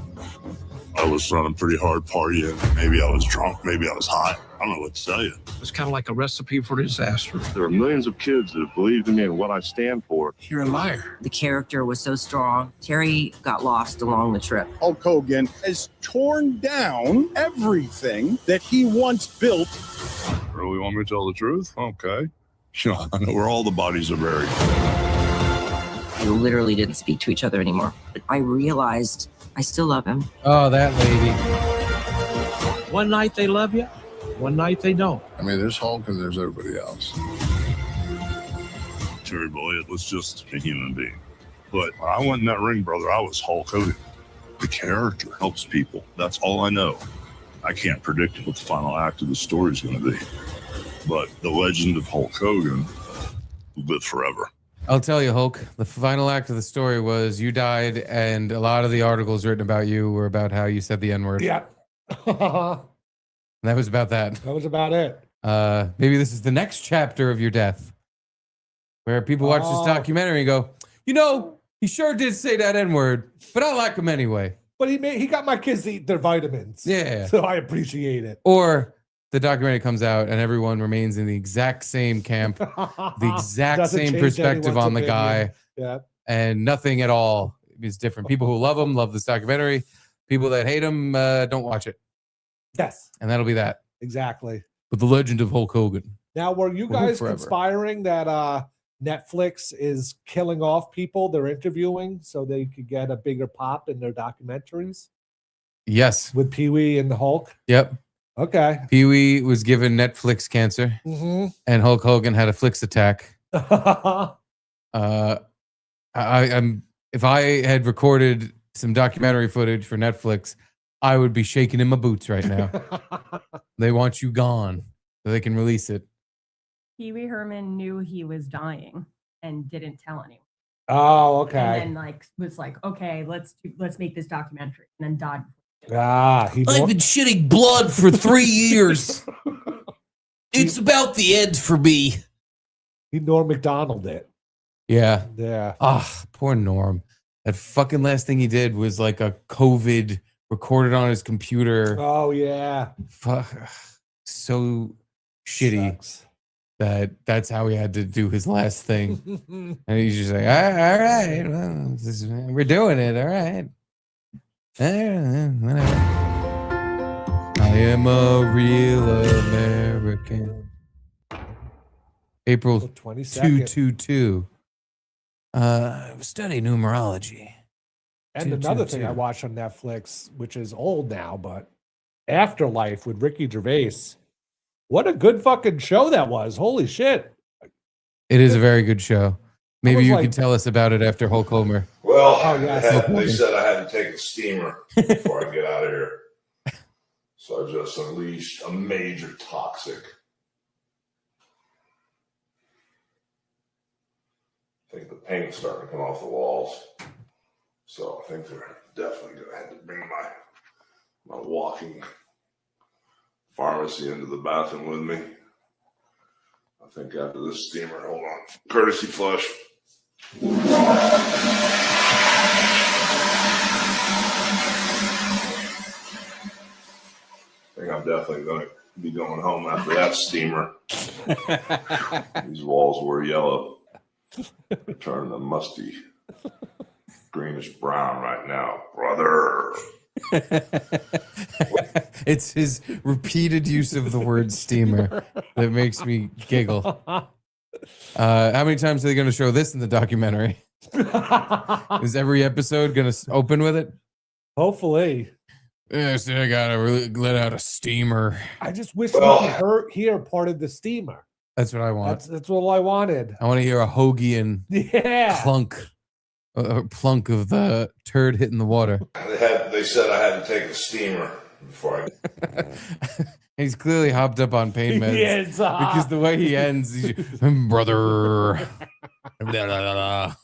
I was running pretty hard partying. Maybe I was drunk. Maybe I was high. I don't know what to tell you. It's kind of like a recipe for disaster. There are millions of kids that have believed in me and what I stand for. You're a liar. The character was so strong. Terry got lost along the trip. Hulk Hogan has torn down everything that he once built. Really want me to tell the truth? Okay. I know where all the bodies are buried. We literally didn't speak to each other anymore. But I realized I still love him. Oh, that lady. One night they love you, one night they don't. I mean, there's Hulk and there's everybody else. Terry Boyd was just a human being. But when I went in that ring, brother, I was Hulk Hogan. The character helps people. That's all I know. I can't predict what the final act of the story is going to be. But the legend of Hulk Hogan will live forever. I'll tell you, Hulk, the final act of the story was you died, and a lot of the articles written about you were about how you said the N-word. Yeah. That was about that. That was about it. Maybe this is the next chapter of your death, where people watch this documentary and go, he sure did say that N-word, but I like him anyway. But he got my kids to eat their vitamins. Yeah. So I appreciate it. Or the documentary comes out and everyone remains in the exact same camp, the exact Doesn't same change perspective anyone's on the opinion. guy, Yeah. and nothing at all is different. People who love him love this documentary. People that hate him don't watch it. Yes. And that'll be that. Exactly. But the legend of Hulk Hogan. Now, were you We'll live guys forever. conspiring that Netflix is killing off people they're interviewing so they could get a bigger pop in their documentaries? Yes. With Pee Wee and the Hulk? Yep. Okay. Pee Wee was given Netflix cancer, Mhm. and Hulk Hogan had a Flix attack. I'm if I had recorded some documentary footage for Netflix, I would be shaking in my boots right now. They want you gone so they can release it. Pee Wee Herman knew he was dying and didn't tell anyone. Oh, okay. And then was like, okay, let's make this documentary, and then died. I've been shitting blood for 3 years. It's about the end for me. He Norm McDonald it. Yeah. Yeah. Ah, poor Norm. That fucking last thing he did was like a COVID recorded on his computer. Oh yeah. Fuck. So shitty that's how he had to do his last thing. And he's just like, all right, well, we're doing it. All right. Whatever. I am a real American. April 22nd. 222. Study numerology. And another thing I watched on Netflix, which is old now, but Afterlife with Ricky Gervais. What a good fucking show that was. Holy shit. It is a very good show. Maybe was you like- could tell us about it after Hulk Homer. Well, Oh, yes. they said I had to take a steamer before I get out of here. So I just unleashed a major toxic. I think the paint's starting to come off the walls. So I think they're definitely going to have to bring my walking pharmacy into the bathroom with me. I think after this steamer, hold on, courtesy flush. I think I'm definitely going to be going home after that steamer. These walls were yellow. Turn the musty greenish brown right now, brother. It's his repeated use of the word steamer that makes me giggle. How many times are they going to show this in the documentary? Is every episode going to open with it? Hopefully. Yes, I got to really let out a steamer. I just wish we could hear part of the steamer. That's what I want. That's what I wanted. I want to hear a Hogan clunk, a plunk of the turd hitting the water. They said I had to take a steamer before I. He's clearly hopped up on pain meds. Yes, because the way he ends, he's, brother. One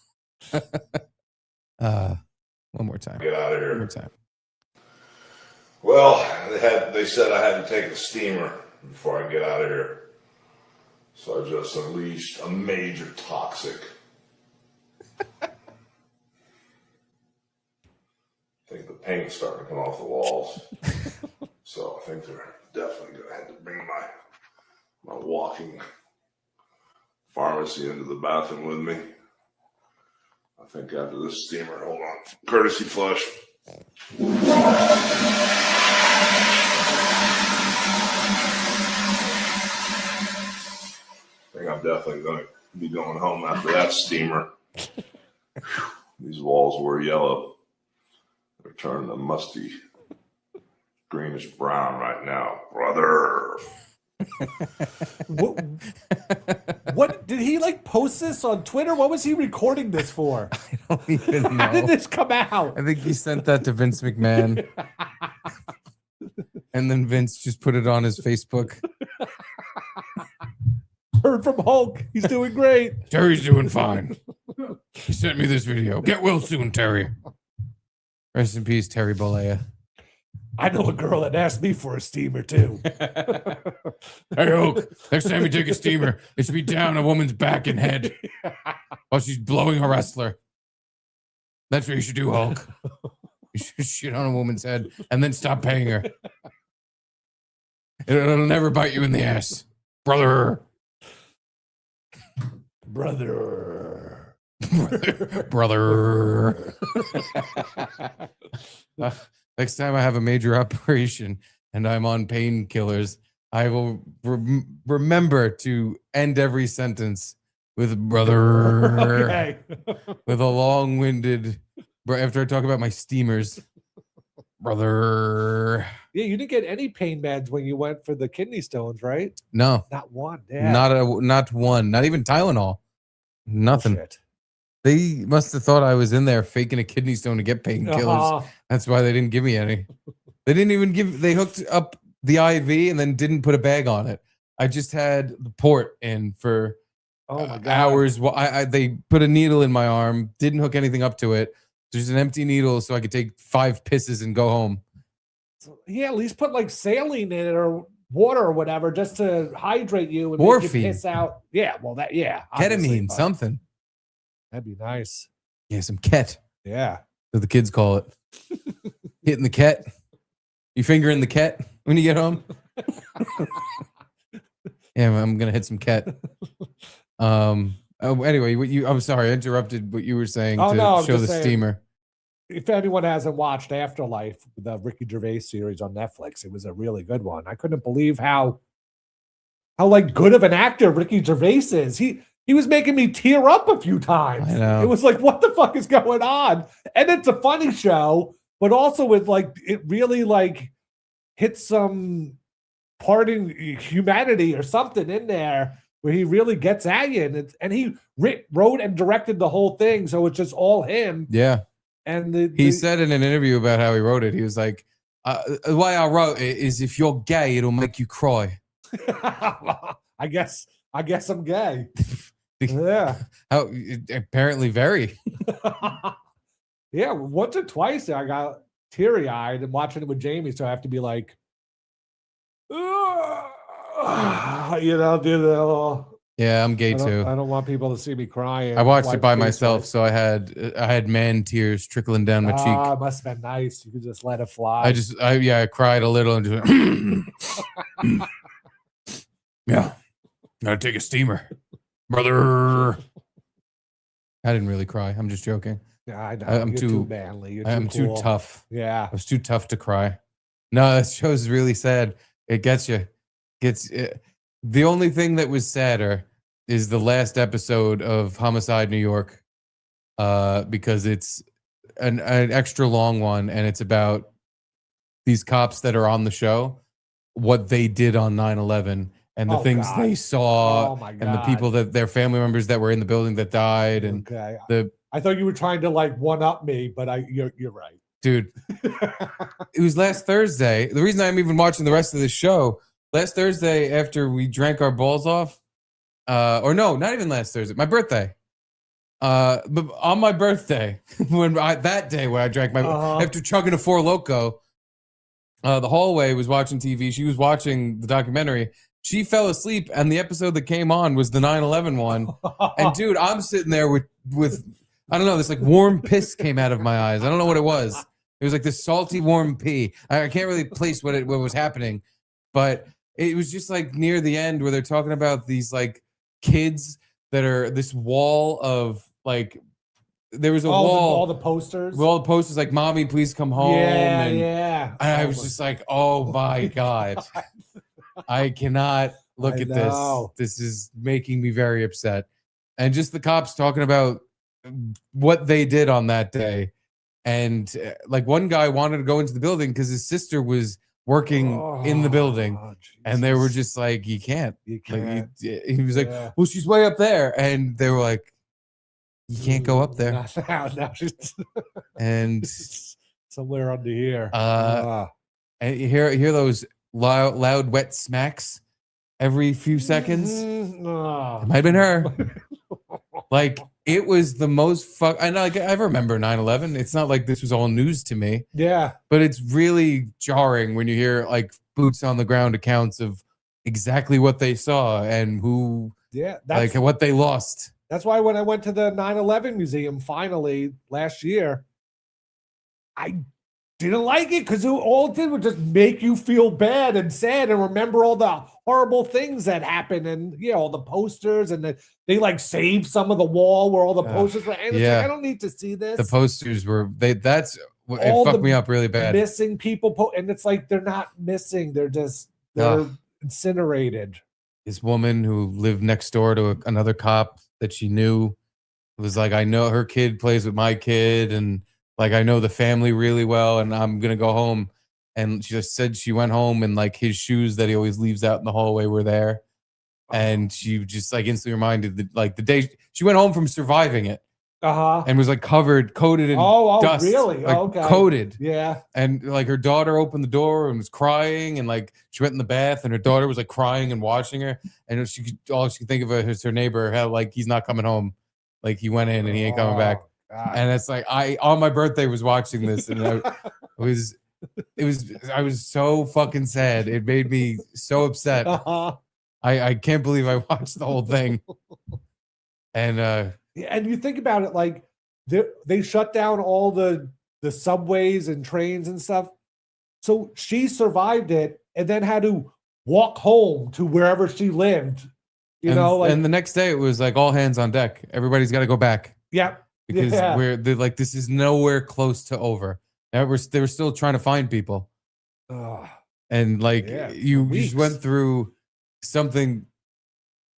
more time. Get out of here. One more time. Well, they said I had to take a steamer before I get out of here. So I just unleashed a major toxic. I think the paint's starting to come off the walls. So I think they're definitely going to have to bring my walking pharmacy into the bathroom with me. I think after this steamer, hold on, courtesy flush. I think I'm definitely going to be going home after that steamer. These walls were yellow. They're turning a musty greenish brown right now, brother. What did he like post this on Twitter? What was he recording this for? I don't even know. How did this come out? I think he sent that to Vince McMahon. And then Vince just put it on his Facebook. Heard from Hulk. He's doing great. Terry's doing fine. He sent me this video. Get well soon, Terry. Rest in peace, Terry Bollea. I know a girl that asked me for a steamer too. Hey, Hulk, next time you take a steamer, it should be down a woman's back and head while she's blowing a wrestler. That's what you should do, Hulk. You should shit on a woman's head and then stop paying her. It'll never bite you in the ass. Brother. Brother. Next time I have a major operation and I'm on painkillers, I will remember to end every sentence with brother. Okay. With a long-winded, after I talk about my steamers, brother. Yeah, you didn't get any pain meds when you went for the kidney stones, right? No. Not one. Yeah. Not one. Not even Tylenol. Nothing. Bullshit. They must have thought I was in there faking a kidney stone to get painkillers. Uh-huh. That's why they didn't give me any. They didn't even they hooked up the IV and then didn't put a bag on it. I just had the port in for Oh my God. hours. Well, they put a needle in my arm, didn't hook anything up to it. There's an empty needle so I could take 5 pisses and go home. Yeah, at least put like saline in it or water or whatever just to hydrate you and Morphine. make you piss out. Yeah, well, that, yeah. obviously, Ketamine, but something. That'd be nice. Yeah, some ket. Yeah. As the kids call it. Hitting the ket. You fingering the ket when you get home? Yeah, I'm gonna hit some ket. Anyway, I'm sorry, I interrupted what you were saying show the steamer. If anyone hasn't watched Afterlife, the Ricky Gervais series on Netflix, it was a really good one. I couldn't believe how like good of an actor Ricky Gervais is. He was making me tear up a few times. I know. It was like, what the fuck is going on? And it's a funny show, but also with like it really like hits some part in humanity or something in there where he really gets at you, and he wrote and directed the whole thing, so it's just all him. Yeah. And he said in an interview about how he wrote it, he was like, the way I wrote it is if you're gay, it'll make you cry. I guess I'm gay. Yeah. How apparently very. Yeah, once or twice I got teary-eyed and watching it with Jamie, so I have to be like, do the little. Yeah, I'm gay too. I don't want people to see me crying. I watched it by myself, so I had man tears trickling down my cheek. It must have been nice. You could just let it fly. I cried a little and just yeah. Gotta take a steamer, brother. I didn't really cry. I'm just joking. Yeah, I know. I'm You're too manly. I'm cool. too tough. Yeah, I was too tough to cry. No, that show's really sad. It gets you. The only thing that was sadder is the last episode of Homicide New York, because it's an extra long one, and it's about these cops that are on the show, what they did on 9/11, and the things they saw, and the people that their family members that were in the building that died, and I thought you were trying to like one up me, but you're right, dude. It was last Thursday. The reason I'm even watching the rest of the show. Last Thursday, after we drank our balls off, or no, not even last Thursday, my birthday. But on my birthday, that day when I drank after chugging a Four Loko, the hallway was watching TV. She was watching the documentary. She fell asleep, and the episode that came on was the 9/11 one. And dude, I'm sitting there with I don't know, this like warm piss came out of my eyes. I don't know what it was. It was like this salty, warm pee. I can't really place what was happening, but it was just like near the end where they're talking about these like kids that are this wall of like, there was a wall. All the posters. All the posters like, "Mommy, please come home." Yeah. And I was just like, oh my God. I cannot look at this. This is making me very upset. And just the cops talking about what they did on that day. And like one guy wanted to go into the building because his sister was working in the building, and they were just like, you can't. Like, he was like, well, she's way up there, and they were like, you can't go up there. Now she's and somewhere under here. And you hear those loud wet smacks every few seconds. It might have been her. Like, it was the most I remember 9/11. It's not like this was all news to me. Yeah. But it's really jarring when you hear like boots on the ground accounts of exactly what they saw and who, like what they lost. That's why when I went to the 9/11 museum finally last year, I didn't like it because all it did was just make you feel bad and sad and remember all the horrible things that happened, and all the posters, and they like saved some of the wall where all the posters were. And it's like, I don't need to see this. The posters were it fucked me up really bad. Missing people, and it's like they're not missing; they're incinerated. This woman who lived next door to another cop that she knew was like, I know her kid plays with my kid, and like I know the family really well, and I'm gonna go home. And she just said she went home, and like his shoes that he always leaves out in the hallway were there. And she just like instantly reminded that like the day she went home from surviving it, and was like coated in dust. Really? Like, okay. Coated. Yeah. And like her daughter opened the door and was crying, and like she went in the bath, and her daughter was like crying and watching her, and all she could think of is her neighbor, how like he's not coming home, like he went in and he ain't coming back. God. And it's like I on my birthday was watching this, and I was so fucking sad. It made me so upset. I can't believe I watched the whole thing. And And you think about it, like they shut down all the subways and trains and stuff. So she survived it and then had to walk home to wherever she lived. And the next day it was like all hands on deck. Everybody's got to go back. Yeah. Because they're like, this is nowhere close to over. They were still trying to find people. And like you just went through something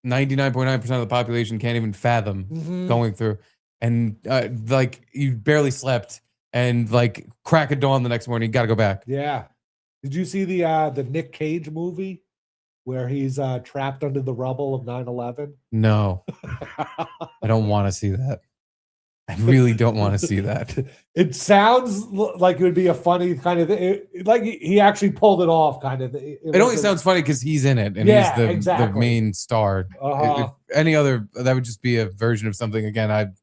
99.9% of the population can't even fathom going through. And like you barely slept and like crack of dawn the next morning, you got to go back. Yeah. Did you see the Nick Cage movie where he's trapped under the rubble of 9/11? No. I don't want to see that. I really don't want to see that. It sounds like it would be a funny kind of like he actually pulled it off kind of. It only sounds funny because he's in it and he's the main star. If any other, that would just be a version of something. Again,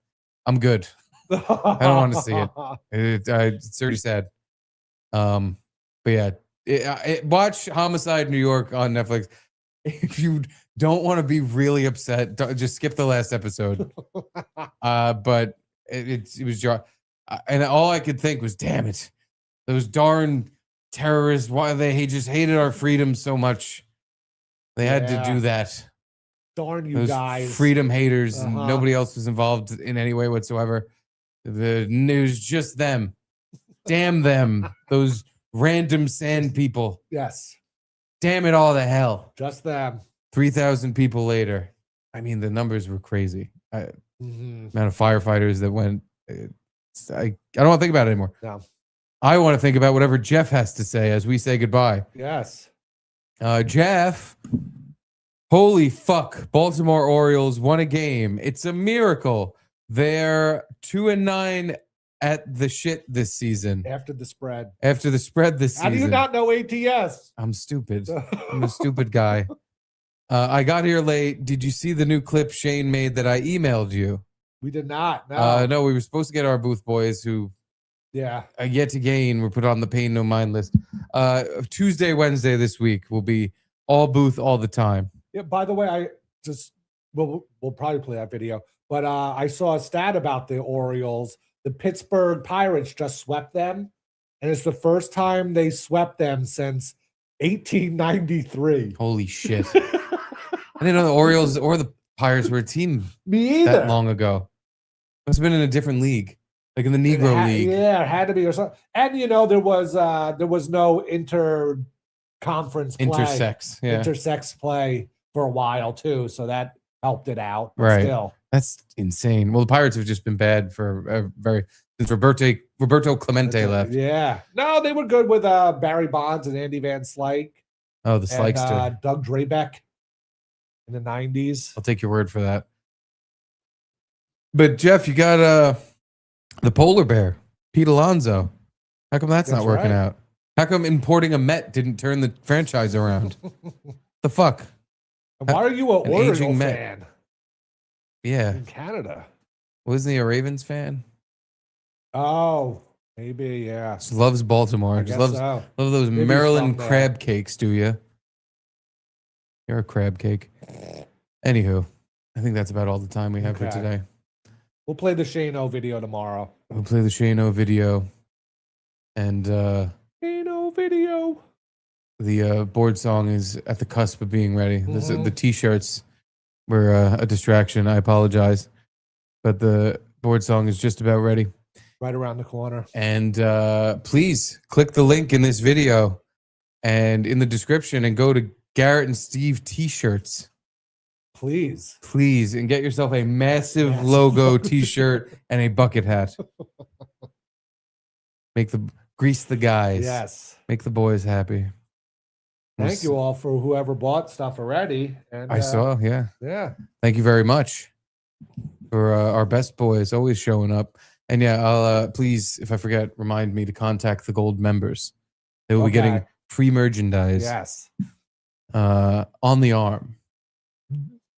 I'm good. I don't want to see it. It's already sad. But yeah, watch Homicide New York on Netflix. If you don't want to be really upset, just skip the last episode. But it was and all I could think was, damn it, those darn terrorists, why they just hated our freedom so much. They had to do that. Darn you those guys. Freedom haters, and nobody else was involved in any way whatsoever. The news, just them. Damn them. Those random sand people. Yes. Damn it all to hell. Just them. 3,000 people later. I mean, the numbers were crazy. Amount of firefighters that went. I don't want to think about it anymore. No. I want to think about whatever Jeff has to say as we say goodbye. Yes. Jeff, holy fuck. Baltimore Orioles won a game. It's a miracle. They're 2-9 at the shit this season. After the spread this season. How do you not know ATS? I'm stupid. I'm a stupid guy. I got here late. Did you see the new clip Shane made that I emailed you? We did not. No. No, we were supposed to get our booth boys who yet again were put on the Pain No Mind list. Tuesday, Wednesday this week will be all booth all the time. Yeah, by the way, we'll probably play that video. But I saw a stat about the Orioles. The Pittsburgh Pirates just swept them. And it's the first time they swept them since 1893. Holy shit. I didn't know the Orioles or the Pirates were a team Me either. that long ago. Must have been in a different league, like in the Negro League. Yeah, it had to be or something. And there was no interconference play. Intersex play for a while too, so that helped it out. But Right. Still. That's insane. Well, the Pirates have just been bad for since Roberto Clemente left. Yeah. No, they were good with Barry Bonds and Andy Van Slyke. Oh, the Slikester. Doug Drabeck in the 90s. I'll take your word for that. But Jeff, you got the polar bear, Pete Alonso. How come that's not working out? How come importing a Met didn't turn the franchise around? The fuck? Why are you an Oriole aging Met. fan? Yeah. In Canada. Wasn't he a Ravens fan? Oh, maybe, yeah. Just loves Baltimore. I Just guess loves so. love those Maybe Maryland from there. crab cakes, do you? You're a crab cake. Anywho, I think that's about all the time we have for Okay. today. We'll play the Shane O video tomorrow. We'll play the Shane O video. And Shane O video. the board song is at the cusp of being ready. The t-shirts were a distraction. I apologize. But the board song is just about ready. Right around the corner. And please click the link in this video and in the description and go to Garrett and Steve t-shirts. Please. Please. And get yourself a massive logo t-shirt and a bucket hat. Grease the guys. Yes. Make the boys happy. Thank you all for whoever bought stuff already. And I saw, yeah. Yeah. Thank you very much for our best boys always showing up. And yeah, I'll please, if I forget, remind me to contact the gold members. They will be getting free merchandise. Yes. On the arm.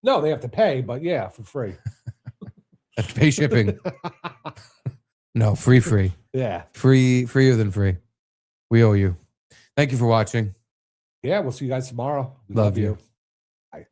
No, they have to pay, but yeah, for free. Have to pay shipping. No, free. Yeah. Freer than free. We owe you. Thank you for watching. Yeah, we'll see you guys tomorrow. We Love you. Bye.